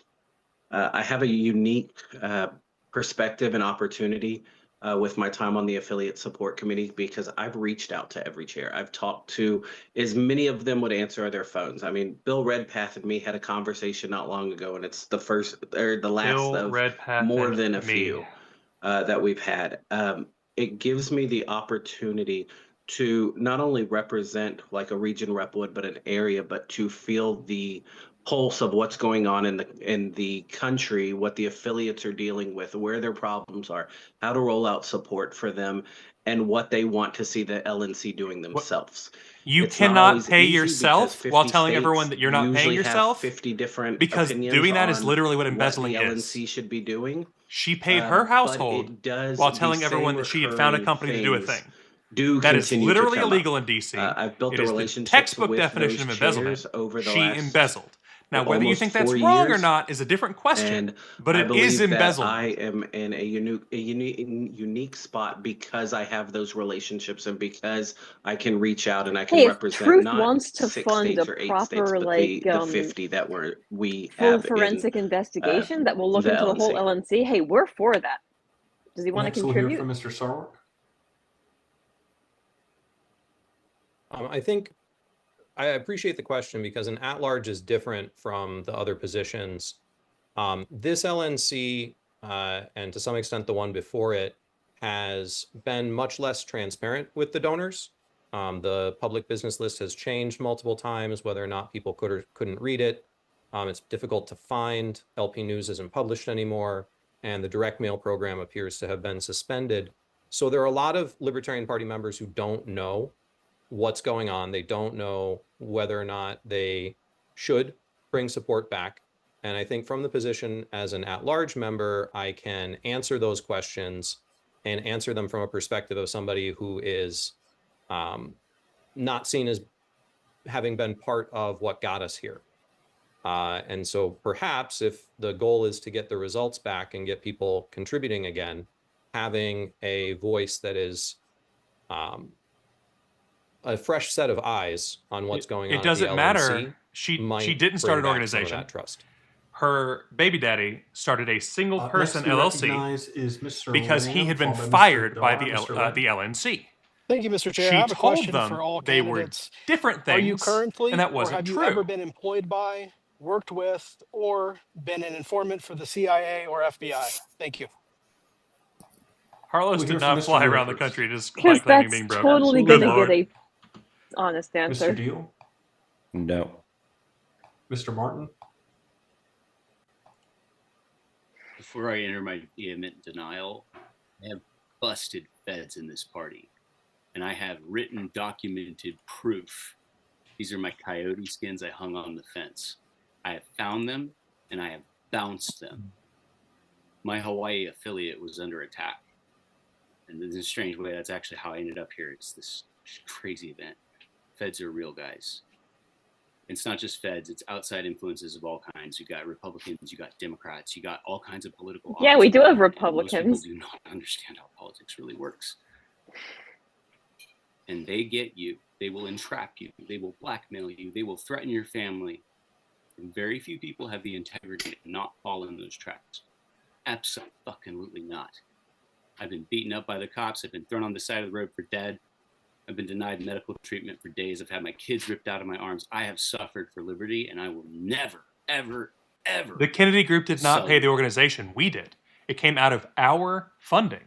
I have a unique perspective and opportunity with my time on the affiliate support committee, because I've reached out to every chair. I've talked to as many of them would answer their phones. I mean, Bill Redpath and me had a conversation not long ago, and it's the first or the last Bill of Redpath more and than a me. few that we've had. It gives me the opportunity to not only represent like a region rep would, but an area, but to feel the pulse of what's going on in the country, what the affiliates are dealing with, where their problems are, how to roll out support for them, and what they want to see the LNC doing themselves. You It's not cannot always pay easy yourself because while 50 telling everyone states that you're not paying usually have yourself, 50 different because opinions doing that is on literally what what embezzling the is. LNC should be doing. She paid her household But it does while the telling everyone same that she had found a recurring company to do a things thing. do That is continue to literally come illegal up. in DC. I've built It the is the relationships textbook with definition of those embezzlement. chairs over the She last embezzled. Now, whether you almost think that's 4 wrong or years. not is a different question. And But I it is believe that embezzlement. I am in a unique spot because I have those relationships and because I can reach out and I can Hey, if represent Truth not wants to 6 fund states a or 8 states, proper but like the 50 that we full have in forensic investigation that will look the into the whole LNC. LNC, hey, we're for that. Does he want to Next, we'll hear contribute? from Mr. Sarwark. I appreciate the question, because an at-large is different from the other positions. This LNC, and to some extent the one before it, has been much less transparent with the donors. The public business list has changed multiple times, whether or not people could or couldn't read it. It's difficult to find. LP News isn't published anymore, and the direct mail program appears to have been suspended. So there are a lot of Libertarian Party members who don't know what's going on. They don't know whether or not they should bring support back. And I think from the position as an at-large member, I can answer those questions and answer them from a perspective of somebody who is not seen as having been part of what got us here. And so perhaps if the goal is to get the results back and get people contributing again, having a voice that is a fresh set of eyes on what's going on. It doesn't at the matter. LNC She might didn't start bring an back organization. Some of that trust. her baby daddy started a single person next to LLC recognize is Mr. because he Lamb, had been followed by Mr. fired by Dar. Mr. Lamb. the LNC. Thank you, Mr. Chair. She I have a told question them for all they were candidates. different Are you things, and currently, that or wasn't have you true. ever been employed by, worked with, or been an informant for the CIA or FBI? Thank you. Carlos We'll did hear from not Mr. fly Moore around the first. country just Because claiming that's being broke. totally Good going to Lord. get a honest answer. Mr. Deal, No. Mr. Martin, Before I enter my vehement denial, I have busted feds in this party, and I have written documented proof. These are my coyote skins I hung on the fence. I have found them, and I have bounced them. My Hawaii affiliate was under attack. And in a strange way, that's actually how I ended up here. It's this crazy event. Feds are real, guys. It's not just feds, it's outside influences of all kinds. You got Republicans, you got Democrats, you got all kinds of political Yeah, we do have options. Most people Republicans. do not understand how politics really works. And they get you. They will entrap you. They will blackmail you. They will threaten your family. And very few people have the integrity to not fall in those traps. Absolutely not. I've been beaten up by the cops. I've been thrown on the side of the road for dead. I've been denied medical treatment for days. I've had my kids ripped out of my arms. I have suffered for liberty, and I will never, ever, ever. The Kennedy Group did not pay the organization. We did. It came out of our funding.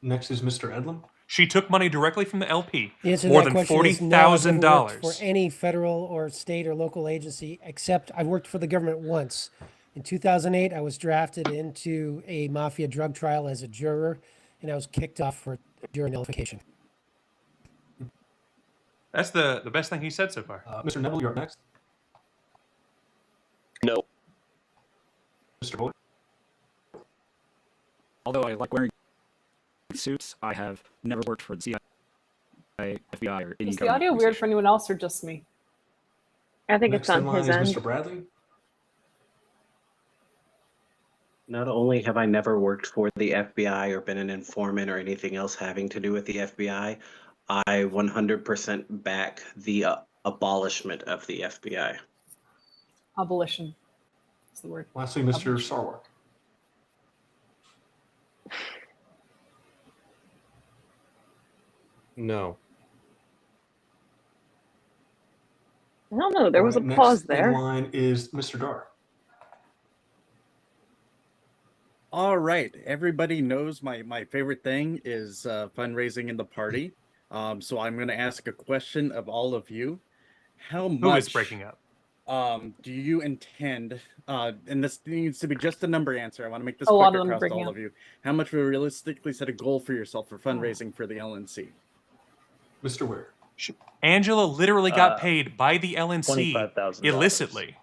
next is Mr. Edlin. She took money directly from the LP, The answer to more that than question is no, I've never worked for $40,000. any federal or state or local agency, except I've worked for the government once. In 2008, I was drafted into a mafia drug trial as a juror, and I was kicked off for jury nullification. That's the best thing he said so far. Mr. Neville, you're up next. No. Mr. Boyd. Although I like wearing suits, I have never worked for the CIA, FBI, or any Is the government audio weird organization. for anyone else or just me? I think Next it's in on line his is end. Mr. Bradley. Not only have I never worked for the FBI or been an informant or anything else having to do with the FBI, I 100% back the abolishment of the FBI. Abolition. That's the word. Lastly, Mr. Sarwark. No. I don't know. There was a All right, pause next in there. line is Mr. Dar. All right, everybody knows my favorite thing is fundraising in the party. So I'm going to ask a question of all of you. How much Who is breaking up? do you intend, and this needs to be just a number answer. I want to make this A lot quick of them are across to breaking all up. of you. How much will you realistically set a goal for yourself for fundraising for the LNC? Mr. Ware. Angela literally got paid by the LNC $25,000. illicitly.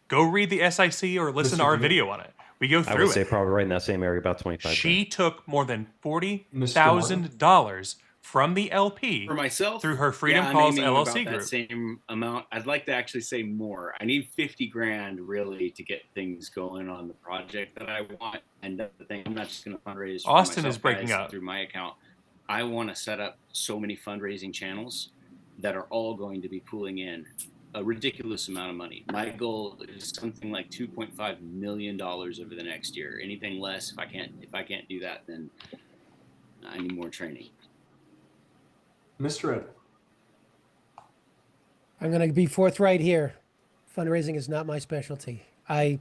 Go read the SIC or listen to our video on it. We go I through would say it. probably right in that same area, about 25. She took more than $40,000 from the LP For myself, through her Freedom I'm Calls aiming LLC about group. that same amount. I'd like to actually say more. I need 50 grand really to get things going on the project that I want. And the thing, I'm not just going to fundraise. For Austin myself, is breaking guys, up. through my account. I want to set up so many fundraising channels that are all going to be pulling in a ridiculous amount of money. My goal is something like $2.5 million over the next year. Anything less, if I can't do that, then I need more training. Mr. Edlin. I'm going to be forthright here. Fundraising is not my specialty. I'm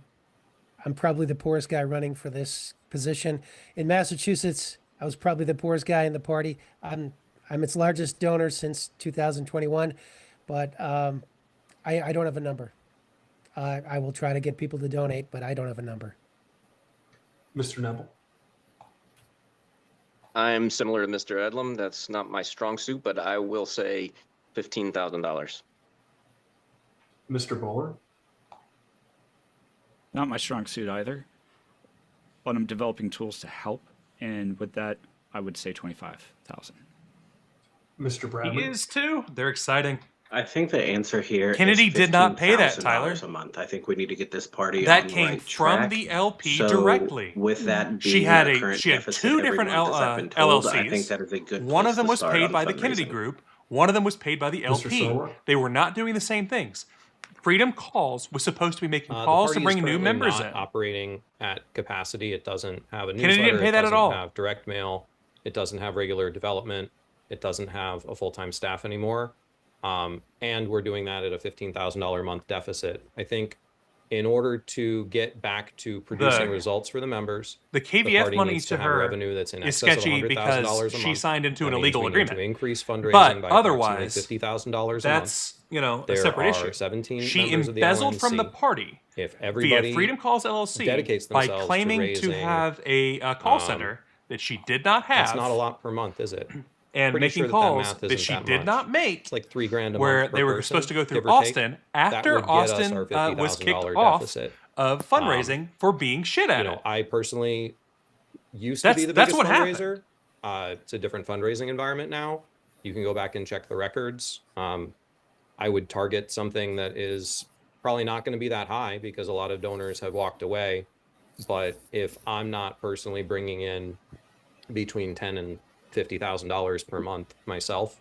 probably the poorest guy running for this position. In Massachusetts, I was probably the poorest guy in the party. I'm its largest donor since 2021, but I don't have a number. I will try to get people to donate, but I don't have a number. Mr. Neville. I'm similar to Mr. Edlum. That's not my strong suit, but I will say $15,000. Mr. Bowler. Not my strong suit either, but I'm developing tools to help, and with that, I would say 25,000. Mr. Bradley. He is too. They're exciting. I think the answer here Kennedy is did not pay that, $15,000 Tyler. a month. I think we need to get this party That on the came right from track. the LP So, directly. With that being She had our current she had deficit two every different month, as I've been told, LLCs. I think that is a good One place of them to was start paid on by the Kennedy fundraising. Group. One of them was paid by the Mr. LP. Sarwark? They were not doing the same things. Freedom Calls was supposed to be making The calls to party is bring new currently members not in. operating at capacity. It doesn't have a Kennedy newsletter. didn't pay It that at doesn't all. have direct mail. It doesn't have regular development. It doesn't have a full-time staff anymore. And we're doing that at a $15,000 a month deficit. I think in order to get back to producing results for the members, the KVF party money needs to have her revenue that's in is excess of sketchy $100,000 because a she month. signed into That an means illegal we need agreement. to increase fundraising But by otherwise, approximately $50,000 a month. that's, you know, a There separate are issue. 17 She members of the embezzled from the LNC. party If via everybody Freedom Calls LLC dedicates by themselves claiming to, to have a call center that she did not have. That's not a lot per month, is it? And Pretty making sure calls math that isn't she that did much. not make. It's like $3,000 a where month per they were person, supposed to go through give or take. Austin That after would get us our Austin was kicked $50,000 off deficit. of fundraising for being shit at it. I personally used to be the That's biggest what fundraiser. It's a different fundraising environment now. You can go back and check the records. I would target something that is probably not going to be that high because a lot of donors have walked away. But if I'm not personally bringing in between $10,000 and $50,000 per month myself,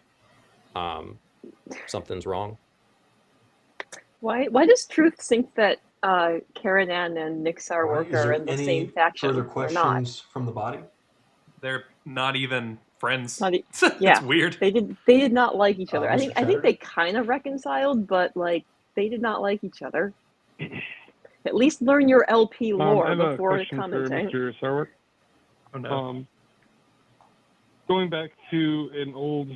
something's wrong. Why does Truth think that Karen Ann and Nick Sarwark are in the same faction? Further They're not. questions from the body? They're not even friends. Yeah, It's weird. They did not like each other. I Mr. think they kind of reconciled, but like they did not like each other. At least learn your LP lore I have a before question commenting. for Mr. Sarwark. Oh, no. Going back to an old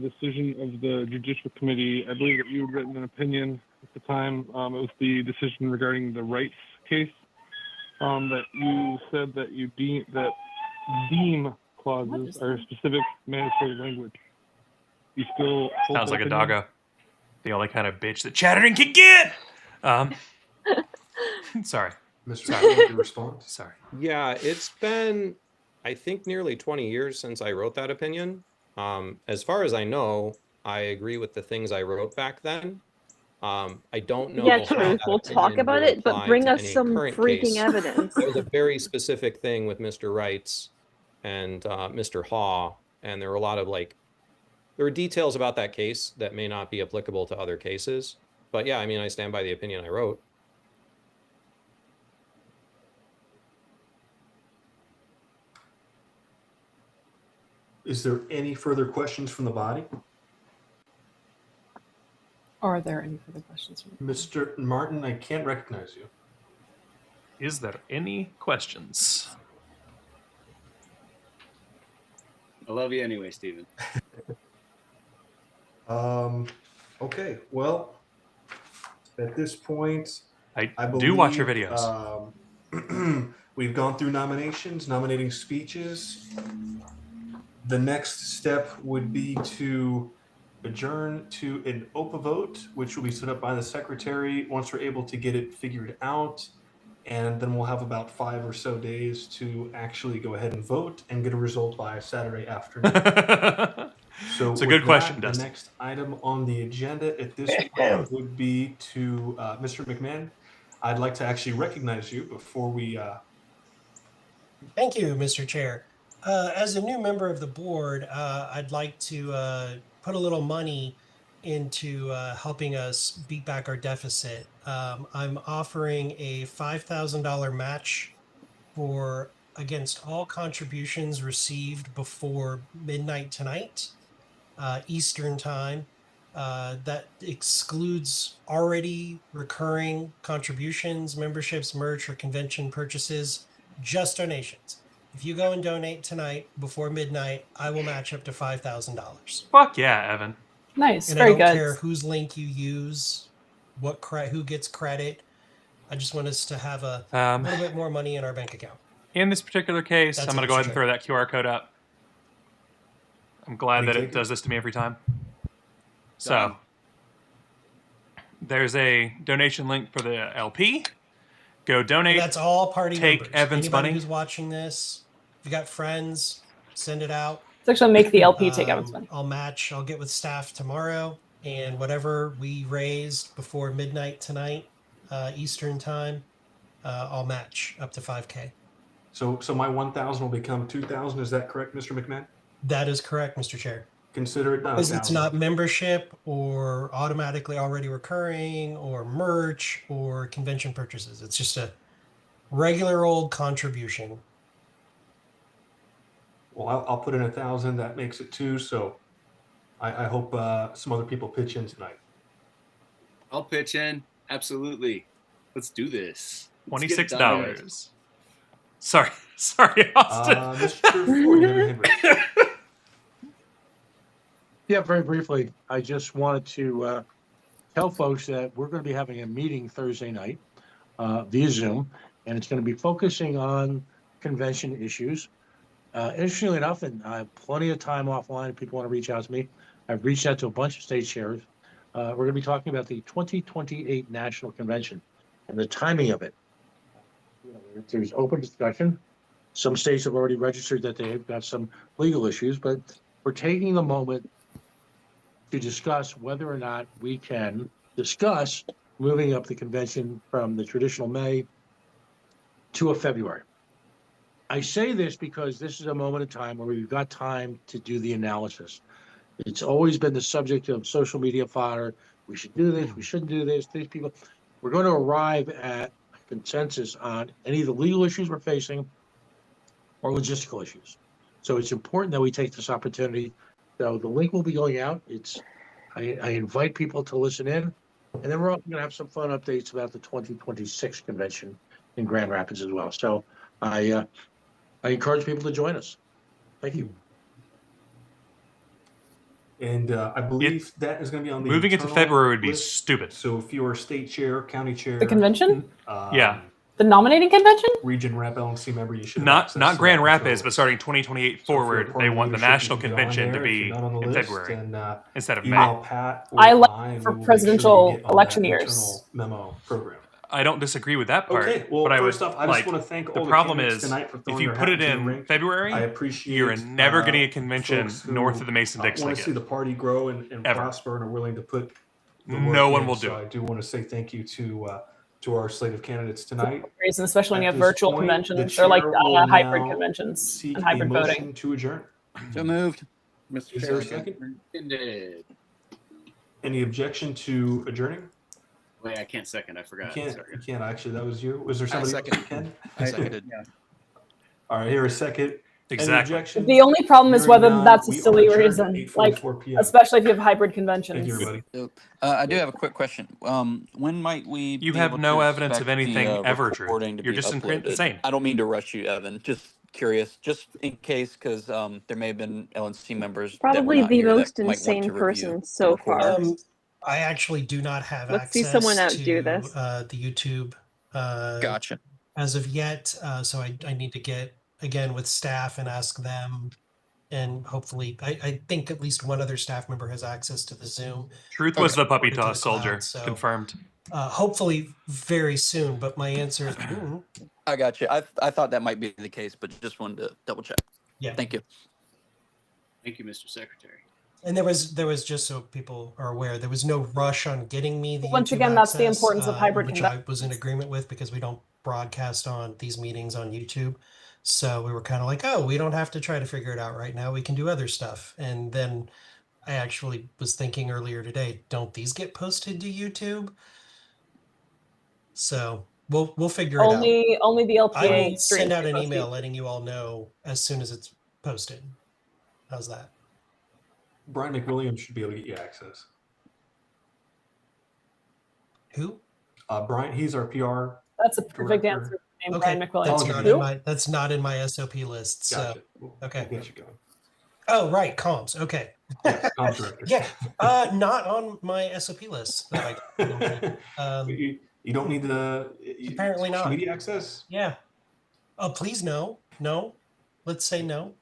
decision of the Judicial Committee, I believe that you had written an opinion at the time. It was the decision regarding the rights case that you said that you deem clauses are specific mandatory language. You still hold Sounds that like a opinion? doggo. The only kind of bitch that chattering can get. Sorry. Mr. Your response? Sorry. Yeah, it's been, I think, nearly 20 years since I wrote that opinion. As far as I know, I agree with the things I wrote back then. I don't know. Yeah, how Truth. that We'll talk opinion about will it, but apply bring to us any some current freaking case. evidence. There's a very specific thing with Mr. Wrights and Mr. Haw, and there were a lot of there were details about that case that may not be applicable to other cases. But yeah, I mean, I stand by the opinion I wrote. Is there any further questions from the body? Are there any further questions? Mr. Martin, I can't recognize you. Is there any questions? I love you anyway, Stephen. Okay, well, at this point, I believe, do watch your videos. We've gone through nominations, nominating speeches. The next step would be to adjourn to an OPA vote, which will be set up by the secretary once we're able to get it figured out. And then we'll have about 5 or so days to actually go ahead and vote and get a result by Saturday afternoon. So it's a with good question, that, Dustin. The next item on the agenda at this point would be to Mr. McMahon. I'd like to actually recognize you before we... Thank you, Mr. Chair. As a new member of the board, I'd like to put a little money into helping us beat back our deficit. I'm offering a $5,000 match against all contributions received before midnight tonight, Eastern time. That excludes already recurring contributions, memberships, merch, or convention purchases, just donations. If you go and donate tonight before midnight, I will match up to $5,000. Fuck yeah, Evan. Nice, And very I don't good. care whose link you use, who gets credit. I just want us to have a little bit more money in our bank account. In this particular case, That's I'm going to it, go ahead Mr. and throw that QR code up. I'm glad that it it? does this to me every time. Done. So, there's a donation link for the LP. Go donate. And that's all party Take members. Evan's Anybody money. who's watching this, if you got friends, send it out. Let's actually make the LP take Evan's money. I'll match. I'll get with staff tomorrow, and whatever we raised before midnight tonight, Eastern time, I'll match up to 5K. So my 1,000 will become 2,000. Is that correct, Mr. McMahon? That is correct, Mr. Chair. consider it done. Because it's 1,000. not membership or automatically already recurring or merch or convention purchases. It's just a regular old contribution. Well, I'll put in 1,000. That makes it 2. So I hope some other people pitch in tonight. I'll pitch in. Absolutely. Let's do this. Let's get it done already. $26. Sorry, Austin. Mr. Ford, you have your hand raised. Yeah, very briefly, I just wanted to tell folks that we're going to be having a meeting Thursday night via Zoom, and it's going to be focusing on convention issues. Interestingly enough, and I have plenty of time offline if people want to reach out to me. I've reached out to a bunch of state chairs. We're going to be talking about the 2028 National Convention and the timing of it. There's open discussion. Some states have already registered that they've got some legal issues, but we're taking the moment to discuss whether or not we can discuss moving up the convention from the traditional May to a February. I say this because this is a moment in time where we've got time to do the analysis. It's always been the subject of social media fodder. We should do this, we shouldn't do this, these people. We're going to arrive at a consensus on any of the legal issues we're facing or logistical issues. So it's important that we take this opportunity. So the link will be going out. I invite people to listen in, and then we're also going to have some fun updates about the 2026 convention in Grand Rapids as well. So I encourage people to join us. Thank you. And I believe that is going to be on the Moving into internal February would be list. stupid. So if you are state chair, county chair, The convention? Yeah. The nominating convention? region rep, LNC member, you should have Not access not to Grand that Rapids, material. but starting 2028 So if you're a forward, part they of want the leadership, national you can get on convention to there. If be you're not on the in list, February then, instead of email May. Pat or I like I, and for we will make sure you presidential get on election that years. internal memo program. I don't disagree with that part. Okay, well, but I first would, off, I just like, want to thank the all the problem candidates is tonight for if throwing you their put hat it into the in ring. February, I appreciate you're never getting a convention folks who, north of the Mason-Dixon want to see again. the party grow and Ever. prosper and are willing to put the No work one in. will So do I it. do want to say thank you to our slate of candidates tonight. Reason, especially when you At have this virtual point, conventions the or like chair will hybrid now conventions seek and a hybrid motion voting. to adjourn. So moved. Mr. Is Chair, there a again. second? Ended. Any objection to adjourning? Wait, I can't second. I forgot. You Sorry. can't actually. That was you. Was there somebody else who can? I seconded. All right, here a second. Any Exactly. objection? The only problem is Hearing whether none, that's a we are silly adjourned at reason, like 8:44 p.m. especially if you have hybrid Thank conventions. you, everybody. So, I do have a quick question. When might we You be have able no to evidence of expect anything the ever, Drew. recording to You're be just uploaded? insane. I don't mean to rush you, Evan. Just curious, just in case, because there may have been LNC members that were Probably not the here most that might want insane to review person the so recording. far. I actually do not have Let's see access someone outdo to this. the YouTube Gotcha. as of yet. So I need to get again with staff and ask them. And hopefully, I think at least one other staff member has access to the Zoom. Truth was the puppy Recorded to toss the cloud, soldier. so, Confirmed. hopefully very soon, but my answer is I got you. I thought that might be the case, but just wanted to double check. Yeah. Thank you. Thank you, Mr. Secretary. And there was just so people are aware, there was no rush on getting me the Once YouTube again, that's the access, importance of hybrid which I was in agreement with because we don't broadcast on these meetings on YouTube. So we were kind of like, oh, we don't have to try to figure it out right now. We can do other stuff. And then I actually was thinking earlier today, don't these get posted to YouTube? So we'll figure it out. Only the LPA I will streams send out get an posted. email letting you all know as soon as it's posted. How's that? Brian McWilliams should be able to get you access. Who? Brian, he's our PR. That's a perfect director. answer. Named Okay, Brian McWilliams. that's not in my SOP list. So Gotcha. okay. We'll get you going. Oh right, comms. Okay. Yeah, comms director. Yeah, not on my SOP list. That you don't need the apparently social not media access. Yeah. Oh, please no. Let's say no.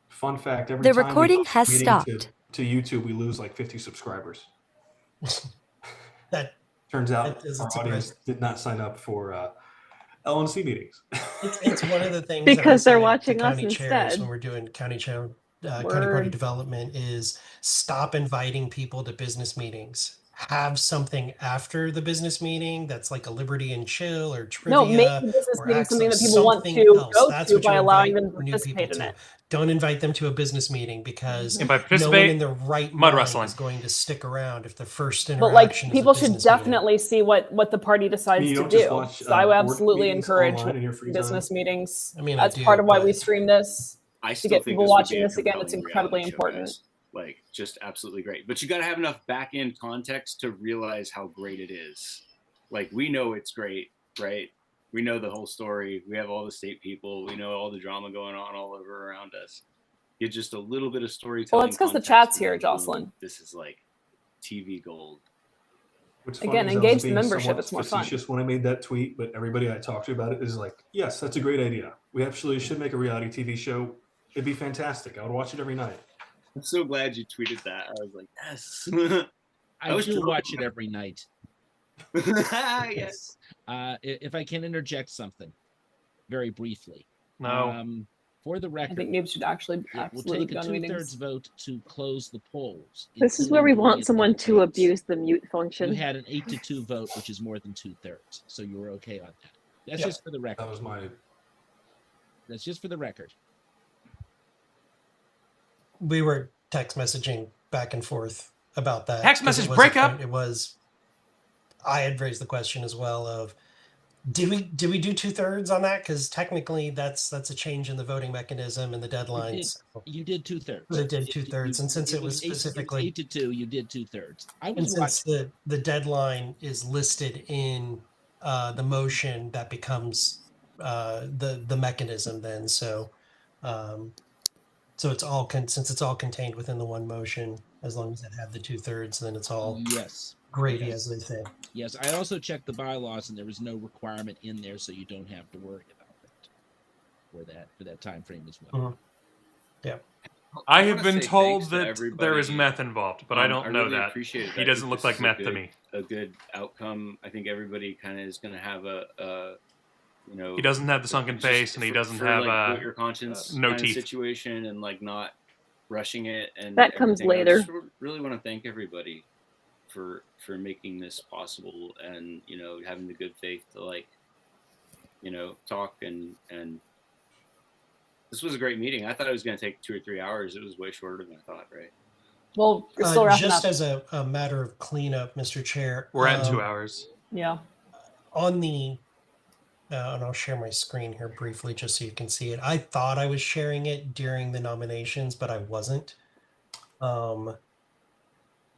Fun fact: every The time recording we has meeting stopped. To YouTube, we lose like 50 subscribers. That turns out that our audience did not sign up for LNC meetings. It's one of the things Because that I they're say watching to us county chairs instead. when we're doing county party Word. development is stop inviting people to business meetings. have something after the business meeting that's like a Liberty and Chill or No, make trivia the business or meeting something access that people want something to else. go That's to what you by allowing invite them to new people participate in to. it. Don't invite them to a business meeting because And by no one participate, in their right mud mind wrestling. is going to stick around if the first But like interaction is a people should business meeting. definitely see what the party I mean, decides you to don't just do. watch So I would board absolutely meetings encourage online in your free business time. meetings. I mean, I That's do, part of why we but stream this I to still get think people this would watching be a this again. It's compelling incredibly reality show, important. guys. Like, just absolutely great. But you got to have enough back end context to realize how great it is. Like, we know it's great, right? We know the whole story. We have all the state people. We know all the drama going on all over around us. Get just a little bit of storytelling. Well, it's because the context, chat's and here, then, Jocelyn. boom, this is like TV gold. What's Again, funny is I engage was the being membership. somewhat It's more fun. facetious when I made that tweet, but everybody I talked to about it is like, yes, that's a great idea. We actually should make a reality TV show. It'd be fantastic. I would watch it every night. I'm so glad you tweeted that. I was like, yes. I was do joking. watch it every night. Yes. If I can interject something very briefly. No. For the I record, think Gabe should actually it will absolutely take a go on two-thirds meetings. vote to close the polls. This is where we including want delayed someone to votes. abuse the mute You function. had an 8-2 vote, which is more than 2/3. So you were okay on that. That's Yeah, just for the record. That was my. That's just for the record. we were text messaging back and forth about that. Text 'cause it message was a breakup? point- It was. I had raised the question as well of, did we do 2/3 on that? Because technically that's a change in the voting mechanism and the deadlines. You did 2/3. It did 2/3, and since it was specifically 8-2, you did 2/3. I and was since watching. the deadline is listed in the motion, that becomes the mechanism then. So so it's all since it's all contained within the one motion, as long as it had the 2/3, then it's all Yes. gravy, Yes. as they say. Yes, I also checked the bylaws, and there was no requirement in there, so you don't have to worry about that for that time frame as well. Yeah. I wanna have been say told thanks to that there is everybody. meth involved, but I don't know really that. appreciate it. He I doesn't think look this like is a meth to good- me. A good outcome. I think everybody kind of is going to have a you know. He doesn't have the sunken just face, and he doesn't have like, a your conscience no kind of teeth. situation, and like not rushing it. And That comes everything. later. I just really want to thank everybody for making this possible, and having the good faith to talk and this was a great meeting. I thought it was going to take 2 or 3 hours. It was way shorter than I thought. Right. Well, you're still wrapping just up. as a matter of cleanup, Mr. Chair. We're at 2 hours. Yeah. On the, and I'll share my screen here briefly just so you can see it. I thought I was sharing it during the nominations, but I wasn't.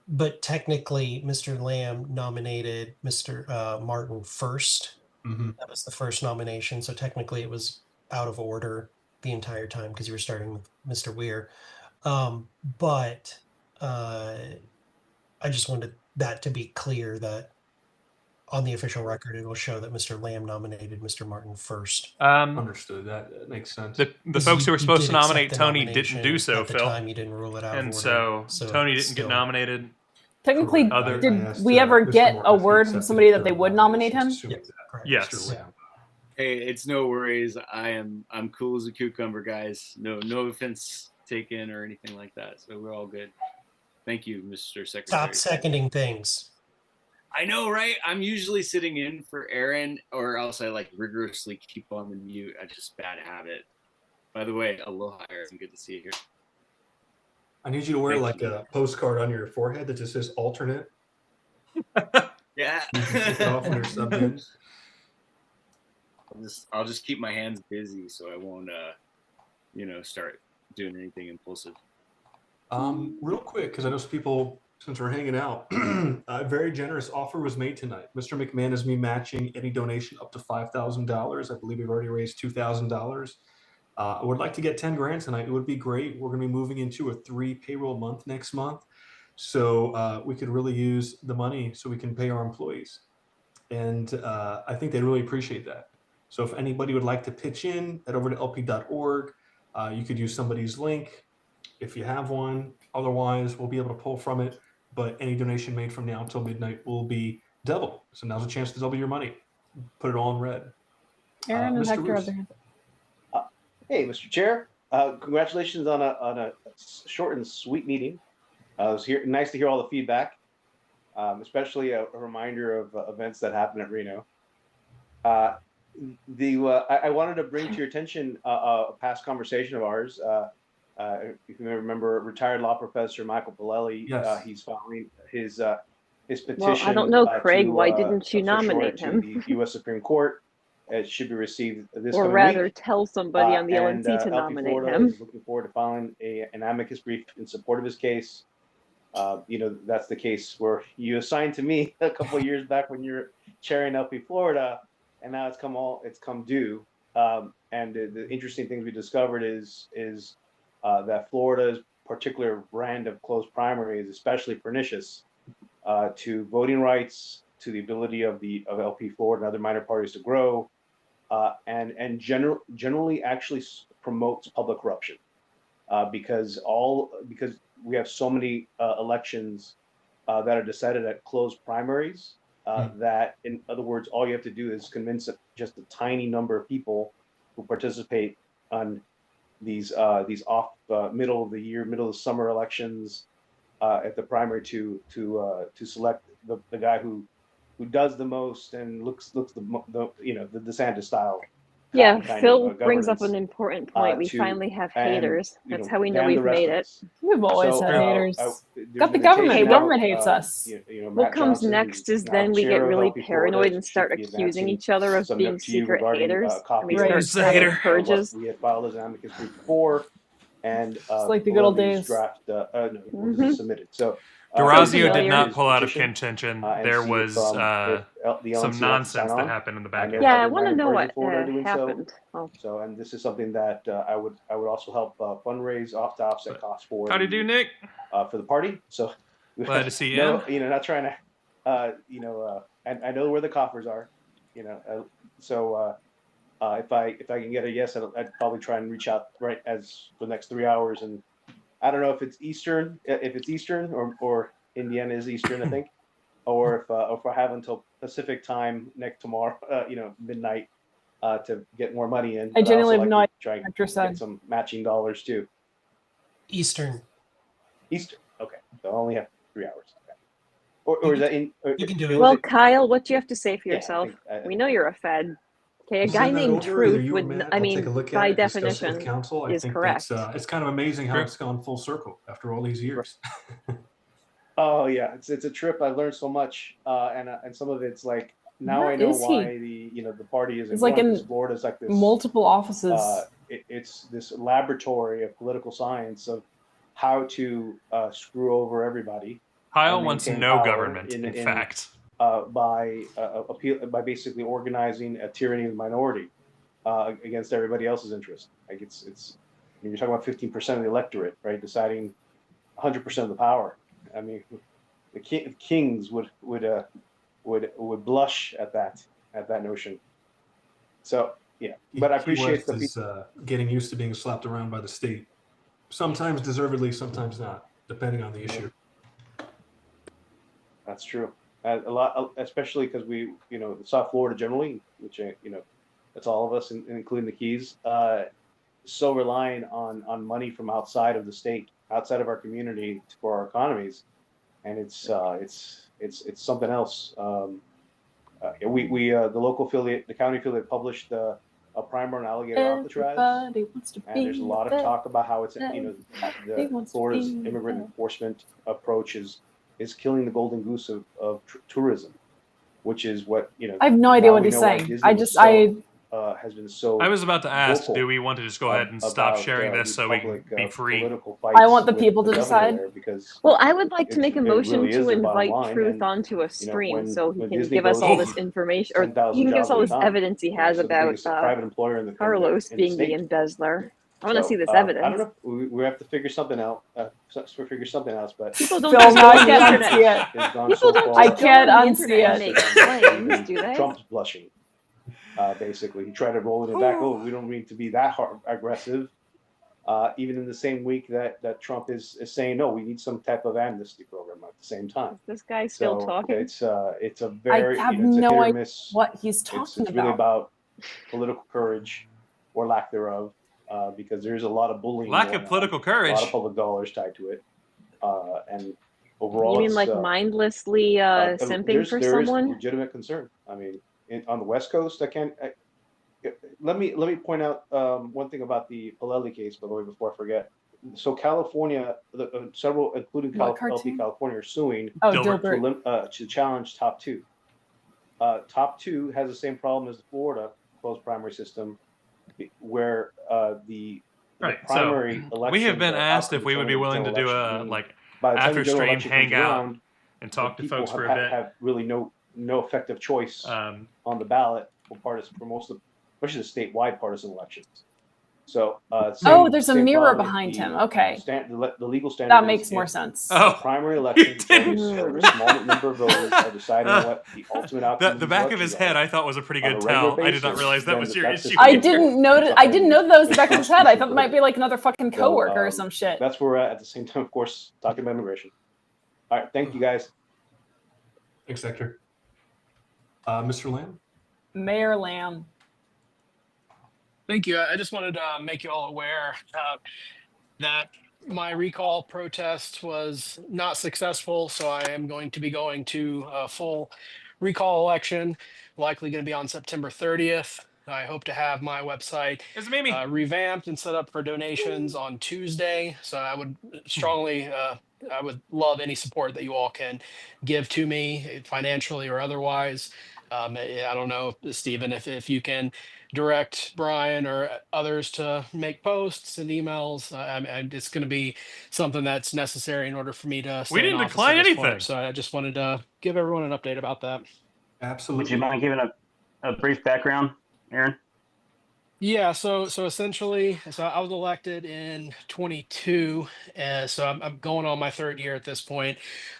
But technically, Mr. Lamb nominated Mr. Martin first. That was the first nomination. So technically it was out of order the entire time because you were starting with Mr. Weir. But I just wanted that to be clear that on the official record, it will show that Mr. Lamb nominated Mr. Martin first. Understood. That makes sense. The folks who were supposed to nominate Tony didn't do so, at the Phil. time. You didn't rule it out And of order. so Tony didn't get still- nominated. Technically, Other- did we ever get a word from somebody that they would nominate him? Yes. Hey, it's no worries. I'm cool as a cucumber, guys. No offense taken or anything like that. So we're all good. Thank you, Mr. Secretary. Stop seconding things. I know, right? I'm usually sitting in for Aaron, or else I rigorously keep on the mute. I just bad habit. By the way, aloha, Aaron. Good to see you here. I need you to wear Thank you. a postcard on your forehead that just says alternate. Yeah. You can take it off when you're subbed in. I'll just keep my hands busy so I won't start doing anything impulsive. Real quick, because I know some people, since we're hanging out, a very generous offer was made tonight. Mr. McMahon is me matching any donation up to $5,000. I believe we've already raised $2,000. I would like to get 10 grand tonight. It would be great. We're going to be moving into a 3 payroll month next month. So we could really use the money so we can pay our employees. And I think they'd really appreciate that. So if anybody would like to pitch in, head over to lp.org. You could use somebody's link if you have one. Otherwise, we'll be able to pull from it. But any donation made from now until midnight will be double. So now's a chance to double your money. Put it all in red. Aaron and Mr. Hector Roos. have their hands up. Hey, Mr. Chair. Congratulations on a short and sweet meeting. It was nice to hear all the feedback. especially a reminder of events that happened at Reno. I wanted to bring to your attention a past conversation of ours. If you remember, retired law professor Michael Palelli, Yes. he's filing his petition. Well, I don't know, Craig. Why to, didn't you nominate to him? the U.S. Supreme Court. It should be received this Or coming rather, week. tell somebody on the LNC to LP nominate Florida him. is looking forward to filing an amicus brief in support of his case. That's the case where you assigned to me a couple of years back when you're chairing LP Florida, and now it's come due. And the interesting things we discovered is that Florida's particular brand of closed primary is especially pernicious to voting rights, to the ability of LP Florida and other minor parties to grow, and generally actually promotes public corruption, because we have so many elections that are decided at closed primaries. That, in other words, all you have to do is convince just a tiny number of people who participate on these off middle of the year, middle of the summer elections at the primary to select the guy who does the most and looks the DeSantis style. Yeah, kind Phil of, brings up governance, an important point. We to- finally have and, haters. That's how we know damn the we've rest made of it. us. We've always had haters. There's Got the been a government. chase The now, government hates us. What Matt comes Johnson, next who's is now then we chair get of really LP Florida, paranoid and start should be accusing advancing each other of something being up to you secret regarding, haters. copy And we of start Right. starting Hater. purges. we had filed as an amicus brief before, and It's like the good old Palelli's days. draft was submitted. So Durazio did familiar. not pull out of petition, contention. and There see was if the LNC some wants to sign nonsense that on. happened in the I back know end. Yeah, I other want to minor know parties what in Florida are doing happened. so, and this is something that I would also help fundraise to offset costs for. Howdy do, Nick. For the party. So Glad to see you. not trying to, and I know where the coffers are, so if I can get a yes, I'd probably try and reach out right as for the next 3 hours. And I don't know if it's Eastern, or Indiana is Eastern, I think, or if I have until Pacific time tomorrow, midnight, to get more money in. I But genuinely also have no like to idea try what and you're saying. get some matching dollars too. Eastern. Eastern. Okay. So I only have 3 hours. Okay. Or is that in? You can do it. Well, Kyle, what do you have to say for Yeah, I yourself? think- We know you're a Fed. Okay, a I'll guy send that named over, either Truth you or would, Matt. I I'll mean, take a look at by it, discuss it with definition, council. I is think correct. it's kind of amazing how Sure. it's gone full circle after all these years. Oh yeah, it's a trip. I've learned so much, and some of it's like now Where I know is he? why the party isn't It's like growing, in 'cause Florida's like this multiple offices. it's this laboratory of political science of how to screw over everybody. Kyle and wants maintain no power government, in fact. by basically organizing a tyranny of the minority against everybody else's interest. Like it's you're talking about 15% of the electorate, right, deciding 100% of the power. I mean, the kings would blush at that notion. So yeah, but I Key appreciate West is getting used to being slapped around by the state. Sometimes deservedly, sometimes not, depending on the issue. That's true. A lot, especially because we, South Florida generally, which that's all of us, including the Keys, so relying on money from outside of the state, outside of our community for our economies, and it's something else. The local affiliate, the county affiliate, published a primer on alligator Alcatraz, and there's a lot of talk about how it's the Florida's immigrant enforcement approach is killing the golden goose of tourism, which is what I have no idea what he's saying. Has been so. I was about to ask, do we want to just go ahead and stop sharing this so we can be free? I want the people to decide. Well, I would like to make a motion really is to the bottom invite line, Truth and, onto a stream when so he can Disney give us goes all to this information, or 10,000 he can give us all jobs this at a time, evidence he has so the about biggest private employer in the Carlos in the being the state. embezzler. I want to So, see this I evidence. don't know. We have to figure something out. But People don't Phil, just no, go I on the can't internet. unsee it. It's gone People so don't far just go can't on the unsee internet and it. make claims, do they? Trump's blushing. Basically, he tried to roll it back. Oh, we don't need to be that aggressive. Even in the same week that Trump is saying, no, we need some type of amnesty program at the same time. This guy's still talking. It's a very I have it's a hit no or idea miss. what he's It's talking really about. about political courage or lack thereof, because there's a lot of bullying. Lack going of political on, courage. A lot of public dollars tied to it, and overall, You mean it's, like mindlessly simping for there someone? is legitimate concern. I mean, on the West Coast, let me point out one thing about the LPA case, by the way, before I forget. So California, several, including LP California, are suing to challenge Top 2. Top 2 has the same problem as the Florida closed primary system, where the primary so we have been asked if we would be willing to do a after stream hangout and talk to folks for a bit. Have really no effective choice on the ballot for most of, especially the statewide partisan elections. So there's a mirror behind him. Okay, the legal standard that makes more sense. Primary elections, a small number of voters are deciding what the ultimate outcome. The back of his head, I thought, was a pretty good tell. I did not realize that was your issue. I didn't know that was the back of his head. I thought it might be like another fucking coworker or some shit. That's where we're at the same time, of course, talking about immigration. All right, thank you guys. Thanks, Hector. Mr. Lamb? Mayor Lamb. Thank you. I just wanted to make you all aware that my recall protest was not successful, so I am going to be going to a full recall election, likely going to be on September 30th. I hope to have my website revamped and set up for donations on Tuesday. So I would strongly, I would love any support that you all can give to me, financially or otherwise. I don't know, Stephen, if you can direct Brian or others to make posts and emails. It's going to be something that's necessary in order for me to stay in office decline at this anything. point. So I just wanted to give everyone an update about that. Absolutely. Would you mind giving a brief background, Aaron? Yeah, so essentially, I was elected in 22, so I'm going on my third year at this point,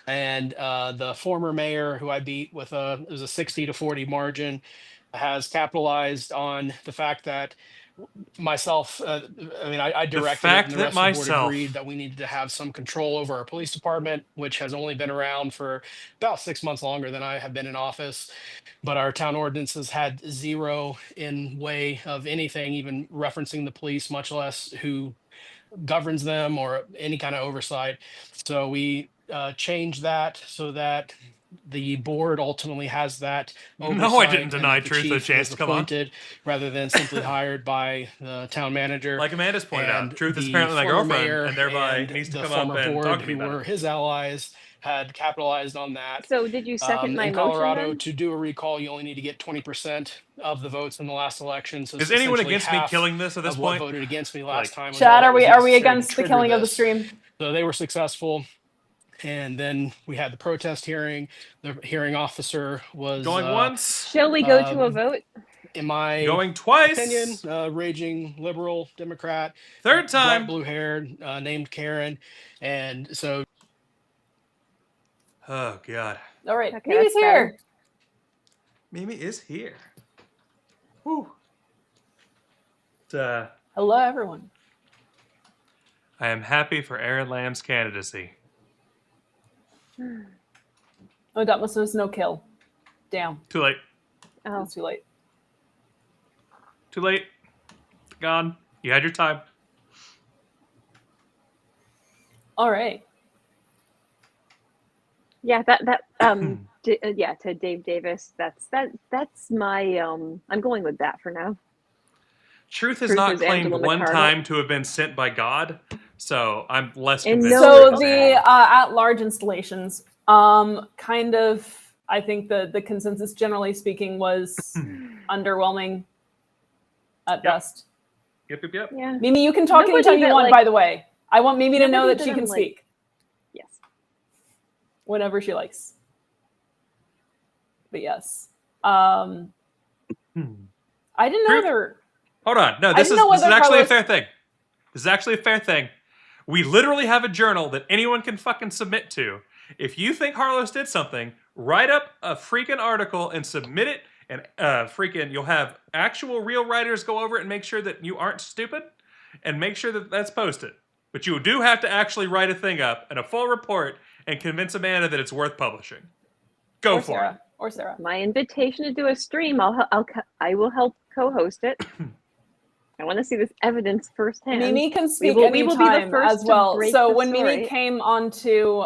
and the former mayor who I beat with it was a 60-40 margin, has capitalized on the fact that myself, I directed it, and the rest of the board agreed that we needed to have some control over our police department, which has only been around for about 6 months longer than I have been in office. But our town ordinances had zero in way of anything, even referencing the police, much less who governs them or any kind of oversight. So we changed that so that the board ultimately has that oversight. No, I didn't deny and that the Truth a chief chance is to come on. appointed rather than simply hired by the town manager. Like Amanda's pointed And out, Truth is the apparently my former girlfriend, mayor and thereby and needs to the come up former and board, talk to me who about were it. his allies, had capitalized on that. So did you second my in motion Colorado, then? to do a recall, you only need to get 20% of the votes in the last election. So Is anyone essentially against me half killing this at this of what point? voted against me last time. was Chad, all are we necessary to against the trigger killing of the this. stream? So they were successful. And then we had the protest hearing. The hearing officer was Going once. Shall we go to a vote? In my Going twice. opinion, raging liberal Democrat, Third time. bright blue haired, named Karen, and so. Oh God. All right, Okay, Mimi's that's here. Mimi is here. Woo. Hello, everyone. I am happy for Aaron Lamb's candidacy. Oh, that was no kill. Damn. Too late. Oh, it's too late. Too late. Gone. You had your time. All right. Yeah, to Dave Davis. That's my I'm going with that for now. Truth has Truth not is claimed Angela one McArdle. time to have been sent by God, so I'm less And convinced. So of the it. at-large installations, kind of, I think the consensus, generally speaking, was underwhelming at best. Yep. Yeah. Mimi, you can talk Nobody anytime you that, want, like- by the way. I want Mimi to know Nobody that she that can I'm, like- speak Yes. whenever she likes. But yes. I didn't know there. Hold on. No, I this didn't know is whether actually a Carlos- fair thing. This is actually a fair thing. We literally have a journal that anyone can fucking submit to. If you think Carlos did something, write up a freaking article and submit it, and you'll have actual real writers go over it and make sure that you aren't stupid, and make sure that that's posted. But you do have to actually write a thing up and a full report and convince Amanda that it's worth publishing. Go Or for Sarah. it. Or Sarah. My invitation to do a stream. I will help co-host it. I want to see this evidence firsthand. Mimi can speak we will be the anytime first as to well. break So the when Mimi story. came onto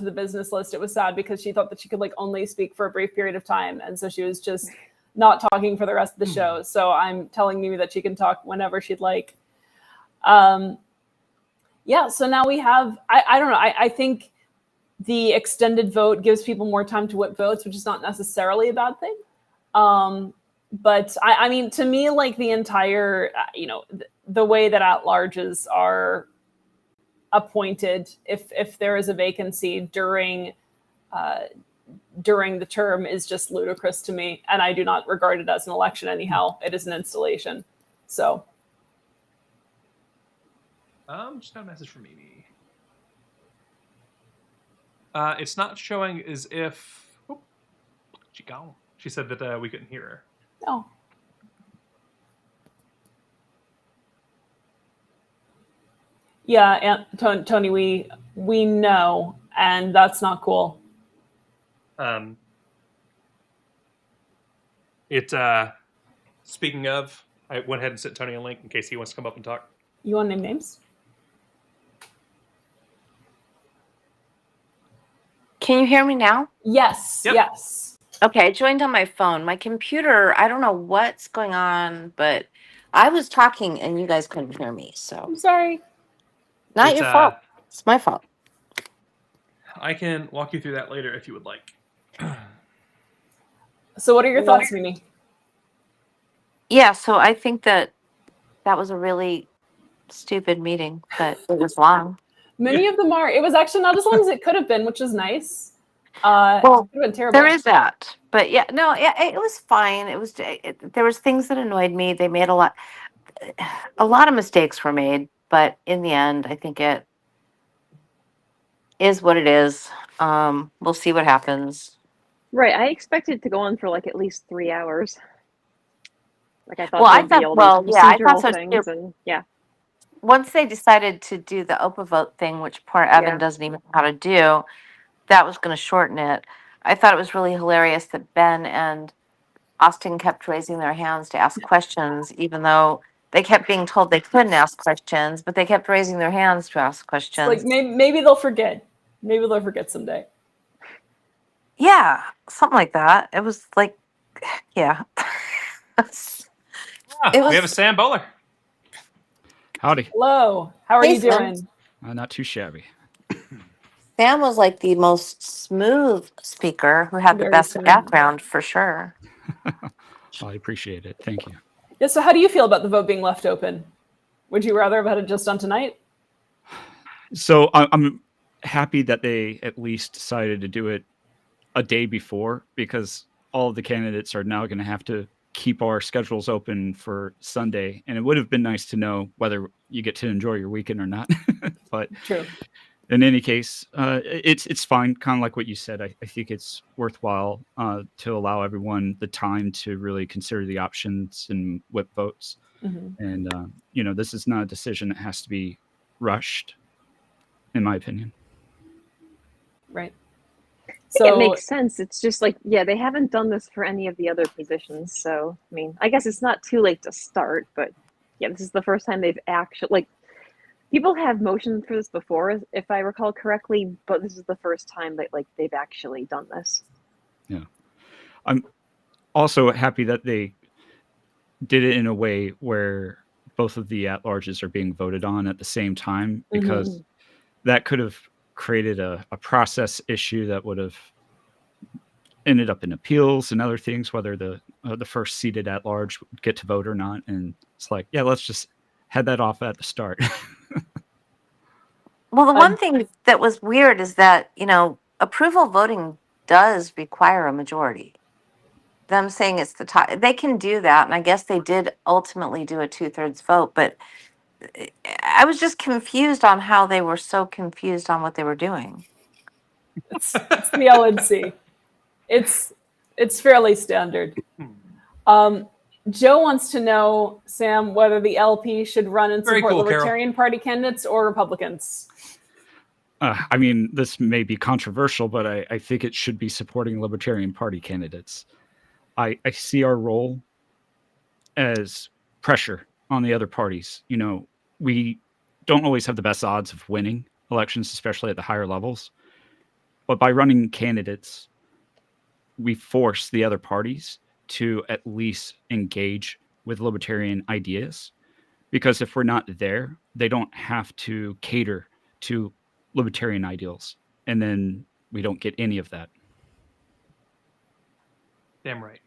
the business list, it was sad because she thought that she could like only speak for a brief period of time, and so she was just not talking for the rest of the show. So I'm telling Mimi that she can talk whenever she'd like. Yeah. So now we have. I don't know. I think the extended vote gives people more time to whip votes, which is not necessarily a bad thing. But I mean, to me, like the entire, the way that at-larges are appointed, if there is a vacancy during the term, is just ludicrous to me, and I do not regard it as an election anyhow. It is an installation. So, Just got a message from Amy. It's not showing as if she gone. She said that we couldn't hear her. Oh. Yeah, and Tony, we know, and that's not cool. Speaking of, I went ahead and sent Tony a link in case he wants to come up and talk. You want to name names? Can you hear me now? Yes. Yep. Yes. Okay, I joined on my phone. My computer, I don't know what's going on, but I was talking and you guys couldn't hear me. So I'm sorry. Not your fault. It's my fault. I can walk you through that later if you would like. So what are your thoughts, Mimi? Yeah, so I think that was a really stupid meeting, but it was long. Many of them are. It was actually not as long as it could have been, which is nice. Well, it could have been terrible. There is that, but yeah, no, it was fine. It was there was things that annoyed me. They made a lot of mistakes were made, but in the end, I think it is what it is. We'll see what happens. Right, I expected it to go on for like at least 3 hours. Like I thought. Well, there'd be all these I thought procedural so things, too. and yeah. Once they decided to do the OPA vote thing, which poor Evan doesn't even know how to do, that was going to shorten it. I thought it was really hilarious that Ben and Austin kept raising their hands to ask questions, even though they kept being told they couldn't ask questions, but they kept raising their hands to ask questions. It's like maybe they'll forget. Maybe they'll forget someday. Yeah, something like that. It was like, yeah. We have a Sam Bowler. Howdy. Hello. How are Hey, you Sam. doing? Not too shabby. Sam was like the most smooth speaker who had the Very best smooth. background for sure. I appreciate it. Thank you. Yeah. So how do you feel about the vote being left open? Would you rather have had it just done tonight? So I'm happy that they at least decided to do it a day before, because all of the candidates are now going to have to keep our schedules open for Sunday. And it would have been nice to know whether you get to enjoy your weekend or not. But True. in any case, it's fine. Kind of like what you said. I think it's worthwhile to allow everyone the time to really consider the options and whip votes. Mhm. And, this is not a decision that has to be rushed, in my opinion. Right. I think So it makes sense. It's just like, yeah, they haven't done this for any of the other positions. So, I mean, I guess it's not too late to start, but yeah, this is the first time they've actually, like, people have motioned for this before, if I recall correctly, but this is the first time that, like, they've actually done this. Yeah. I'm also happy that they did it in a way where both of the at-larges are being voted on at the same time, because that could have created a process issue that would have ended up in appeals and other things, whether the first seated at-large would get to vote or not. And it's like, yeah, let's just head that off at the start. Well, the one thing that was weird is that, approval voting does require a majority. Them saying it's the top, they can do that. And I guess they did ultimately do a 2/3 vote, but I was just confused on how they were so confused on what they were doing. it's the LNC. It's fairly standard. Joe wants to know, Sam, whether the LP should run and Very support cool, Carol. Libertarian Party candidates or Republicans. I mean, this may be controversial, but I think it should be supporting Libertarian Party candidates. I see our role as pressure on the other parties. You know, we don't always have the best odds of winning elections, especially at the higher levels. But by running candidates, we force the other parties to at least engage with libertarian ideas. Because if we're not there, they don't have to cater to libertarian ideals. And then we don't get any of that. Damn right.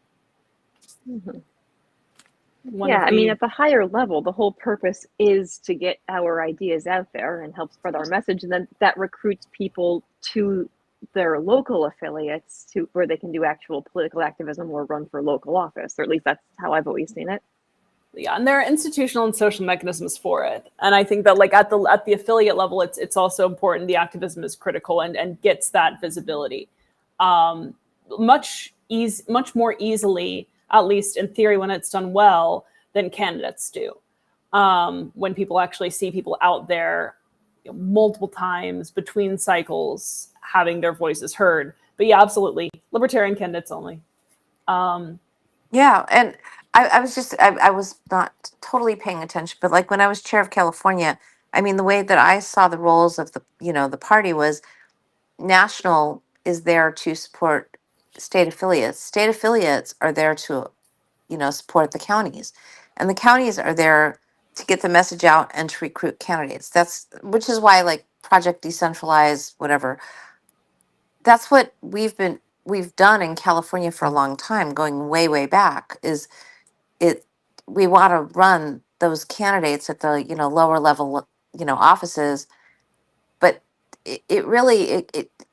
Yeah, I mean, at the higher level, the whole purpose is to get our ideas out there and help spread our message, and then that recruits people to their local affiliates to where they can do actual political activism or run for local office, or at least that's how I've always seen it. Yeah, and there are institutional and social mechanisms for it, and I think that like at the affiliate level, it's also important. The activism is critical and gets that visibility much more easily, at least in theory, when it's done well, than candidates do. When people actually see people out there, you know, multiple times between cycles, having their voices heard. But yeah, absolutely, libertarian candidates only. Yeah, and I was not totally paying attention, but like when I was chair of California, I mean, the way that I saw the roles of the party was national is there to support state affiliates. State affiliates are there to, support the counties, and the counties are there to get the message out and to recruit candidates. Which is why like Project Decentralize, whatever. That's what we've done in California for a long time, going way, way back, we want to run those candidates at the, lower level, offices, but it really,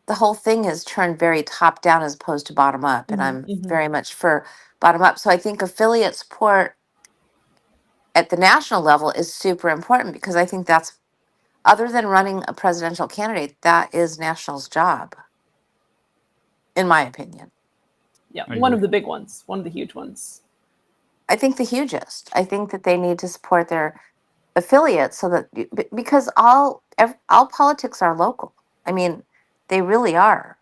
the whole thing has turned very top down as opposed to bottom up. And I'm very much for bottom up. So I think affiliate support at the national level is super important, because I think that's, other than running a presidential candidate, that is national's job, in my opinion. Yeah, one of the big ones, one of the huge ones. I think the hugest. I think that they need to support their affiliates so that, because all politics are local. I mean, they really are.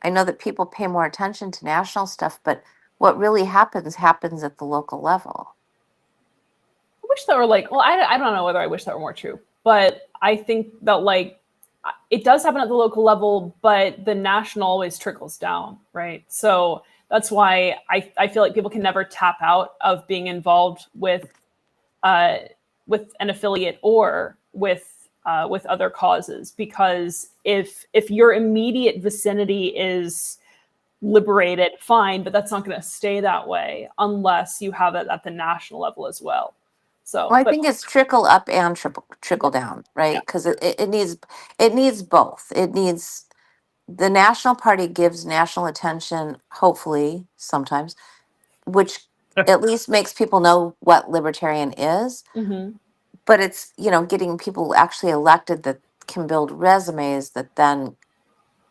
I know that people pay more attention to national stuff, but what really happens at the local level. I wish that were like, well, I don't know whether I wish that were more true, but I think that like it does happen at the local level, but the national always trickles down, right? So that's why I feel like people can never tap out of being involved with an affiliate or with other causes, because if your immediate vicinity is liberated, fine, but that's not going to stay that way unless you have it at the national level as well. So I think it's trickle up and trickle down, right? Because it needs both. It needs, the national party gives national attention, hopefully sometimes, which at least makes people know what libertarian is. But it's, getting people actually elected that can build resumes that then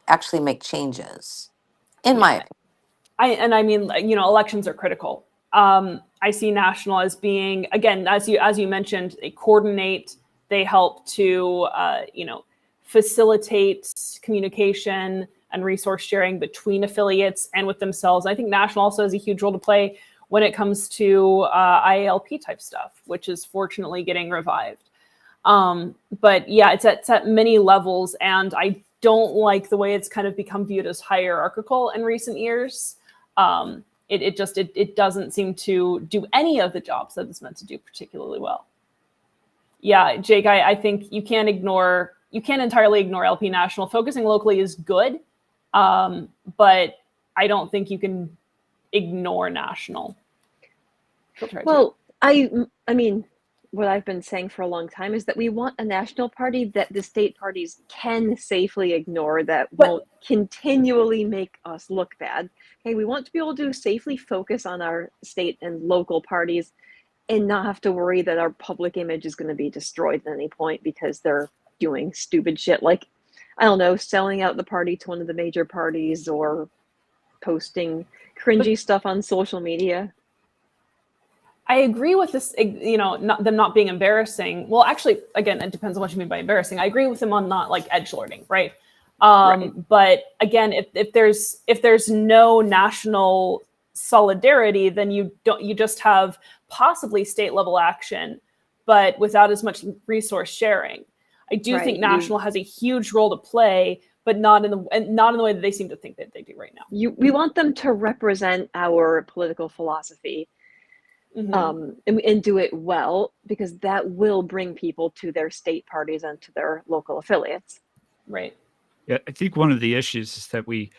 actually make changes, in my opinion. I mean, elections are critical. I see national as being, again, as you mentioned, they coordinate, they help to, facilitate communication and resource sharing between affiliates and with themselves. I think national also has a huge role to play when it comes to IALP type stuff, which is fortunately getting revived. But yeah, it's at many levels, and I don't like the way it's kind of become viewed as hierarchical in recent years. It doesn't seem to do any of the jobs that it's meant to do particularly well. Yeah, Jake, I think you can't entirely ignore LP National. Focusing locally is good, but I don't think you can ignore national. Well, I mean, what I've been saying for a long time is that we want a national party that the state parties can safely ignore, that won't continually make us look bad. Okay, we want to be able to safely focus on our state and local parties and not have to worry that our public image is going to be destroyed at any point because they're doing stupid shit like, I don't know, selling out the party to one of the major parties or posting cringy stuff on social media. I agree with this, them not being embarrassing. Well, actually, again, it depends on what you mean by embarrassing. I agree with them on not like edgelording, right? But again, if there's no national solidarity, then you just have possibly state level action, but without as much resource sharing. I do think national has a huge role to play, but not in the way that they seem to think that they do right now. We want them to represent our political philosophy, and do it well, because that will bring people to their state parties and to their local affiliates. Right. Yeah, I think one of the issues is that we,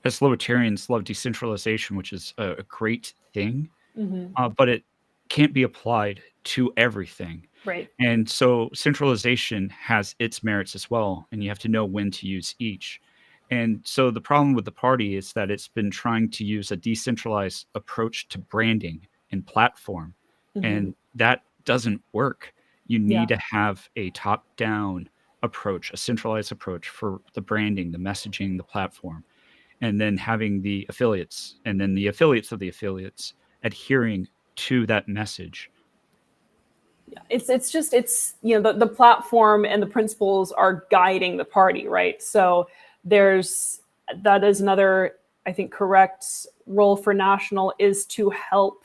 as libertarians, love decentralization, which is a great thing, but it can't be applied to everything. Right. And so centralization has its merits as well, and you have to know when to use each. And so the problem with the party is that it's been trying to use a decentralized approach to branding and platform, and that doesn't work. You need to have a top-down approach, a centralized approach for the branding, the messaging, the platform, and then having the affiliates, and then the affiliates of the affiliates adhering to that message. It's just the platform and the principles are guiding the party, right? So that is another, I think, correct role for national, is to help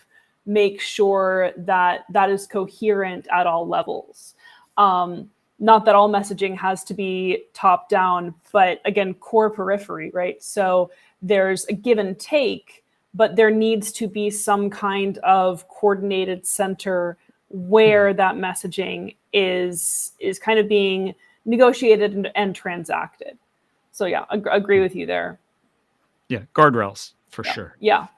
make sure that is coherent at all levels. Not that all messaging has to be top down, but again, core periphery, right? So there's a give and take, but there needs to be some kind of coordinated center where that messaging is kind of being negotiated and transacted. So yeah, agree with you there. Yeah, guardrails for sure. Yeah.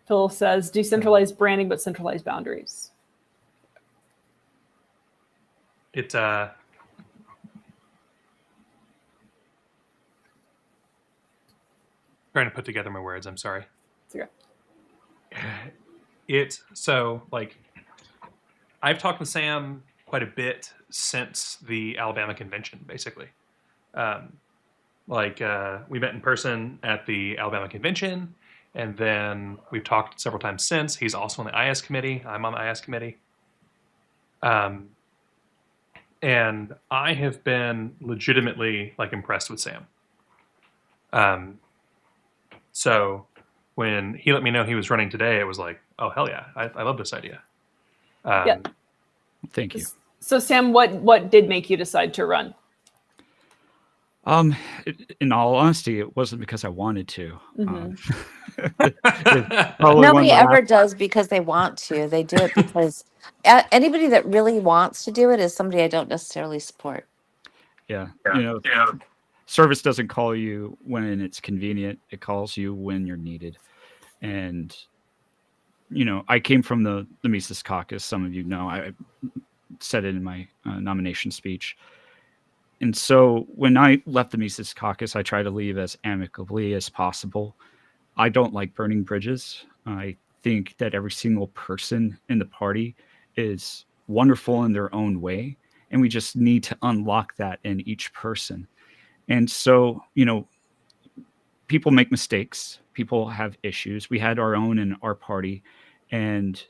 Phil says decentralized branding, but centralized boundaries. Trying to put together my words. I'm sorry. It's okay. I've talked with Sam quite a bit since the Alabama convention, basically. We met in person at the Alabama convention, and then we've talked several times since. He's also on the IS committee. I'm on the IS committee. And I have been legitimately impressed with Sam. So when he let me know he was running today, it was like, oh, hell yeah. I love this idea. Thank you. So Sam, what did make you decide to run? In all honesty, it wasn't because I wanted to. Nobody ever does because they want to. They do it because anybody that really wants to do it is somebody I don't necessarily support. Yeah. Service doesn't call you when it's convenient. It calls you when you're needed. And, I came from the Mises Caucus. Some of you know, I said it in my nomination speech. And so when I left the Mises Caucus, I try to leave as amicably as possible. I don't like burning bridges. I think that every single person in the party is wonderful in their own way, and we just need to unlock that in each person. And so, people make mistakes. People have issues. We had our own in our party, and,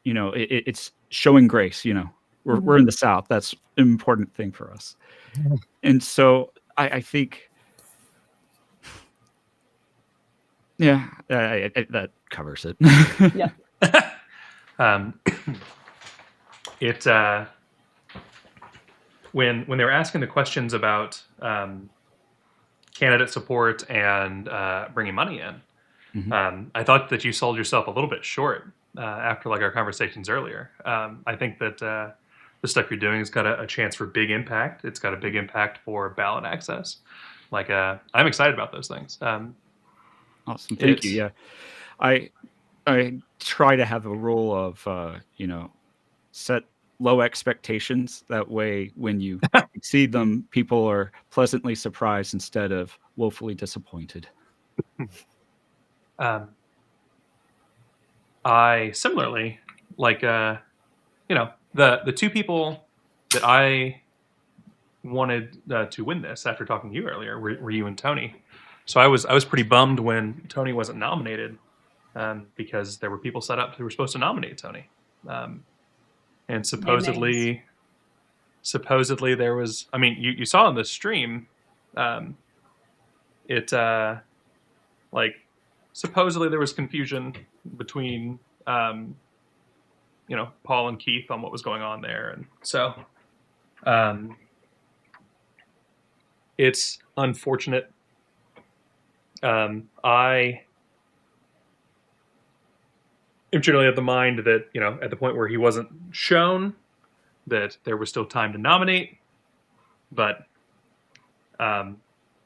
it's showing grace. We're in the South. That's an important thing for us. And so I think, that covers it. Yeah. When they were asking the questions about candidate support and bringing money in, I thought that you sold yourself a little bit short after our conversations earlier. I think that the stuff you're doing has got a chance for big impact. It's got a big impact for ballot access. I'm excited about those things. Awesome. Thank you. Yeah. I try to have a rule of, set low expectations. That way, when you exceed them, people are pleasantly surprised instead of woefully disappointed. I similarly the two people that I wanted to win this after talking to you earlier were you and Tony. So I was pretty bummed when Tony wasn't nominated because there were people set up who were supposed to nominate Tony, and supposedly there was. I mean, you saw in the stream, supposedly there was confusion between Paul and Keith on what was going on there, and so it's unfortunate. I am generally of the mind that at the point where he wasn't shown, that there was still time to nominate, but I'm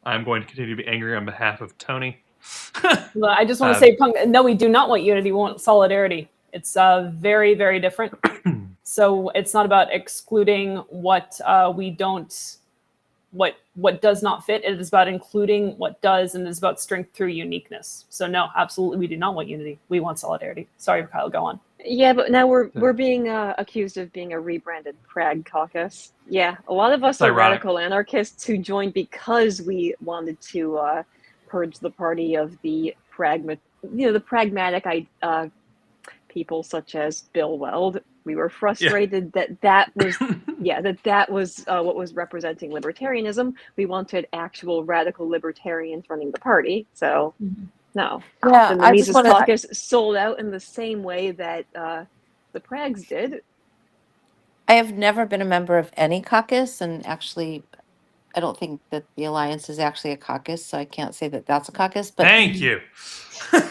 going to continue to be angry on behalf of Tony. Well, I just want to say, no, we do not want unity. We want solidarity. It's very, very different. So it's not about excluding what we don't, what does not fit. It is about including what does, and it is about strength through uniqueness. So no, absolutely, we do not want unity. We want solidarity. Sorry, Kyle, go on. Yeah, but now we're being accused of being a rebranded Prague caucus. Yeah, a lot of us are radical anarchists who joined because we wanted to purge the party of the pragmatic people such as Bill Weld. We were frustrated that was what was representing libertarianism. We wanted actual radical libertarians running the party. So. No. Yeah, the Mises Caucus sold out in the same way that the Prags did. I have never been a member of any caucus, and actually, I don't think that the Alliance is actually a caucus, so I can't say that that's a caucus. But thank you.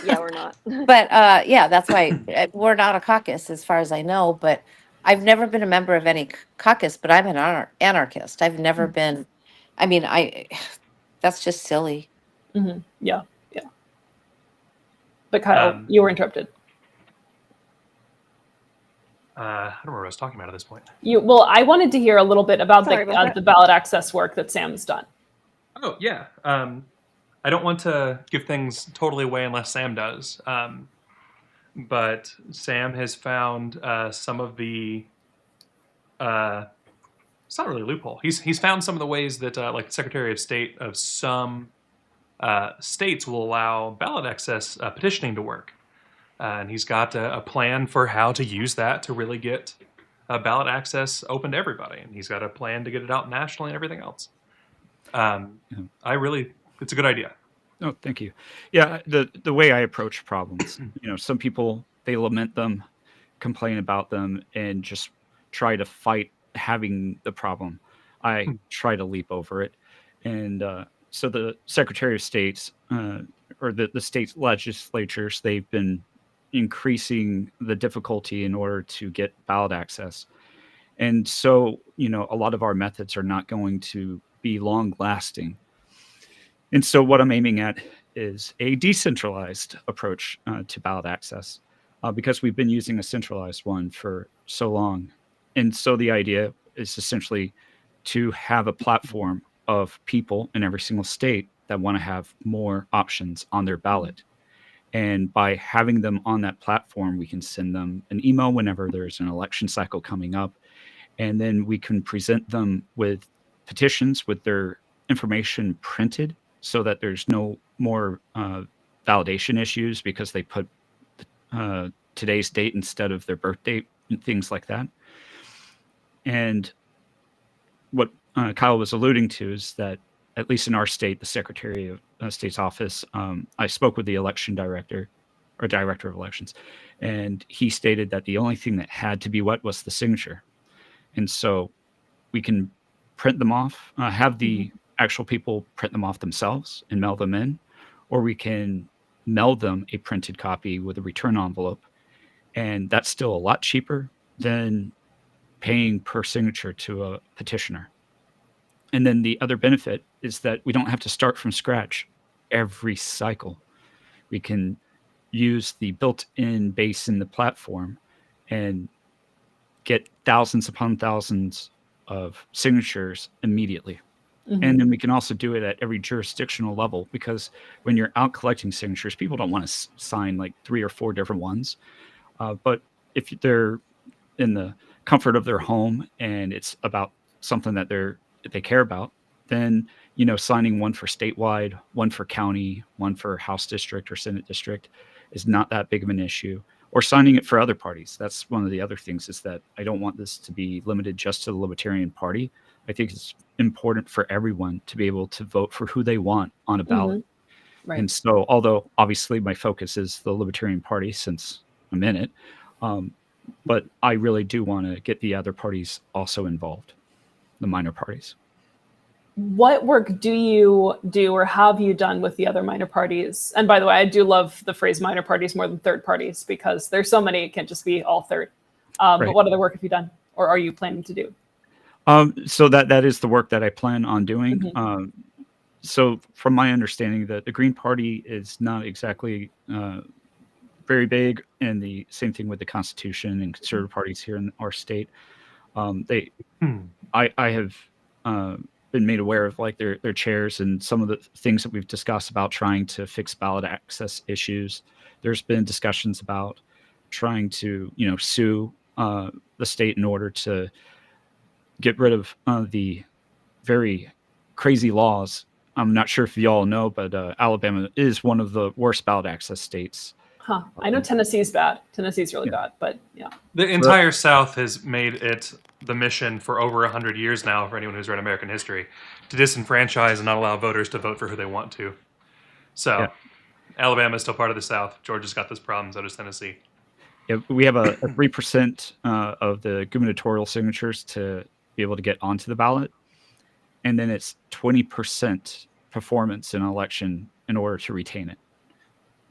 Yeah, we're not. But yeah, that's why we're not a caucus, as far as I know. But I've never been a member of any caucus. But I'm an anarchist. I've never been. I mean, that's just silly. Mm-hmm. Yeah. But Kyle, you were interrupted. I don't remember what I was talking about at this point. Well, I wanted to hear a little bit about the ballot access work that Sam's done. Oh, yeah. I don't want to give things totally away unless Sam does. But Sam has found some of the... it's not really a loophole. He's found some of the ways that, like the Secretary of State of some states will allow ballot access petitioning to work. And he's got a plan for how to use that to really get ballot access open to everybody. And he's got a plan to get it out nationally and everything else. It's a good idea. Oh, thank you. Yeah, the way I approach problems, some people, they lament them, complain about them, and just try to fight having the problem. I try to leap over it. And so the Secretary of States or the state legislatures, they've been increasing the difficulty in order to get ballot access. And so, a lot of our methods are not going to be long lasting. And so what I'm aiming at is a decentralized approach to ballot access because we've been using a centralized one for so long. And so the idea is essentially to have a platform of people in every single state that want to have more options on their ballot. And by having them on that platform, we can send them an email whenever there's an election cycle coming up. And then we can present them with petitions with their information printed so that there's no more validation issues because they put today's date instead of their birth date and things like that. And what Kyle was alluding to is that, at least in our state, the Secretary of State's office, I spoke with the election director or director of elections, and he stated that the only thing that had to be wet was the signature. And so we can print them off, have the actual people print them off themselves and mail them in, or we can mail them a printed copy with a return envelope. And that's still a lot cheaper than paying per signature to a petitioner. And then the other benefit is that we don't have to start from scratch every cycle. We can use the built-in base in the platform and get thousands upon thousands of signatures immediately. Mm-hmm. And then we can also do it at every jurisdictional level, because when you're out collecting signatures, people don't want to sign like 3 or 4 different ones. But if they're in the comfort of their home and it's about something that they care about, then, signing one for statewide, one for county, one for House district or Senate district is not that big of an issue. Or signing it for other parties. That's one of the other things, is that I don't want this to be limited just to the Libertarian Party. I think it's important for everyone to be able to vote for who they want on a ballot. Right. And so, although obviously my focus is the Libertarian Party since I'm in it, but I really do want to get the other parties also involved, the minor parties. What work do you do or have you done with the other minor parties? And by the way, I do love the phrase minor parties more than third parties because there's so many, it can't just be all third. But Right. what other work have you done or are you planning to do? So that is the work that I plan on doing. Mhm. So from my understanding, that the Green Party is not exactly very big, and the same thing with the Constitution and conservative parties here in our state. I have been made aware of like their chairs and some of the things that we've discussed about trying to fix ballot access issues. There's been discussions about trying to sue the state in order to get rid of the very crazy laws. I'm not sure if y'all know, but Alabama is one of the worst ballot access states. Huh. I know Tennessee's bad. Tennessee's really bad, but yeah. The entire South has made it the mission for over 100 years now, for anyone who's read American history, to disenfranchise and not allow voters to vote for who they want to. So, Yeah. Alabama is still part of the South. Georgia's got this problem, so does Tennessee. Yeah, we have a 3% of the gubernatorial signatures to be able to get onto the ballot, and then it's 20% performance in an election in order to retain it.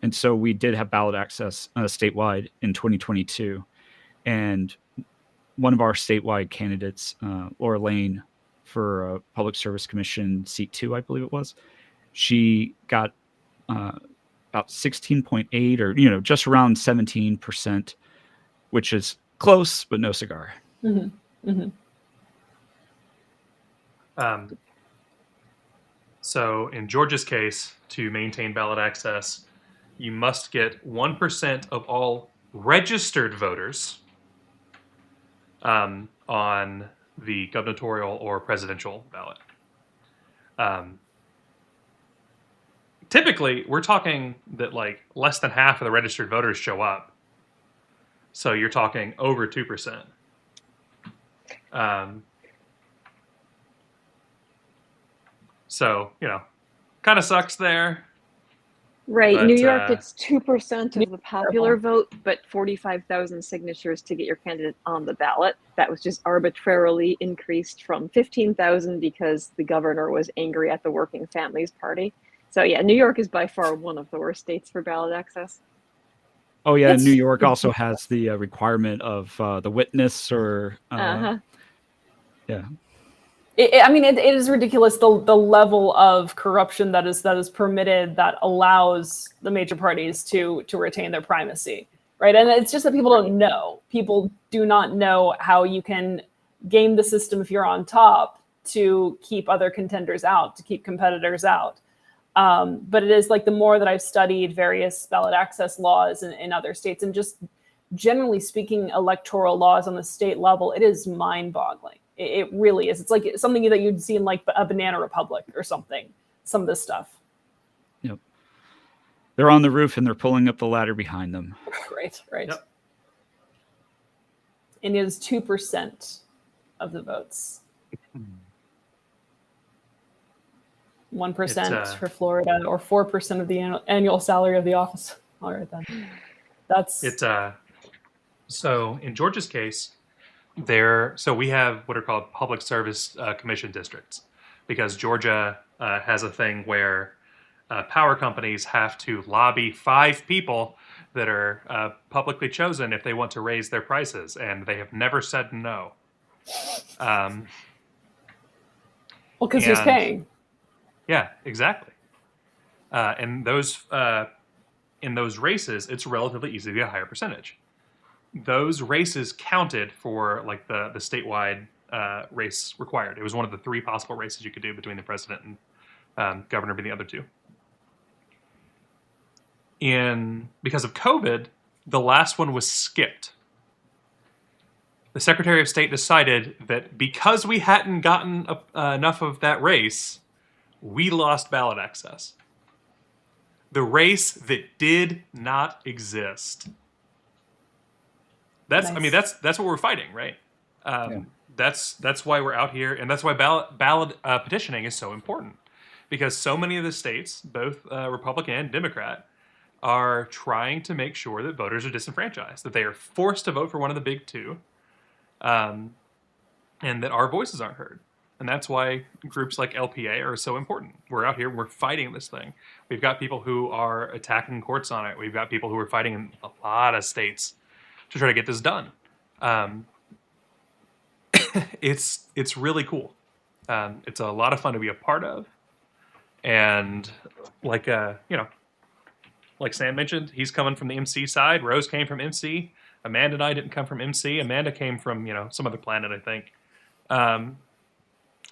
And so we did have ballot access statewide in 2022, and one of our statewide candidates, Laura Lane, for Public Service Commission seat 2, I believe it was, she got about 16.8 or just around 17%, which is close but no cigar. Mm-hmm. Mm-hmm. So in Georgia's case, to maintain ballot access, you must get 1% of all registered voters on the gubernatorial or presidential ballot. Typically, we're talking that like less than half of the registered voters show up. So you're talking over 2%. So, kind of sucks there. Right. But, New York gets 2% of the popular vote, but 45,000 signatures to get your candidate on the ballot. That was just arbitrarily increased from 15,000 because the governor was angry at the Working Families Party. So yeah, New York is by far one of the worst states for ballot access. Oh yeah, New York also has the requirement of the witness or Uh-huh. yeah. It is ridiculous the level of corruption that is permitted that allows the major parties to retain their primacy, right? And it's just that people don't know. People do not know how you can game the system if you're on top to keep other contenders out, to keep competitors out. But it is like the more that I've studied various ballot access laws in other states and just generally speaking electoral laws on the state level, it is mind-boggling. It really is. It's like something that you'd see in like a Banana Republic or something, some of this stuff. Yep. They're on the roof and they're pulling up the ladder behind them. Right. Yep. And it is 2% of the votes. 1% for Florida, or 4% of the annual salary of the office. All right, then. That's so in Georgia's case, so we have what are called public service commission districts, because Georgia has a thing where power companies have to lobby 5 people that are publicly chosen if they want to raise their prices, and they have never said no. Well, because who's paying? Yeah, exactly. And those in those races, it's relatively easy to get a higher percentage. Those races counted for like the statewide race required. It was one of the 3 possible races you could do between the president and governor being the other 2. Because of COVID, the last one was skipped. The Secretary of State decided that because we hadn't gotten enough of that race, we lost ballot access. The race that did not exist. That's Nice. that's what we're fighting, right? That's why we're out here, and that's why ballot petitioning is so important, because so many of the states, both Republican and Democrat, are trying to make sure that voters are disenfranchised, that they are forced to vote for one of the big two, and that our voices aren't heard. And that's why groups like LPA are so important. We're out here, we're fighting this thing. We've got people who are attacking courts on it. We've got people who are fighting in a lot of states to try to get this done. It's really cool. It's a lot of fun to be a part of. And like like Sam mentioned, he's coming from the MC side. Rose came from MC. Amanda and I didn't come from MC. Amanda came from, some other planet, I think.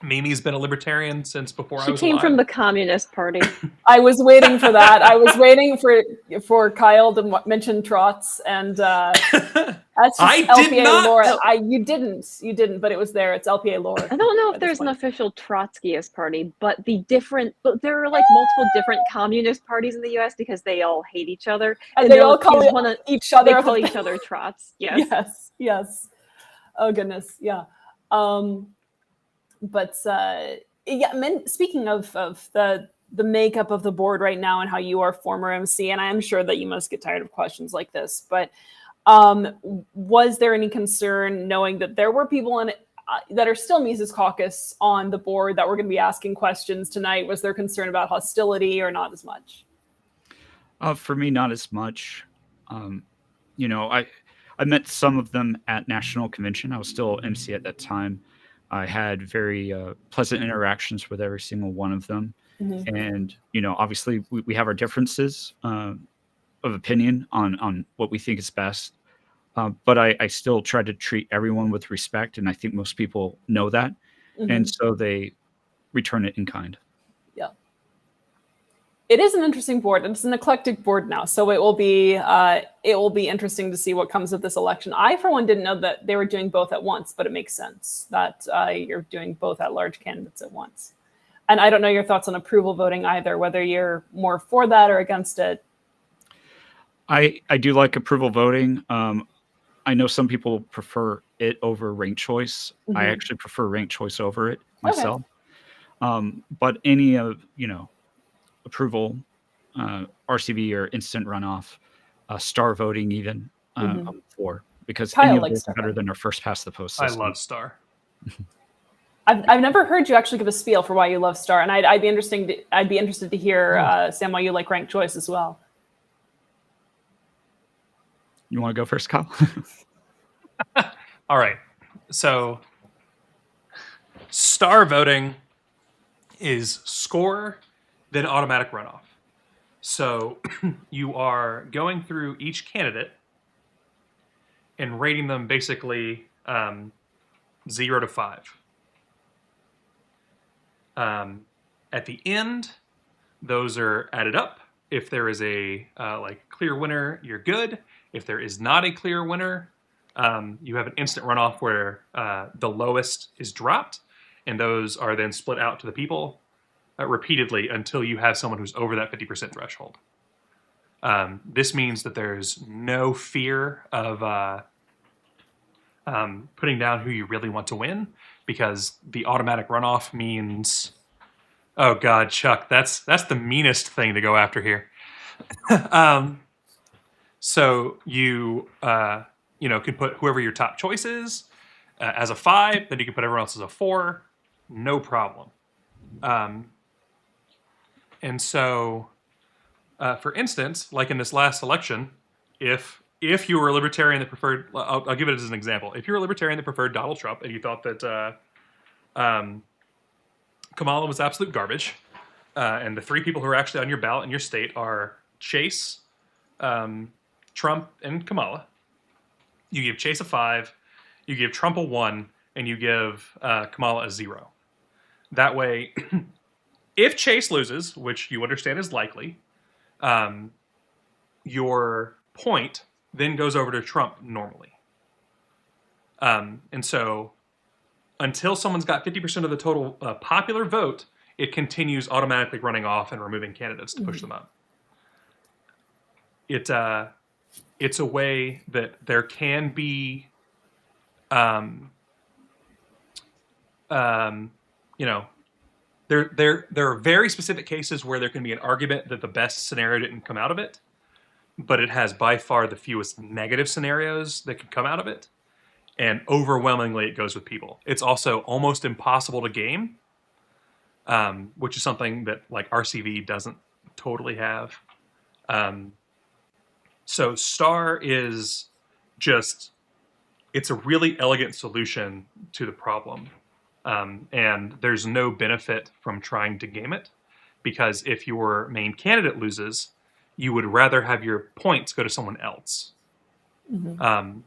Mimi's been a libertarian since before I She was came alive. from the Communist Party. I was waiting for that. I was waiting for Kyle to mention Trots, and that's just I did LPA not. lore. You didn't, but it was there. It's LPA lore. I don't know if there's an official Trotskyist party, but there are like multiple different communist parties in the U.S. because they all hate each other, And they all call each other. They call each other Trots. Yes. Yes. Oh goodness. Yeah. But speaking of the makeup of the board right now and how you are former MC, and I'm sure that you must get tired of questions like this, but was there any concern knowing that there were people in it that are still Mises Caucus on the board that were going to be asking questions tonight? Was there concern about hostility or not as much? For me, not as much. I met some of them at National Convention. I was still MC at that time. I had very pleasant interactions with every single one of them. Mm-hmm. And, obviously we have our differences of opinion on what we think is best. But I still try to treat everyone with respect. And I think most people know that. Mm-hmm. And so they return it in kind. Yeah. It is an interesting board. It's an eclectic board now. So it will be interesting to see what comes of this election. I, for one, didn't know that they were doing both at once, but it makes sense that you're doing both at-large candidates at once. And I don't know your thoughts on approval voting either, whether you're more for that or against it. I do like approval voting. I know some people prefer it over ranked choice. Mm-hmm. I actually prefer ranked choice over it myself. Okay. But any of, approval, RCV or instant runoff, star voting even, I'm for, because any of those are better than our first past the post system. I love star. I've never heard you actually give a spiel for why you love star, and I'd be interested to hear Sam, why you like ranked choice as well. You want to go first, Kyle? All right. So star voting is score, then automatic runoff. So you are going through each candidate and rating them basically 0 to 5. At the end, those are added up. If there is a clear winner, you're good. If there is not a clear winner, you have an instant runoff where the lowest is dropped, and those are then split out to the people repeatedly until you have someone who's over that 50% threshold. This means that there's no fear of putting down who you really want to win, because the automatic runoff means, oh God, Chuck, that's the meanest thing to go after here. So you can put whoever your top choice is as a 5, then you can put everyone else as a 4, no problem. And so, for instance, like in this last election, if you were a libertarian that preferred, I'll give it as an example. If you're a libertarian that preferred Donald Trump and you thought that Kamala was absolute garbage, and the 3 people who are actually on your ballot in your state are Chase, Trump, and Kamala, you give Chase a 5, you give Trump a 1, and you give Kamala a 0. That way, if Chase loses, which you understand is likely, your point then goes over to Trump normally. And so until someone's got 50% of the total popular vote, it continues automatically running off and removing candidates to push them up. It's a way that there can be, there are very specific cases where there can be an argument that the best scenario didn't come out of it, but it has by far the fewest negative scenarios that can come out of it, and overwhelmingly it goes with people. It's also almost impossible to game, which is something that like RCV doesn't totally have. So Star is just, it's a really elegant solution to the problem. And there's no benefit from trying to game it, because if your main candidate loses, you would rather have your points go to someone else. Mhm.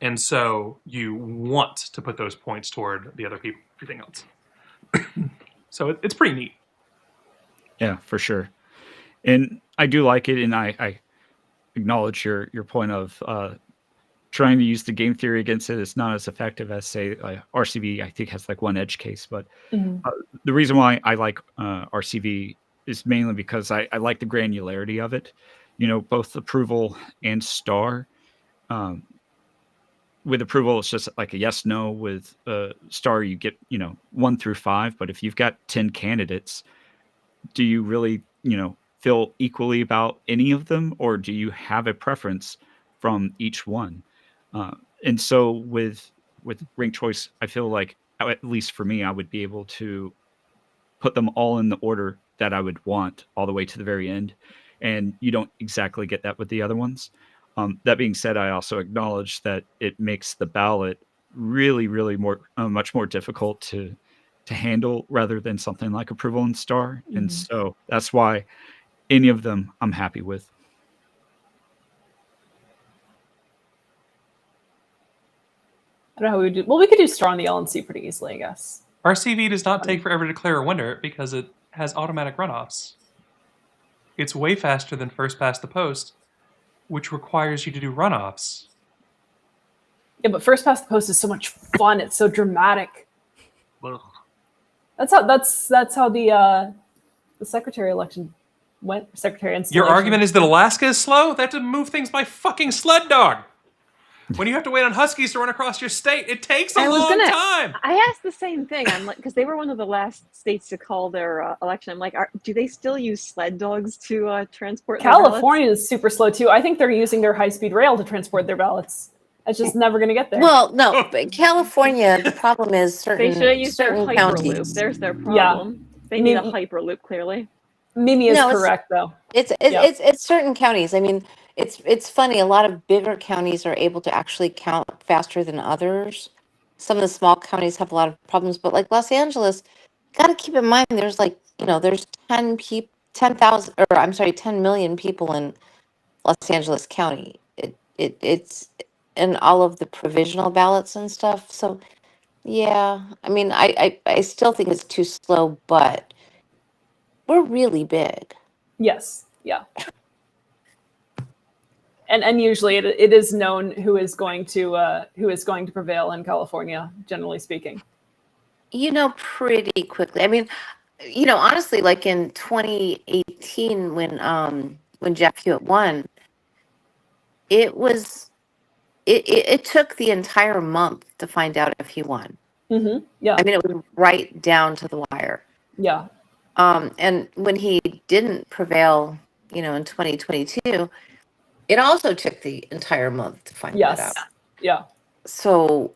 And so you want to put those points toward the other people, everything else. So it's pretty neat. Yeah, for sure. And I do like it, and I acknowledge your point of trying to use the game theory against it is not as effective as, say, RCV. I think has like one edge case, but Mhm. the reason why I like RCV is mainly because I like the granularity of it. You know, both approval and Star. With approval, it's just like a yes, no. With Star, you get 1 through 5. But if you've got 10 candidates, do you really feel equally about any of them, or do you have a preference from each one? And so with ranked choice, I feel like, at least for me, I would be able to put them all in the order that I would want all the way to the very end, and you don't exactly get that with the other ones. That being said, I also acknowledge that it makes the ballot really, really much more difficult to handle rather than something like approval and Star. And Mhm. so that's why any of them I'm happy with. I don't know how we would do. Well, we could do Star on the LNC pretty easily, I guess. RCV does not take forever to declare a winner because it has automatic runoffs. It's way faster than first past the post, which requires you to do runoffs. Yeah, but first past the post is so much fun. It's so dramatic. Ugh. That's how the secretary election went. Secretary installation. Your argument is that Alaska is slow? They have to move things by fucking sled dog. When you have to wait on Huskies to run across your state, it takes a long time. I asked the same thing. I'm like, because they were one of the last states to call their election. I'm like, do they still use sled dogs to transport their ballots? California is super slow too. I think they're using their high-speed rail to transport their ballots. It's just never going to get there. Well, no, but California, the problem is They should have used their certain Hyperloop. counties. There's their problem. They need a Hyperloop, clearly. Mimi is No, correct, though. It's certain counties. I mean, it's funny. A lot of bigger counties are able to actually count faster than others. Some of the small counties have a lot of problems, but like Los Angeles, got to keep in mind there's like there's 10 million people in Los Angeles County. It's in all of the provisional ballots and stuff. So yeah, I mean, I still think it's too slow, but we're really big. Yes. Yeah. And usually it is known who is going to prevail in California, generally speaking. Pretty quickly. I mean, honestly, like in 2018 when Jeff Hewitt won, it took the entire month to find out if he won. Mm-hmm. Yeah. I mean, it was right down to the wire. Yeah. And when he didn't prevail, in 2022, it also took the entire month to find that out. Yeah. So,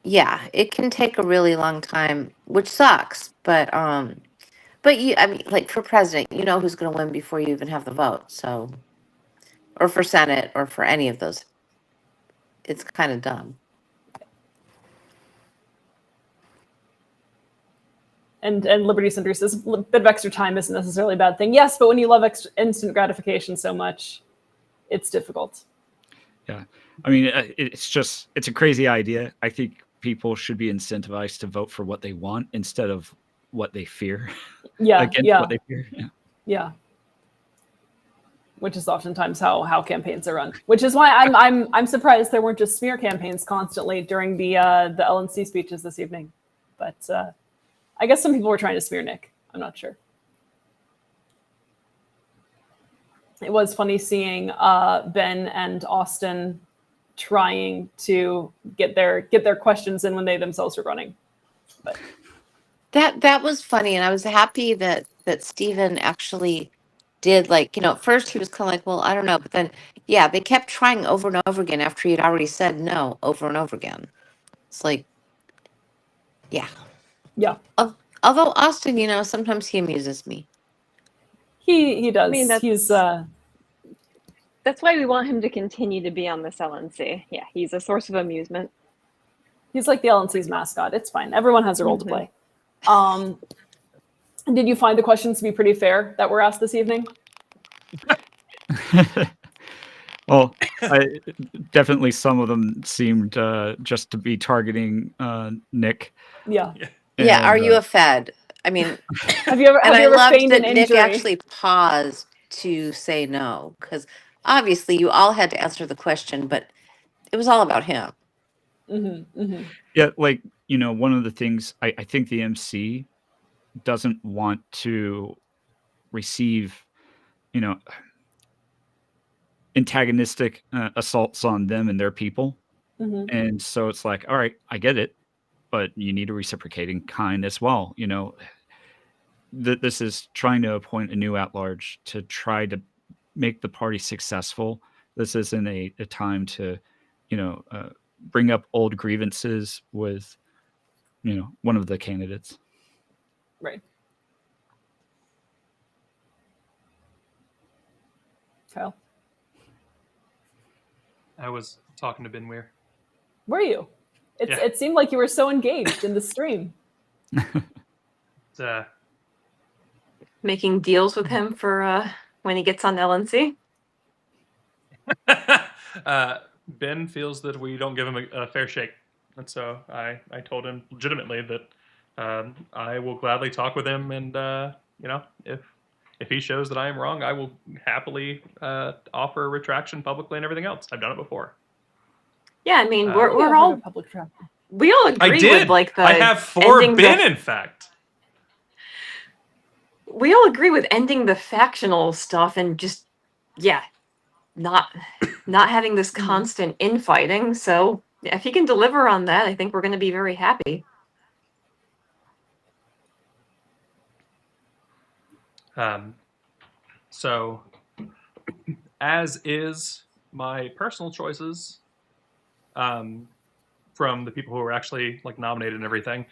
yeah, it can take a really long time, which sucks. But I mean, like for president, you know who's going to win before you even have the vote. So, or for Senate, or for any of those, it's kind of dumb. And Liberty Center says a bit of extra time isn't necessarily a bad thing. Yes, but when you love instant gratification so much, it's difficult. Yeah. I mean, it's a crazy idea. I think people should be incentivized to vote for what they want instead of what they fear. Yeah. Against what they fear. Yeah. Yeah. Which is oftentimes how campaigns are run. Which is why I'm surprised there weren't just smear campaigns constantly during the LNC speeches this evening. But I guess some people were trying to smear Nick. I'm not sure. It was funny seeing Ben and Austin trying to get their questions in when they themselves were running. But That was funny, and I was happy that Stephen actually did, like, at first he was kind of like, well, I don't know, but then yeah, they kept trying over and over again after he'd already said no over and over again. It's like, yeah. Yeah. Although Austin, sometimes he amuses me. He does. I mean, He's that's why we want him to continue to be on this LNC. Yeah, he's a source of amusement. He's like the LNC's mascot. It's fine. Everyone has a role to play. Did you find the questions to be pretty fair that were asked this evening? Well, definitely some of them seemed just to be targeting Nick. Yeah. Yeah, are And, you a Fed? I mean, Have you ever and I loved feigned that an Nick injury? actually paused to say no, because obviously you all had to answer the question, but it was all about him. Yeah, like, one of the things I think the MC doesn't want to receive, antagonistic assaults on them and their people. And so it's like, all right, I get it, but you need to reciprocate in kind as well. This is trying to appoint a new at-large to try to make the party successful. This isn't a time to, bring up old grievances with, one of the candidates. Right. Kyle, I was talking to Ben Weir. were you? It seemed like you were so engaged in the stream. Making deals with him for when he gets on LNC. Ben feels that we don't give him a fair shake, and so I told him legitimately that I will gladly talk with him, and if he shows that I am wrong, I will happily offer a retraction publicly and everything else. I've done it before. Yeah, I mean, we're all we all agree I did. with like the I have for ending Ben, the- in fact. we all agree with ending the factional stuff and just not having this constant infighting. So if he can deliver on that, I think we're going to be very happy. So, as is my personal choices, from the people who were actually like nominated and everything,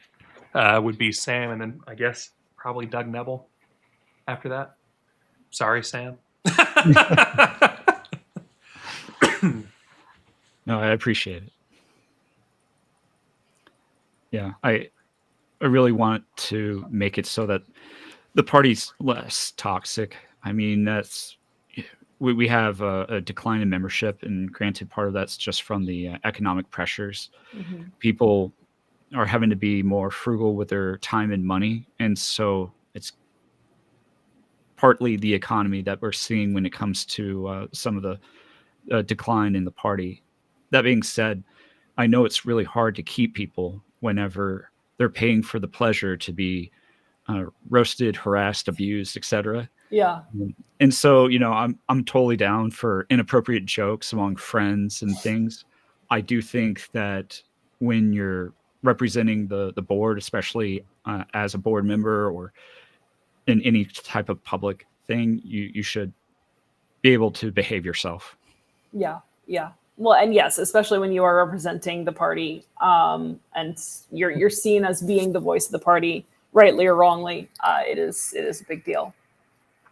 would be Sam, and then I guess probably Doug Nebel after that. Sorry, Sam. No, I appreciate it. Yeah, I really want to make it so that the party's less toxic. I mean, we have a decline in membership, and granted, part of that's just from the economic pressures. People are having to be more frugal with their time and money, and so it's partly the economy that we're seeing when it comes to some of the decline in the party. That being said, I know it's really hard to keep people whenever they're paying for the pleasure to be roasted, harassed, abused, etc. Yeah. And so, I'm totally down for inappropriate jokes among friends and things. I do think that when you're representing the board, especially as a board member or in any type of public thing, you should be able to behave yourself. Yeah. Well, and yes, especially when you are representing the party, and you're seen as being the voice of the party, rightly or wrongly. It is a big deal.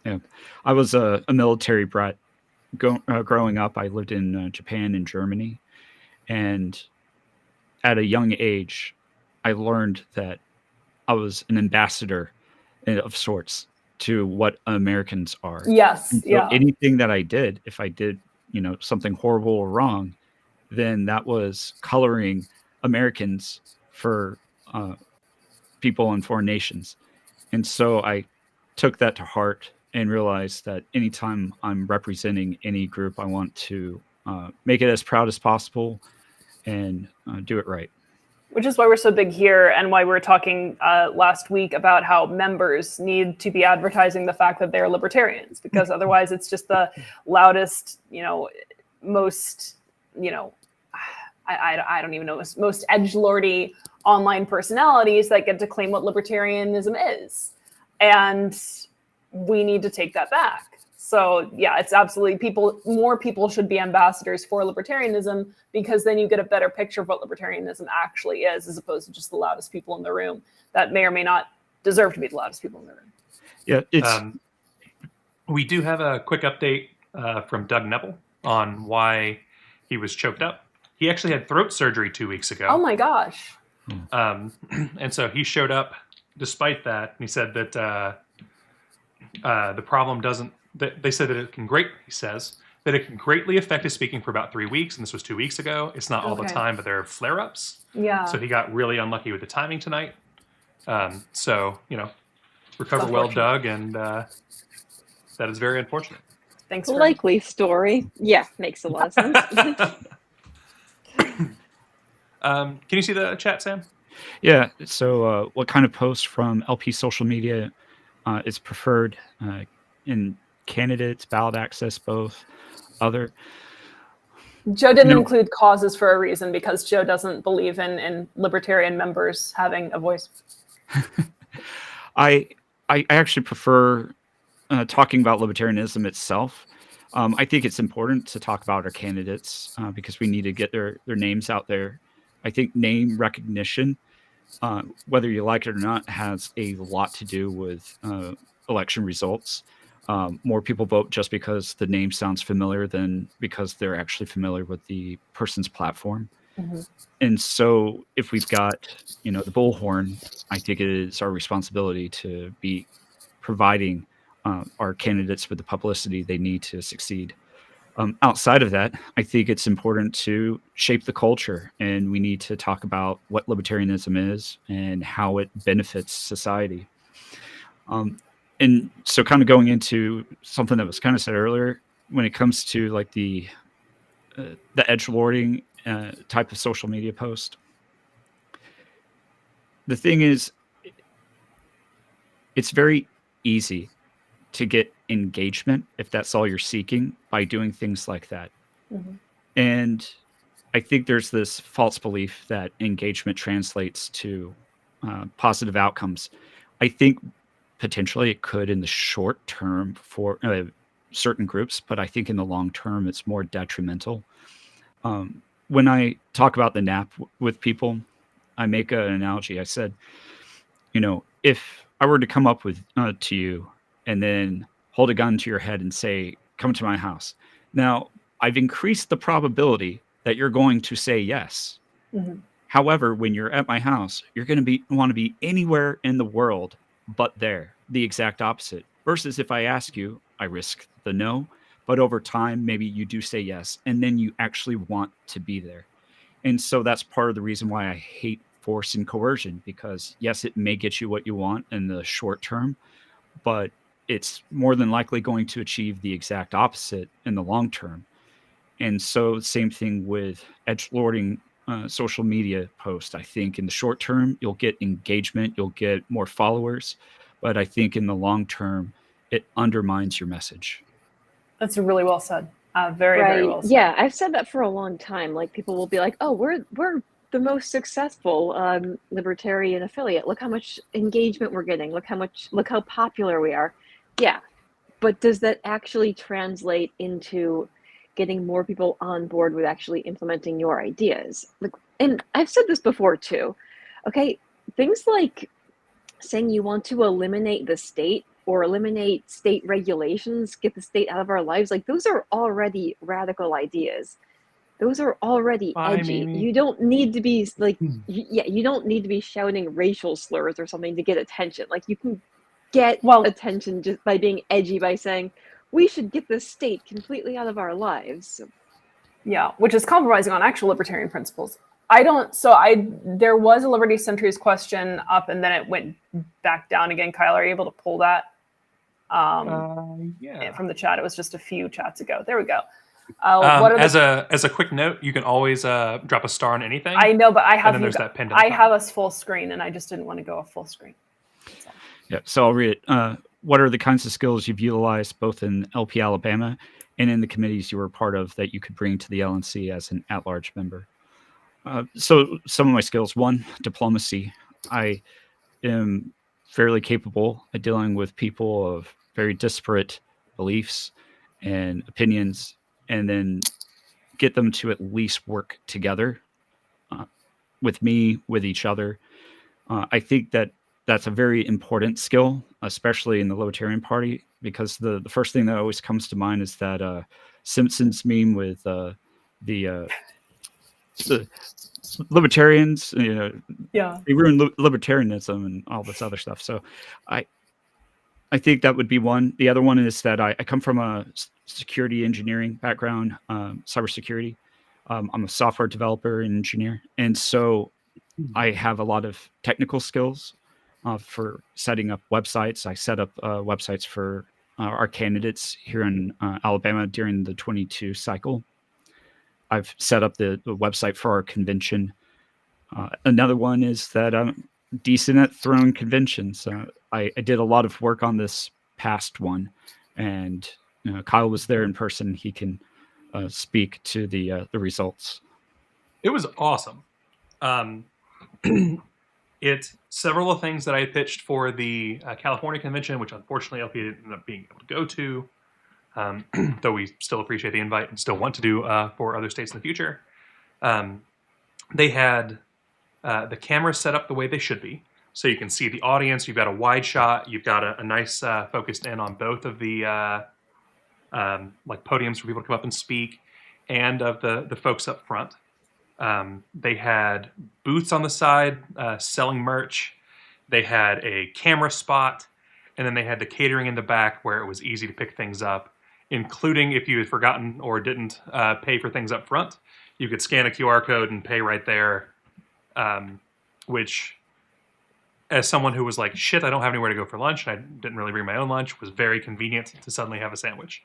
Yeah, I was a military brat growing up. I lived in Japan and Germany, and at a young age, I learned that I was an ambassador of sorts to what Americans are. Yes, and so yeah. anything that I did, if I did, something horrible or wrong, then that was coloring Americans for people in foreign nations. And so I took that to heart and realized that anytime I'm representing any group, I want to make it as proud as possible and do it right. Which is why we're so big here, and why we were talking last week about how members need to be advertising the fact that they're libertarians, because otherwise it's just the loudest, most, I don't even know, most edgelordy online personalities that get to claim what libertarianism is. And we need to take that back. So yeah, it's absolutely more people should be ambassadors for libertarianism, because then you get a better picture of what libertarianism actually is, as opposed to just the loudest people in the room that may or may not deserve to be the loudest people in the room. Yeah, it's we do have a quick update from Doug Neville on why he was choked up. He actually had throat surgery 2 weeks ago. Oh my gosh. And so he showed up despite that. And he said that the problem doesn't, that they said that it can he says that it can greatly affect his speaking for about 3 weeks. And this was 2 weeks ago. It's not all the time, but there are flare-ups. Yeah. So he got really unlucky with the timing tonight. So, recover well, Doug. And that is very unfortunate. Thanks. Likely story. Yeah, makes a lot of sense. Can you see the chat, Sam? Yeah. So, what kind of post from LP social media is preferred in candidates, ballot access, both? Other? Joe didn't include causes for a reason, because Joe doesn't believe in libertarian members having a voice. I actually prefer talking about libertarianism itself. I think it's important to talk about our candidates because we need to get their names out there. I think name recognition, whether you like it or not, has a lot to do with election results. More people vote just because the name sounds familiar than because they're actually familiar with the person's platform. Mm-hmm. And so if we've got, the bullhorn, I think it is our responsibility to be providing our candidates with the publicity they need to succeed. Outside of that, I think it's important to shape the culture, and we need to talk about what libertarianism is and how it benefits society. And so kind of going into something that was kind of said earlier, when it comes to like the edgelording type of social media post, the thing is, it's very easy to get engagement if that's all you're seeking by doing things like that. Mm-hmm. And I think there's this false belief that engagement translates to positive outcomes. I think potentially it could in the short term for certain groups, but I think in the long term it's more detrimental. When I talk about the nap with people, I make an analogy. I said, if I were to come up with to you and then hold a gun to your head and say, come to my house. Now, I've increased the probability that you're going to say yes. Mm-hmm. However, when you're at my house, you're going to want to be anywhere in the world but there, the exact opposite. Versus if I ask you, I risk the no, but over time, maybe you do say yes, and then you actually want to be there. And so that's part of the reason why I hate force and coercion, because yes, it may get you what you want in the short term, but it's more than likely going to achieve the exact opposite in the long term. And so same thing with edgelording social media posts. I think in the short term, you'll get engagement, you'll get more followers, but I think in the long term, it undermines your message. That's really well said. Very, right. very well said. Yeah, I've said that for a long time. Like, people will be like, oh, we're the most successful libertarian affiliate. Look how much engagement we're getting. Look how popular we are. Yeah, but does that actually translate into getting more people on board with actually implementing your ideas? And I've said this before too. Okay, things like saying you want to eliminate the state or eliminate state regulations, get the state out of our lives, like those are already radical ideas. Those are already edgy. You don't need to be like, you don't need to be shouting racial slurs or something to get attention. Like, you can get attention just by being edgy, by saying we should get the state completely out of our lives. Yeah, which is compromising on actual libertarian principles. There was a Liberty Centuries question up and then it went back down again. Kyle, are you able to pull that? Yeah. From the chat. It was just a few chats ago. There we go. As a quick note, you can always drop a star on anything. I know, but I have there's that pinned. I have us full screen, and I just didn't want to go a full screen. Yeah, so I'll read it. What are the kinds of skills you've utilized both in LP Alabama and in the committees you were part of that you could bring to the LNC as an at-large member? So some of my skills: one, diplomacy. I am fairly capable at dealing with people of very disparate beliefs and opinions, and then get them to at least work together with me, with each other. I think that that's a very important skill, especially in the Libertarian Party, because the first thing that always comes to mind is that Simpsons meme with the libertarians, Yeah. they ruin libertarianism and all this other stuff. So I think that would be one. The other one is that I come from a security engineering background, cybersecurity. I'm a software developer and engineer, and so I have a lot of technical skills for setting up websites. I set up websites for our candidates here in Alabama during the 22 cycle. I've set up the website for our convention. Another one is that I'm decent at throwing conventions. I did a lot of work on this past one, and Kyle was there in person. He can speak to the results. It was awesome. Several of the things that I pitched for the California convention, which unfortunately LPA didn't end up being able to go to, though we still appreciate the invite and still want to do for other states in the future. They had the cameras set up the way they should be, so you can see the audience. You've got a wide shot. You've got a nice focused in on both of the like podiums for people to come up and speak, and of the folks up front. They had booths on the side selling merch. They had a camera spot, and then they had the catering in the back where it was easy to pick things up, including if you had forgotten or didn't pay for things up front. You could scan a QR code and pay right there, which, as someone who was like, shit, I don't have anywhere to go for lunch, I didn't really bring my own lunch, was very convenient to suddenly have a sandwich.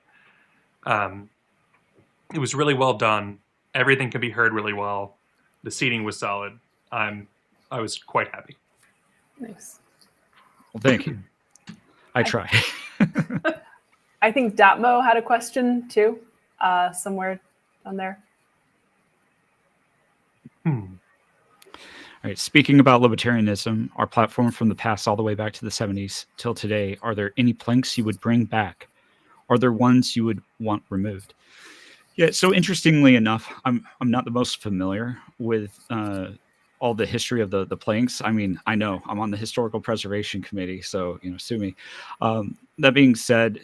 It was really well done. Everything could be heard really well. The seating was solid. I was quite happy. Nice. Well, thank you. I try. I think Datmo had a question too, somewhere on there. All right. Speaking about libertarianism, our platform from the past all the way back to the 70s till today, are there any planks you would bring back? Are there ones you would want removed? Yeah. So interestingly enough, I'm not the most familiar with all the history of the planks. I mean, I know I'm on the Historical Preservation Committee, so sue me. That being said,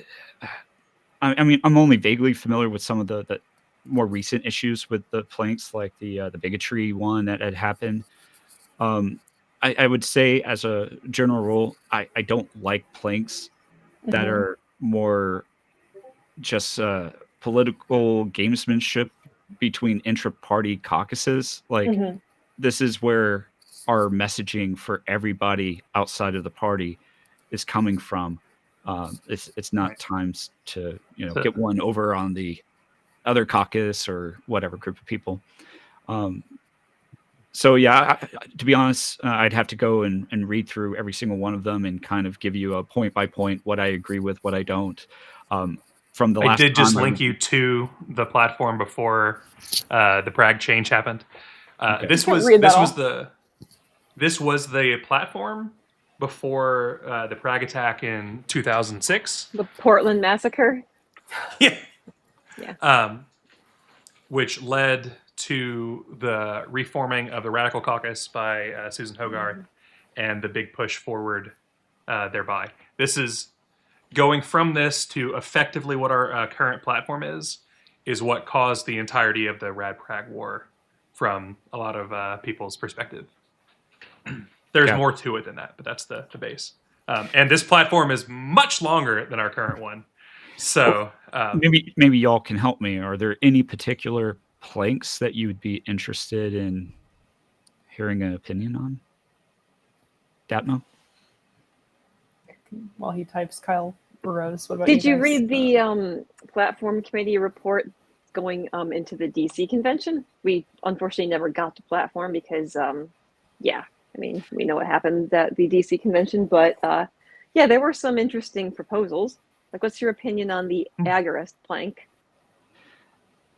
I mean, I'm only vaguely familiar with some of the more recent issues with the planks, like the bigotry one that had happened. I would say, as a general rule, I don't like planks that are more just political gamesmanship between intra-party caucuses. Like, this is where our messaging for everybody outside of the party is coming from. It's not times to get one over on the other caucus or whatever group of people. So yeah, to be honest, I'd have to go and read through every single one of them and kind of give you a point by point what I agree with, what I don't. From the last I did just time link you to the platform before the Prague change happened. Okay. This was the platform before the Prague attack in 2006. The Portland massacre. Yeah. Yeah. Which led to the reforming of the Radical Caucus by Susan Hogarth and the big push forward thereby. This is going from this to effectively what our current platform is what caused the entirety of the Rad Prague War from a lot of people's perspective. There's more to it than that, but that's the base. And this platform is much longer than our current one. So maybe y'all can help me. Are there any particular planks that you would be interested in hearing an opinion on? Datmo? While he types, Kyle Burrows. What about Did you guys? read the platform committee report going into the DC convention? We unfortunately never got to platform because, yeah, I mean, we know what happened at the DC convention, but yeah, there were some interesting proposals. Like, what's your opinion on the agorist plank?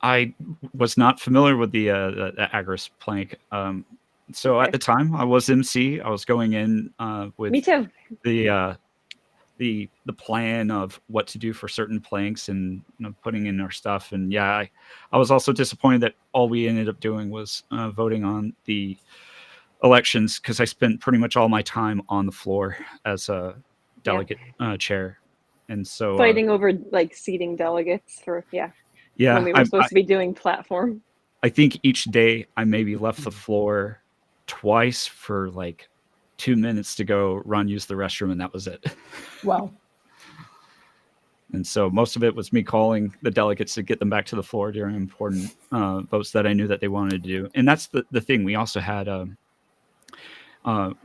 I was not familiar with the Agris plank. So at the time, I was MC. I was going in with Me too. the plan of what to do for certain planks and putting in our stuff. And yeah, I was also disappointed that all we ended up doing was voting on the elections, because I spent pretty much all my time on the floor as a delegate chair. And so fighting over like seating delegates for when yeah, we were supposed to be doing platform. I think each day I maybe left the floor twice for like 2 minutes to go use the restroom, and that was it. Wow. And so most of it was me calling the delegates to get them back to the floor during important votes that I knew that they wanted to do. And that's the thing. We also had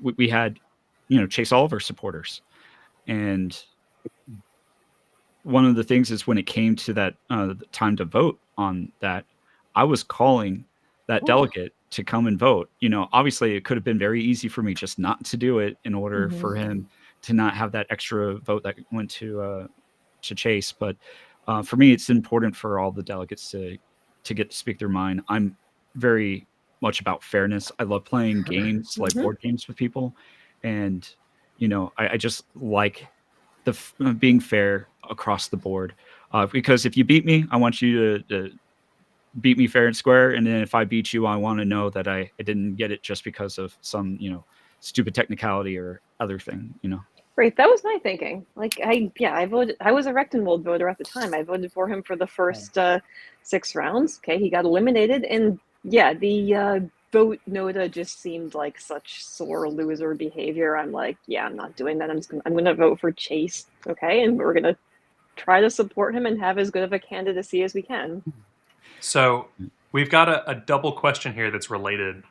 we had Chase Oliver supporters, and one of the things is when it came to that time to vote on that, I was calling that delegate to come and vote. Obviously it could have been very easy for me just not to do it in order for him to not have that extra vote that went to Chase. But for me, it's important for all the delegates to get to speak their mind. I'm very much about fairness. I love playing games like board games with people. And, I just like being fair across the board. Because if you beat me, I want you to beat me fair and square. And then if I beat you, I want to know that I didn't get it just because of some, stupid technicality or other thing, Right, that was my thinking. Like I voted. I was a Rectenwald voter at the time. I voted for him for the first 6 rounds. Okay, he got eliminated, and the vote nota just seemed like such sore loser behavior. I'm like, I'm not doing that. I'm gonna vote for Chase. Okay, and we're gonna try to support him and have as good of a candidacy as we can. So we've got a double question here that's related.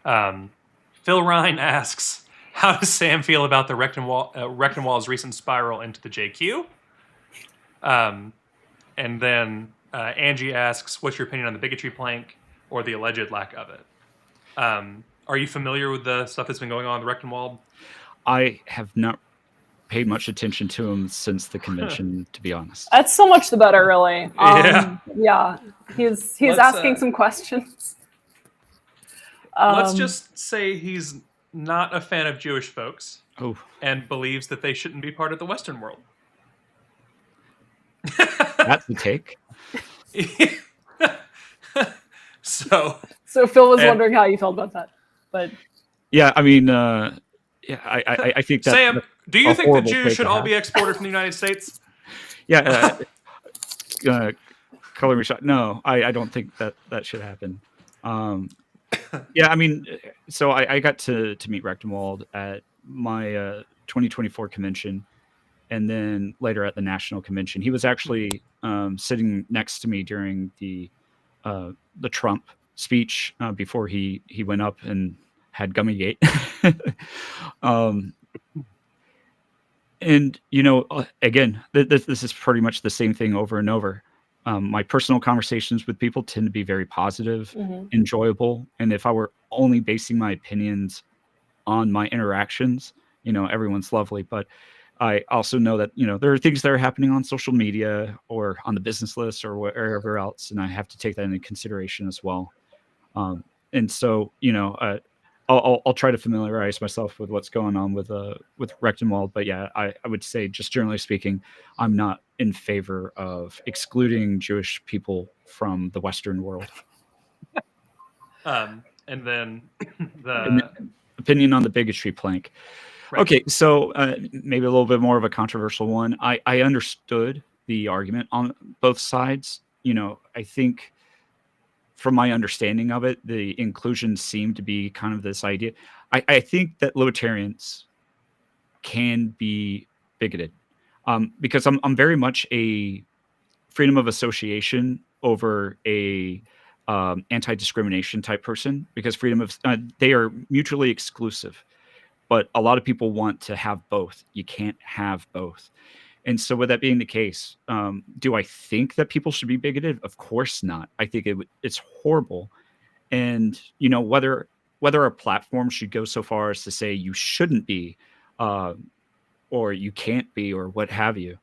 Phil Ryan asks, how does Sam feel about the Rectenwald's recent spiral into the JQ? And then Angie asks, what's your opinion on the bigotry plank or the alleged lack of it? Are you familiar with the stuff that's been going on in the Rectenwald? I have not paid much attention to him since the convention, to be honest. That's so much the better, really. He's asking some questions. Let's just say he's not a fan of Jewish folks and believes that they shouldn't be part of the Western world. That's the take. So Phil was wondering how you felt about that, but yeah, I mean, I think that Sam, do you think that Jews should all be exported from the United States? Yeah, color me shot. No, I don't think that should happen. Yeah, I mean, so I got to meet Rectenwald at my 2024 convention, and then later at the national convention. He was actually sitting next to me during the Trump speech before he went up and had Gummygate. And again, this is pretty much the same thing over and over. My personal conversations with people tend to be very positive, enjoyable. And if I were only basing my opinions on my interactions, everyone's lovely. But I also know that, there are things that are happening on social media or on the business list or wherever else. And I have to take that into consideration as well. And so, I'll try to familiarize myself with what's going on with Rectenwald. But yeah, I would say, just generally speaking, I'm not in favor of excluding Jewish people from the Western world. And then the opinion on the bigotry plank. Right. Okay, so maybe a little bit more of a controversial one. I understood the argument on both sides. I think from my understanding of it, the inclusion seemed to be kind of this idea. I think that libertarians can be bigoted because I'm very much a freedom of association over a anti-discrimination type person, because they are mutually exclusive. But a lot of people want to have both. You can't have both. And so with that being the case, do I think that people should be bigoted? Of course not. I think it's horrible. And, whether a platform should go so far as to say you shouldn't be or you can't be or what have you.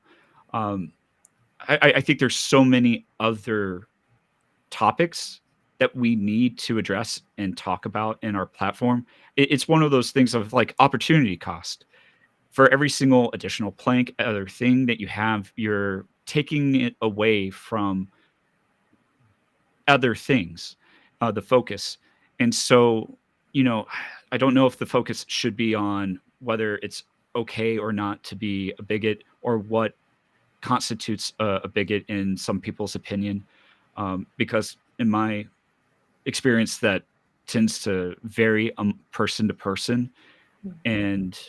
I think there's so many other topics that we need to address and talk about in our platform, it's one of those things of like opportunity cost. For every single additional plank, other thing that you have, you're taking it away from other things, the focus. And so, I don't know if the focus should be on whether it's okay or not to be a bigot, or what constitutes a bigot in some people's opinion, because in my experience, that tends to vary person to person. And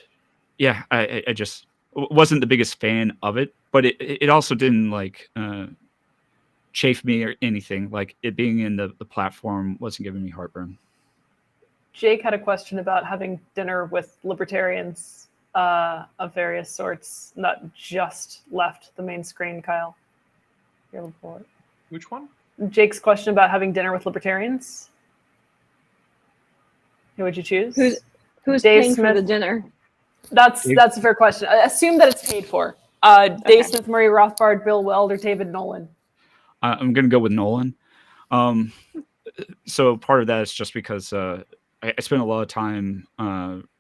yeah, I just wasn't the biggest fan of it, but it also didn't like chafe me or anything. Like, it being in the platform wasn't giving me heartburn. Jake had a question about having dinner with libertarians of various sorts, not just left the main screen. Kyle, your report. Which one? Jake's question about having dinner with libertarians. Who would you choose? Who's Dave paying Smith for the dinner? That's a fair question. I assume that it's paid for. Dave Smith, Murray Rothbard, Bill Weld, or David Nolan. I'm going to go with Nolan. So part of that is just because I spent a lot of time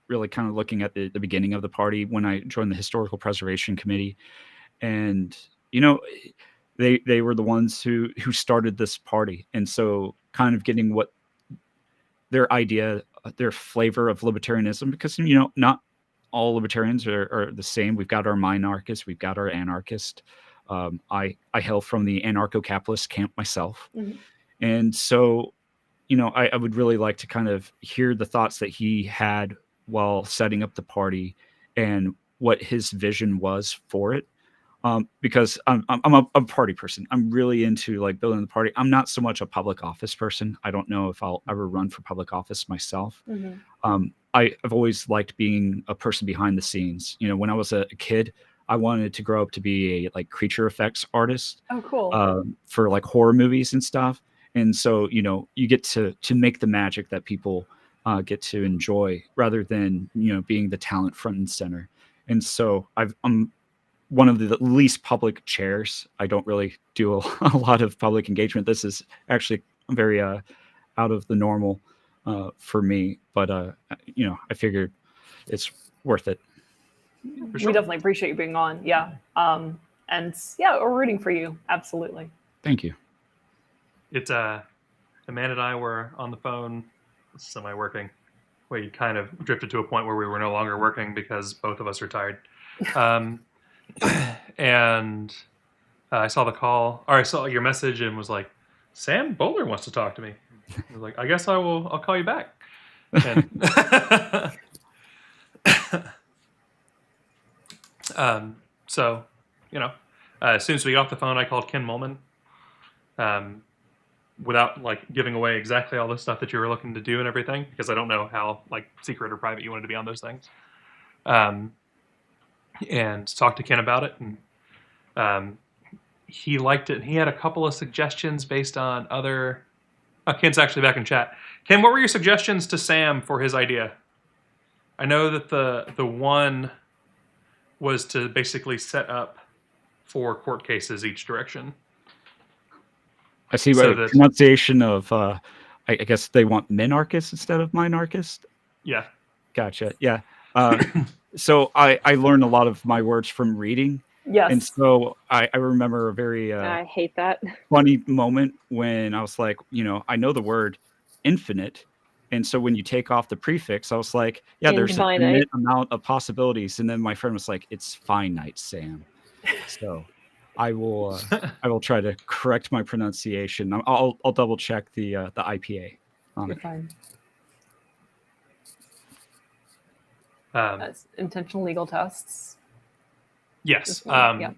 really kind of looking at the beginning of the party when I joined the Historical Preservation Committee. And, they were the ones who started this party. And so kind of getting what their idea, their flavor of libertarianism, because, not all libertarians are the same. We've got our minarchists, we've got our anarchist. I hail from the anarcho-capitalist camp myself. Mm-hmm. And so, I would really like to kind of hear the thoughts that he had while setting up the party and what his vision was for it. Because I'm a party person. I'm really into like building the party. I'm not so much a public office person. I don't know if I'll ever run for public office myself. Mm-hmm. I've always liked being a person behind the scenes. When I was a kid, I wanted to grow up to be a like creature effects artist. Oh, cool. For like horror movies and stuff. And so, you get to make the magic that people get to enjoy, rather than, being the talent front and center. And so I'm one of the least public chairs. I don't really do a lot of public engagement. This is actually very out of the normal for me. But, I figured it's worth it. We definitely appreciate you being on. Yeah. And yeah, we're rooting for you. Absolutely. Thank you. It's Amanda and I were on the phone, semi-working. We kind of drifted to a point where we were no longer working because both of us are tired. And I saw the call, or I saw your message and was like, Sam Bowler wants to talk to me. I was like, I guess I'll call you back. And so, as soon as we got off the phone, I called Ken Mullman. Without like giving away exactly all the stuff that you were looking to do and everything, because I don't know how like secret or private you wanted to be on those things. And talked to Ken about it, and he liked it. And he had a couple of suggestions based on other. Oh, Ken's actually back in chat. Ken, what were your suggestions to Sam for his idea? I know that the one was to basically set up 4 court cases each direction. I see by the pronunciation of, I guess they want minarchist instead of minarchist. Yeah. Gotcha. Yeah. So I learned a lot of my words from reading. Yes. And so I remember a very I hate that. funny moment when I was like, I know the word infinite. And so when you take off the prefix, I was like, yeah, there's an infinite amount of possibilities. And then my friend was like, it's finite, Sam. So I will try to correct my pronunciation. I'll double check the IPA on You're it. fine. Intentional legal tests. Yes. Yeah.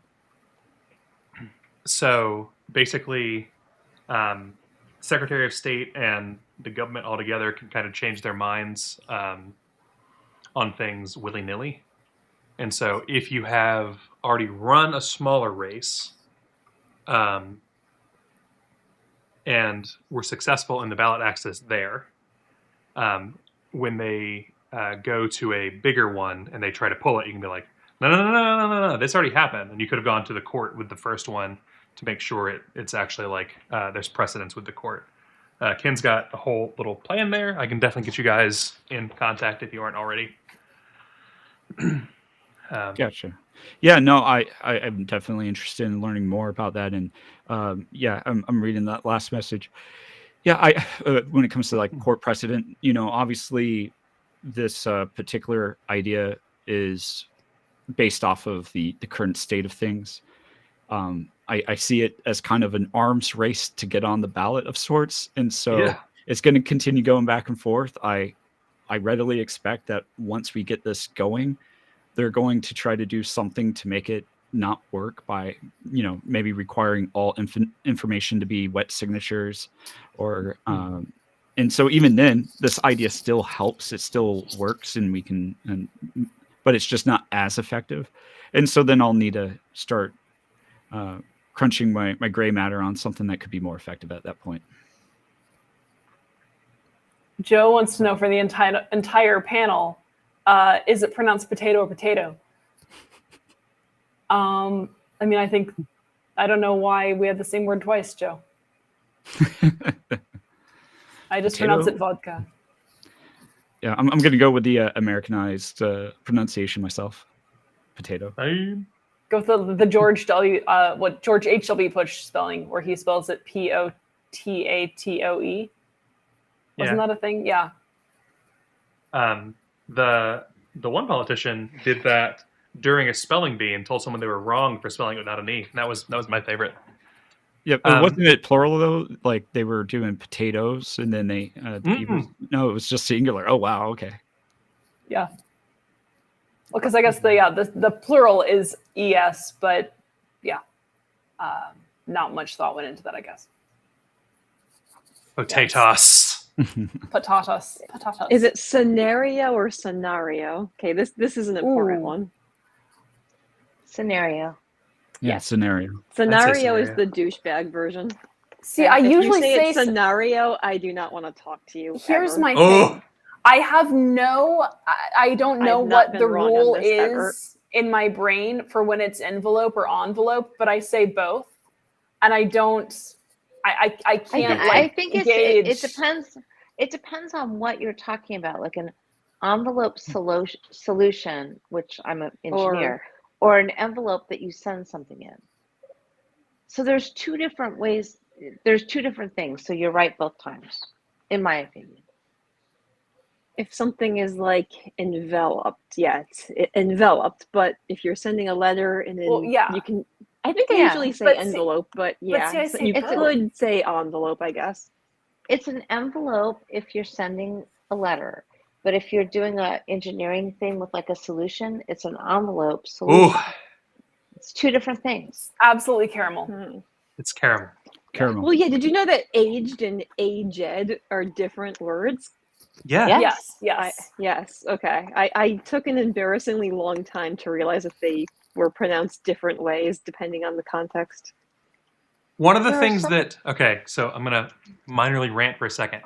So basically, Secretary of State and the government altogether can kind of change their minds on things willy-nilly. And so if you have already run a smaller race and were successful in the ballot access there, when they go to a bigger one and they try to pull it, you can be like, no, this already happened. And you could have gone to the court with the first one to make sure it's actually like there's precedence with the court. Ken's got a whole little plan there. I can definitely get you guys in contact if you aren't already. Gotcha. Yeah, no, I'm definitely interested in learning more about that, and yeah, I'm reading that last message. Yeah, when it comes to like court precedent, obviously this particular idea is based off of the current state of things. I see it as kind of an arms race to get on the ballot of sorts, and so it's going to continue going back and forth. I readily expect that once we get this going, they're going to try to do something to make it not work by, maybe requiring all information to be wet signatures, or and so even then, this idea still helps. It still works, and we can, but it's just not as effective. And so then I'll need to start crunching my gray matter on something that could be more effective at that point. Joe wants to know for the entire panel, is it pronounced potato or potato? I mean, I don't know why we have the same word twice, Joe. I just pronounce it vodka. Yeah, I'm going to go with the Americanized pronunciation myself. Potato. Go with the George what George H.W. Bush spelling, where he spells it Potatoe. Wasn't that a thing? Yeah. The one politician did that during a spelling bee and told someone they were wrong for spelling it without an E. And that was my favorite. Yeah, wasn't it plural though? Like they were doing potatoes, and then they no, it was just singular. Oh wow, okay. Yeah. Well, because I guess the plural is es, but yeah, not much thought went into that, I guess. Potatoes. Potatoes. Is it scenario or scenario? Okay, this is an important one. Scenario. Yeah, scenario. Scenario is the douchebag version. See, I usually if you say say it's scenario, I do not want to talk to you. Here's ever. my thing. I have I don't know what the rule is in my brain for when it's envelope or envelope, but I say both. And I don't, I can't I think gauge. it depends. It depends on what you're talking about, like an envelope solution, which I'm an engineer, or an envelope that you send something in. So there's two different ways. There's two different things. So you're right both times, in my opinion. If something is like enveloped, it's enveloped. But if you're sending a letter and then you can, I think I usually say envelope, but you could say envelope, I guess. It's an envelope if you're sending a letter. But if you're doing an engineering thing with like a solution, it's an envelope solution. Ooh. It's two different things. Absolutely caramel. It's caramel. Caramel. Well, yeah. Did you know that aged and aged are different words? Yeah. Yes. Okay. I took an embarrassingly long time to realize that they were pronounced different ways depending on the context. One of the things so I'm going to minorly rant for a second.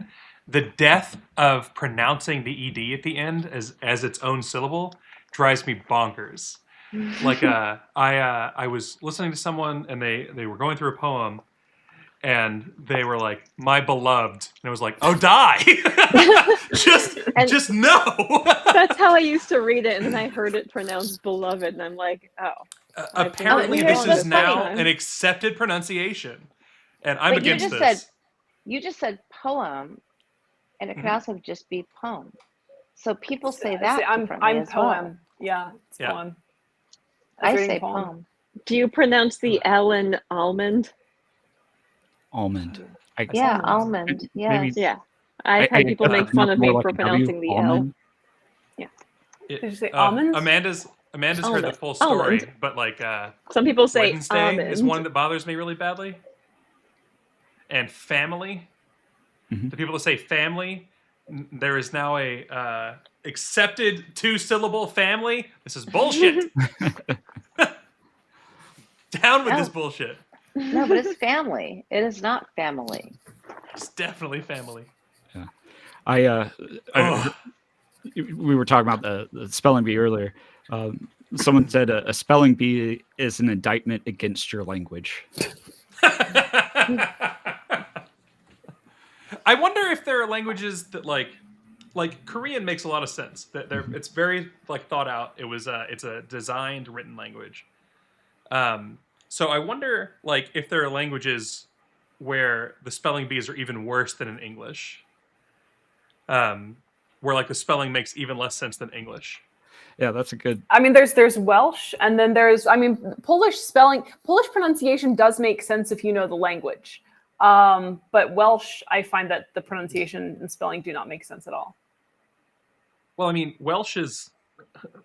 The death of pronouncing the ED at the end as its own syllable drives me bonkers. Like I was listening to someone and they were going through a poem and they were like, "My beloved," and I was like, "Oh, die!" just no. That's how I used to read it, and then I heard it pronounced beloved, and I'm like, oh. Apparently, this is now an accepted pronunciation, and I'm against this. You just said poem, and it could also just be poem. So people say that. I'm as poem. Well. Yeah, it's poem. I say poem. Do you pronounce the L in almond? Almond. Almond. Yes. Yeah. I've had people make fun of me for pronouncing the almond. L. Yeah. Did you say almond? Amanda's heard the full story, but like some people say Wednesday is one that bothers me really badly. And family. Mm-hmm. The people that say family, there is now a accepted 2-syllable family. This is bullshit. Down with this bullshit. No, but it's family. It is not family. It's definitely family. Yeah. We were talking about the spelling bee earlier. Someone said a spelling bee is an indictment against your language. I wonder if there are languages that like Korean makes a lot of sense. That it's very like thought out. It's a designed written language. So I wonder like if there are languages where the spelling bees are even worse than in English. Where like the spelling makes even less sense than English. Yeah, that's a good. I mean, there's Welsh, and then Polish pronunciation does make sense if you know the language. But Welsh, I find that the pronunciation and spelling do not make sense at all. Well, I mean, Welsh is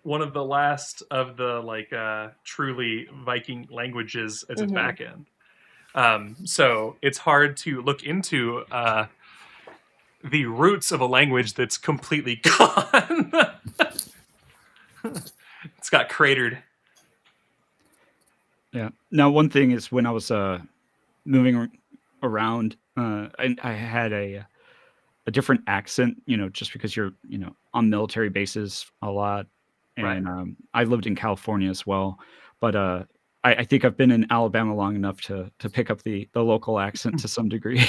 one of the last of the truly Viking languages as its back end. So it's hard to look into the roots of a language that's completely gone. It's got cratered. Yeah. Now, one thing is when I was moving around, I had a different accent, just because you're, on military bases a lot. And Right. I lived in California as well. But I think I've been in Alabama long enough to pick up the local accent to some degree.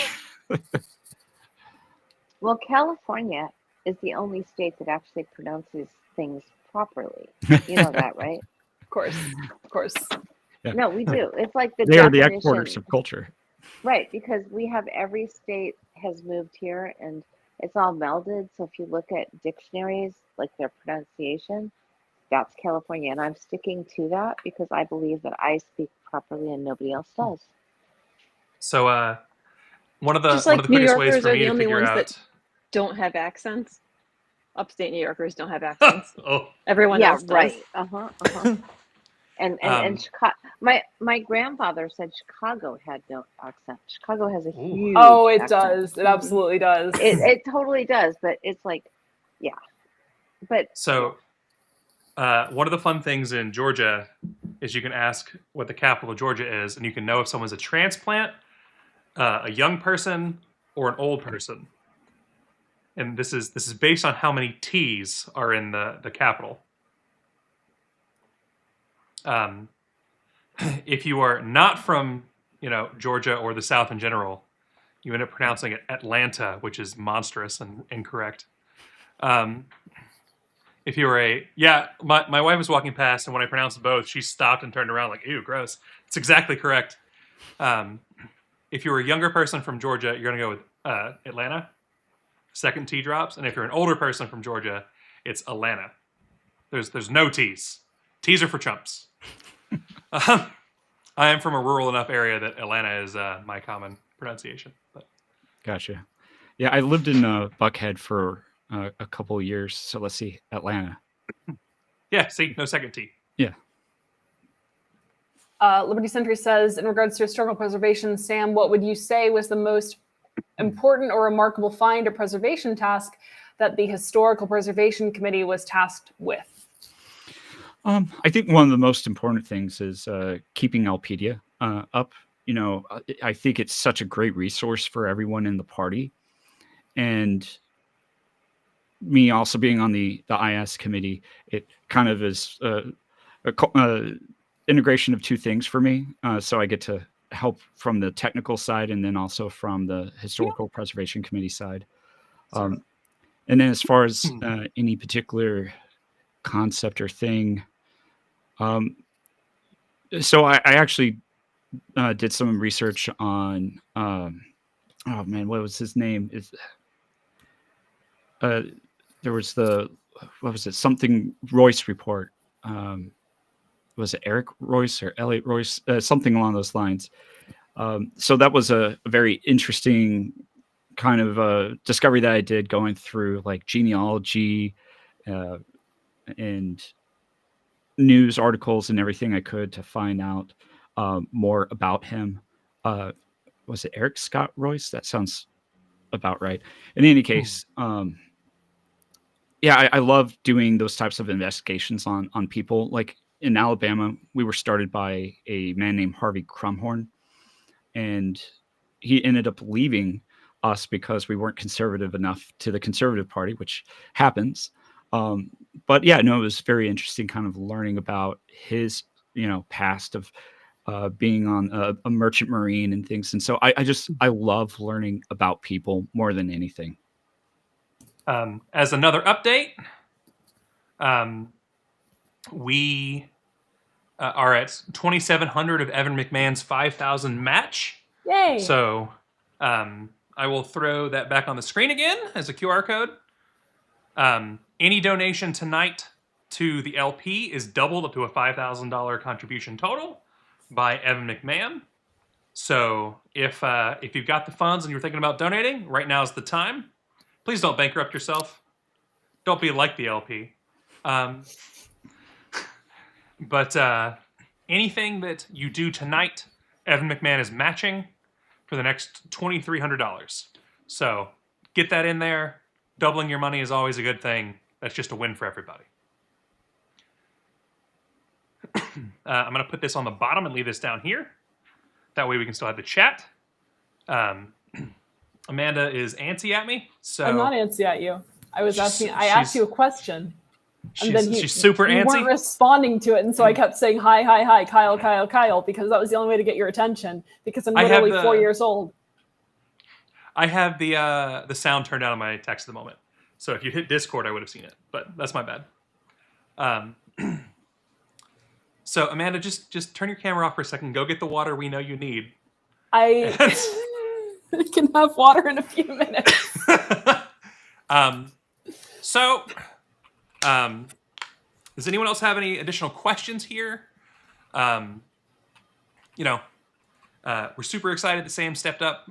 Well, California is the only state that actually pronounces things properly. You know that, right? Of course. Yeah. No, we do. It's like the They are the definition. exporters of culture. Right, because we have every state has moved here and it's all melded. So if you look at dictionaries, like their pronunciation, that's California. And I'm sticking to that because I believe that I speak properly and nobody else does. So one of the Just like New quickest ways Yorkers for are me the to only figure ones out. that don't have accents. Upstate New Yorkers don't have accents. Oh. Everyone Yeah, else does. right. And Chicago, my grandfather said Chicago had no accent. Chicago has a huge Oh, it accent. does. It absolutely does. It totally does, but it's like, yeah. But So one of the fun things in Georgia is you can ask what the capital of Georgia is, and you can know if someone's a transplant, a young person, or an old person. And this is based on how many T's are in the capital. If you are not from Georgia or the South in general, you end up pronouncing it Atlanta, which is monstrous and incorrect. If you were my wife was walking past, and when I pronounced both, she stopped and turned around like, ew, gross. It's exactly correct. If you're a younger person from Georgia, you're going to go with Atlanta. Second T drops. And if you're an older person from Georgia, it's Atlanta. There's no T's. T's are for chumps. I am from a rural enough area that Atlanta is my common pronunciation. But. Gotcha. Yeah, I lived in Buckhead for a couple of years. So let's see, Atlanta. Yeah, see, no second T. Yeah. Liberty Sentry says, in regards to historical preservation, Sam, what would you say was the most important or remarkable find or preservation task that the Historical Preservation Committee was tasked with? I think one of the most important things is keeping LPAlliance up. I think it's such a great resource for everyone in the party. And me also being on the IS committee, it kind of is a integration of two things for me. So I get to help from the technical side and then also from the Historical Preservation Committee side. And then as far as any particular concept or thing, so I actually did some research on, oh man, what was his name? There was something Royce report. Was it Eric Royce or Elliot Royce? Something along those lines. So that was a very interesting kind of discovery that I did going through like genealogy and news articles and everything I could to find out more about him. Was it Eric Scott Royce? That sounds about right. In any case, I love doing those types of investigations on people. Like in Alabama, we were started by a man named Harvey Crumhorn, and he ended up leaving us because we weren't conservative enough to the Conservative Party, which happens. But yeah, no, it was very interesting kind of learning about his, past of being on a merchant marine and things. And so I love learning about people more than anything. As another update, we are at 2,700 of Evan McMahon's 5,000 match. Yay! So I will throw that back on the screen again as a QR code. Any donation tonight to the LP is doubled up to a $5,000 contribution total by Evan McMahon. So if you've got the funds and you're thinking about donating, right now is the time. Please don't bankrupt yourself. Don't be like the LP. But anything that you do tonight, Evan McMahon is matching for the next $2,300. So get that in there. Doubling your money is always a good thing. That's just a win for everybody. I'm going to put this on the bottom and leave this down here. That way we can still have the chat. Amanda is antsy at me. So I'm not antsy at you. I asked you a question. And then she's super you antsy. weren't responding to it, and so I kept saying hi, Kyle, because that was the only way to get your attention. Because I'm literally 4 years old. I have the sound turned down on my text at the moment, so if you hit Discord, I would have seen it, but that's my bad. So Amanda, just turn your camera off for a second. Go get the water we know you need. I can have water in a few minutes. Does anyone else have any additional questions here? We're super excited that Sam stepped up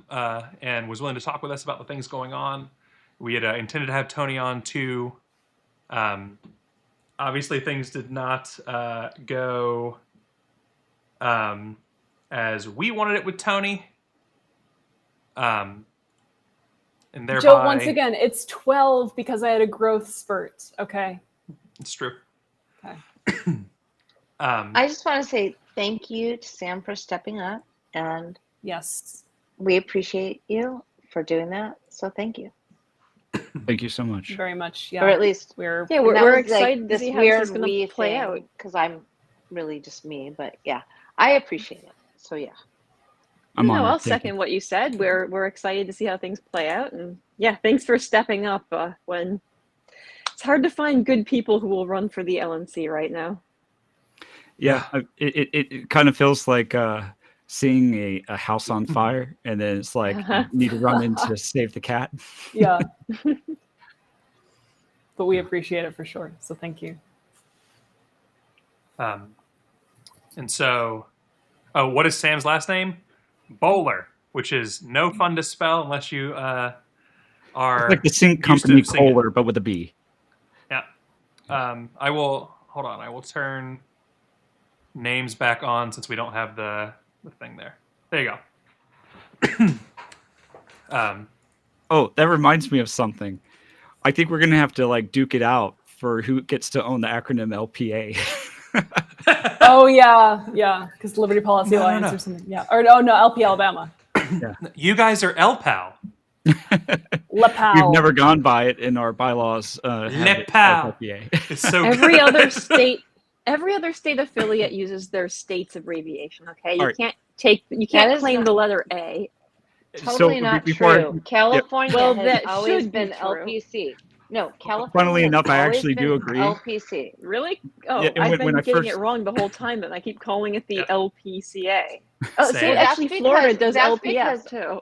and was willing to talk with us about the things going on. We had intended to have Tony on too. Obviously, things did not go as we wanted it with Tony. And thereby, Joe, once again, it's 12 because I had a growth spurt. Okay. It's true. Okay. I just want to say thank you to Sam for stepping up, and yes, we appreciate you for doing that. So thank you. Thank you so much. Very much. Yeah. Or at least we're excited to see how this is going to play out. Because I'm really just me, but yeah, I appreciate it. So yeah. I'll second what you said. We're excited to see how things play out, and yeah, thanks for stepping up when it's hard to find good people who will run for the LNC right now. Yeah, it kind of feels like seeing a house on fire, and then it's like you need to run in to save the cat. Yeah. But we appreciate it for sure. So thank you. And so, what is Sam's last name? Bowler, which is no fun to spell unless you are it's like the sync company Kohler, but with a B. Yeah. I will turn names back on since we don't have the thing there. There you go. Oh, that reminds me of something. I think we're gonna have to duke it out for who gets to own the acronym LPA. Oh yeah, because Liberty Policy Alliance or something. Yeah, or no, LP Alabama. Yeah. You guys are LPAL. LPAL. We've never gone by it in our bylaws. LPAL. It's so every other state affiliate uses their state's abbreviation. Okay, you can't claim the letter A. Totally not true. California has always been LPC. No, California. Funnily enough, I actually do agree. LPC. Really? Oh, yeah, I've been getting it wrong the whole time, and I keep calling it the LPCA. Oh, so actually, Florida does LPS too.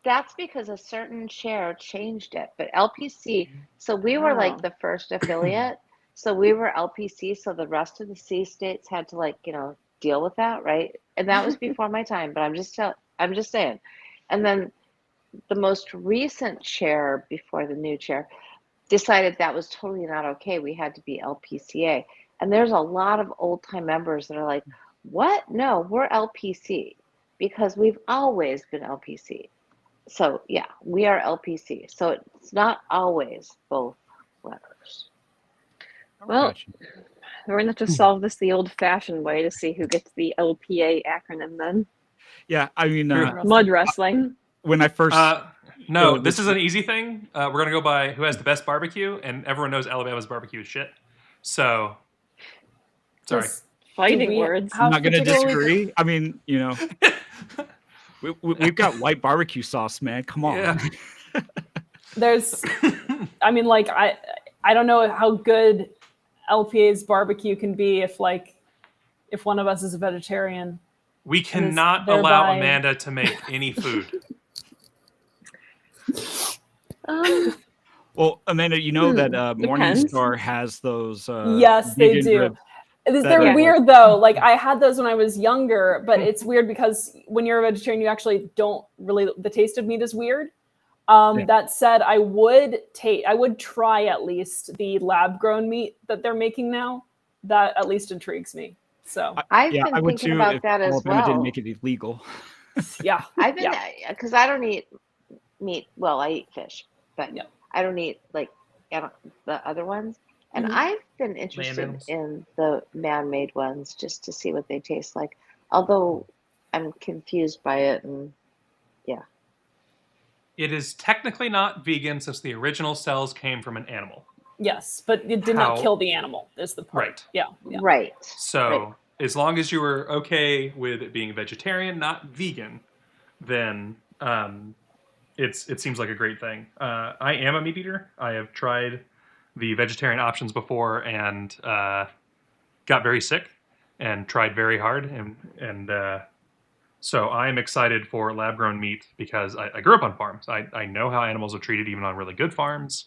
That's because a certain chair changed it, but LPC. So we were like the first affiliate. So we were LPC. So the rest of the C states had to deal with that, right? And that was before my time. But I'm just saying. And then the most recent chair before the new chair decided that was totally not okay. We had to be LPCA. And there's a lot of old time members that are like, what? No, we're LPC because we've always been LPC. So yeah, we are LPC. So it's not always both letters. Well, we're going to have to solve this the old fashioned way to see who gets the LPA acronym then. Yeah, I mean, mud wrestling. When I first No, this is an easy thing. We're gonna go by who has the best barbecue, and everyone knows Alabama's barbecue is shit. So, sorry. Just Fighting words. I'm not going to disagree. I mean, you know, we've got white barbecue sauce, man. Come on. Yeah. There's, I mean, like, I don't know how good LPA's barbecue can be if one of us is a vegetarian. We cannot allow Amanda to make any food. Well, Amanda, you know that Morningstar has those. Yes, they vegan do. rib They're weird though. Like I had those when I was younger, but it's weird because when you're a vegetarian, you actually don't really. The taste of meat is weird. That said, I would try at least the lab-grown meat that they're making now. That at least intrigues me. So I've been thinking about that as Alabama well. didn't make it illegal. Yeah, I've been because I don't eat meat. Well, I eat fish, but I don't eat the other ones. And I've been interested in the man-made ones just to see what they taste like. Although I'm confused by it, and It is technically not vegan since the original cells came from an animal. yes, but it did not kill the animal. Is the point? Right. Yeah. Right. So as long as you were okay with it being vegetarian, not vegan, then it seems like a great thing. I am a meat eater. I have tried the vegetarian options before and got very sick and tried very hard. And so I'm excited for lab-grown meat because I grew up on farms. I know how animals are treated even on really good farms.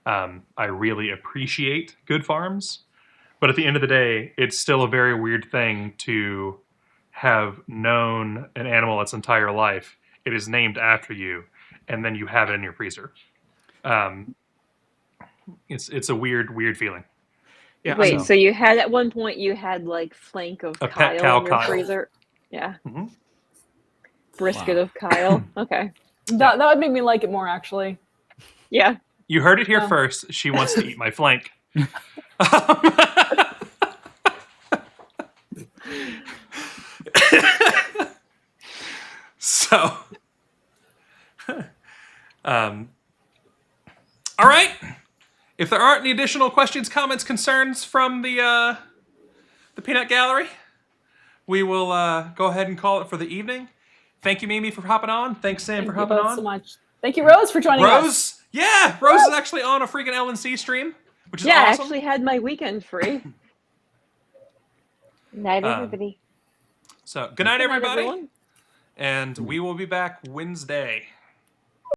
I really appreciate good farms. But at the end of the day, it's still a very weird thing to have known an animal its entire life. It is named after you, and then you have it in your freezer. It's a weird feeling. Yeah. Wait, so you had at one point flank of A Kyle pet cow in your Kyle. freezer? Yeah. Mm-hmm. Brisket of Kyle. Okay. That would make me like it more, actually. Yeah. You heard it here first. She wants to eat my flank. So, all right. If there aren't any additional questions, comments, concerns from the peanut gallery, we will go ahead and call it for the evening. Thank you, Mimi, for hopping on. Thanks, Sam, for hopping on. So much. Thank you, Rose, for joining us. Rose, yeah, Rose is actually on a freaking LNC stream, which is I awesome. actually had my weekend free. Night, everybody. So, good night, everybody. Everyone. And we will be back Wednesday.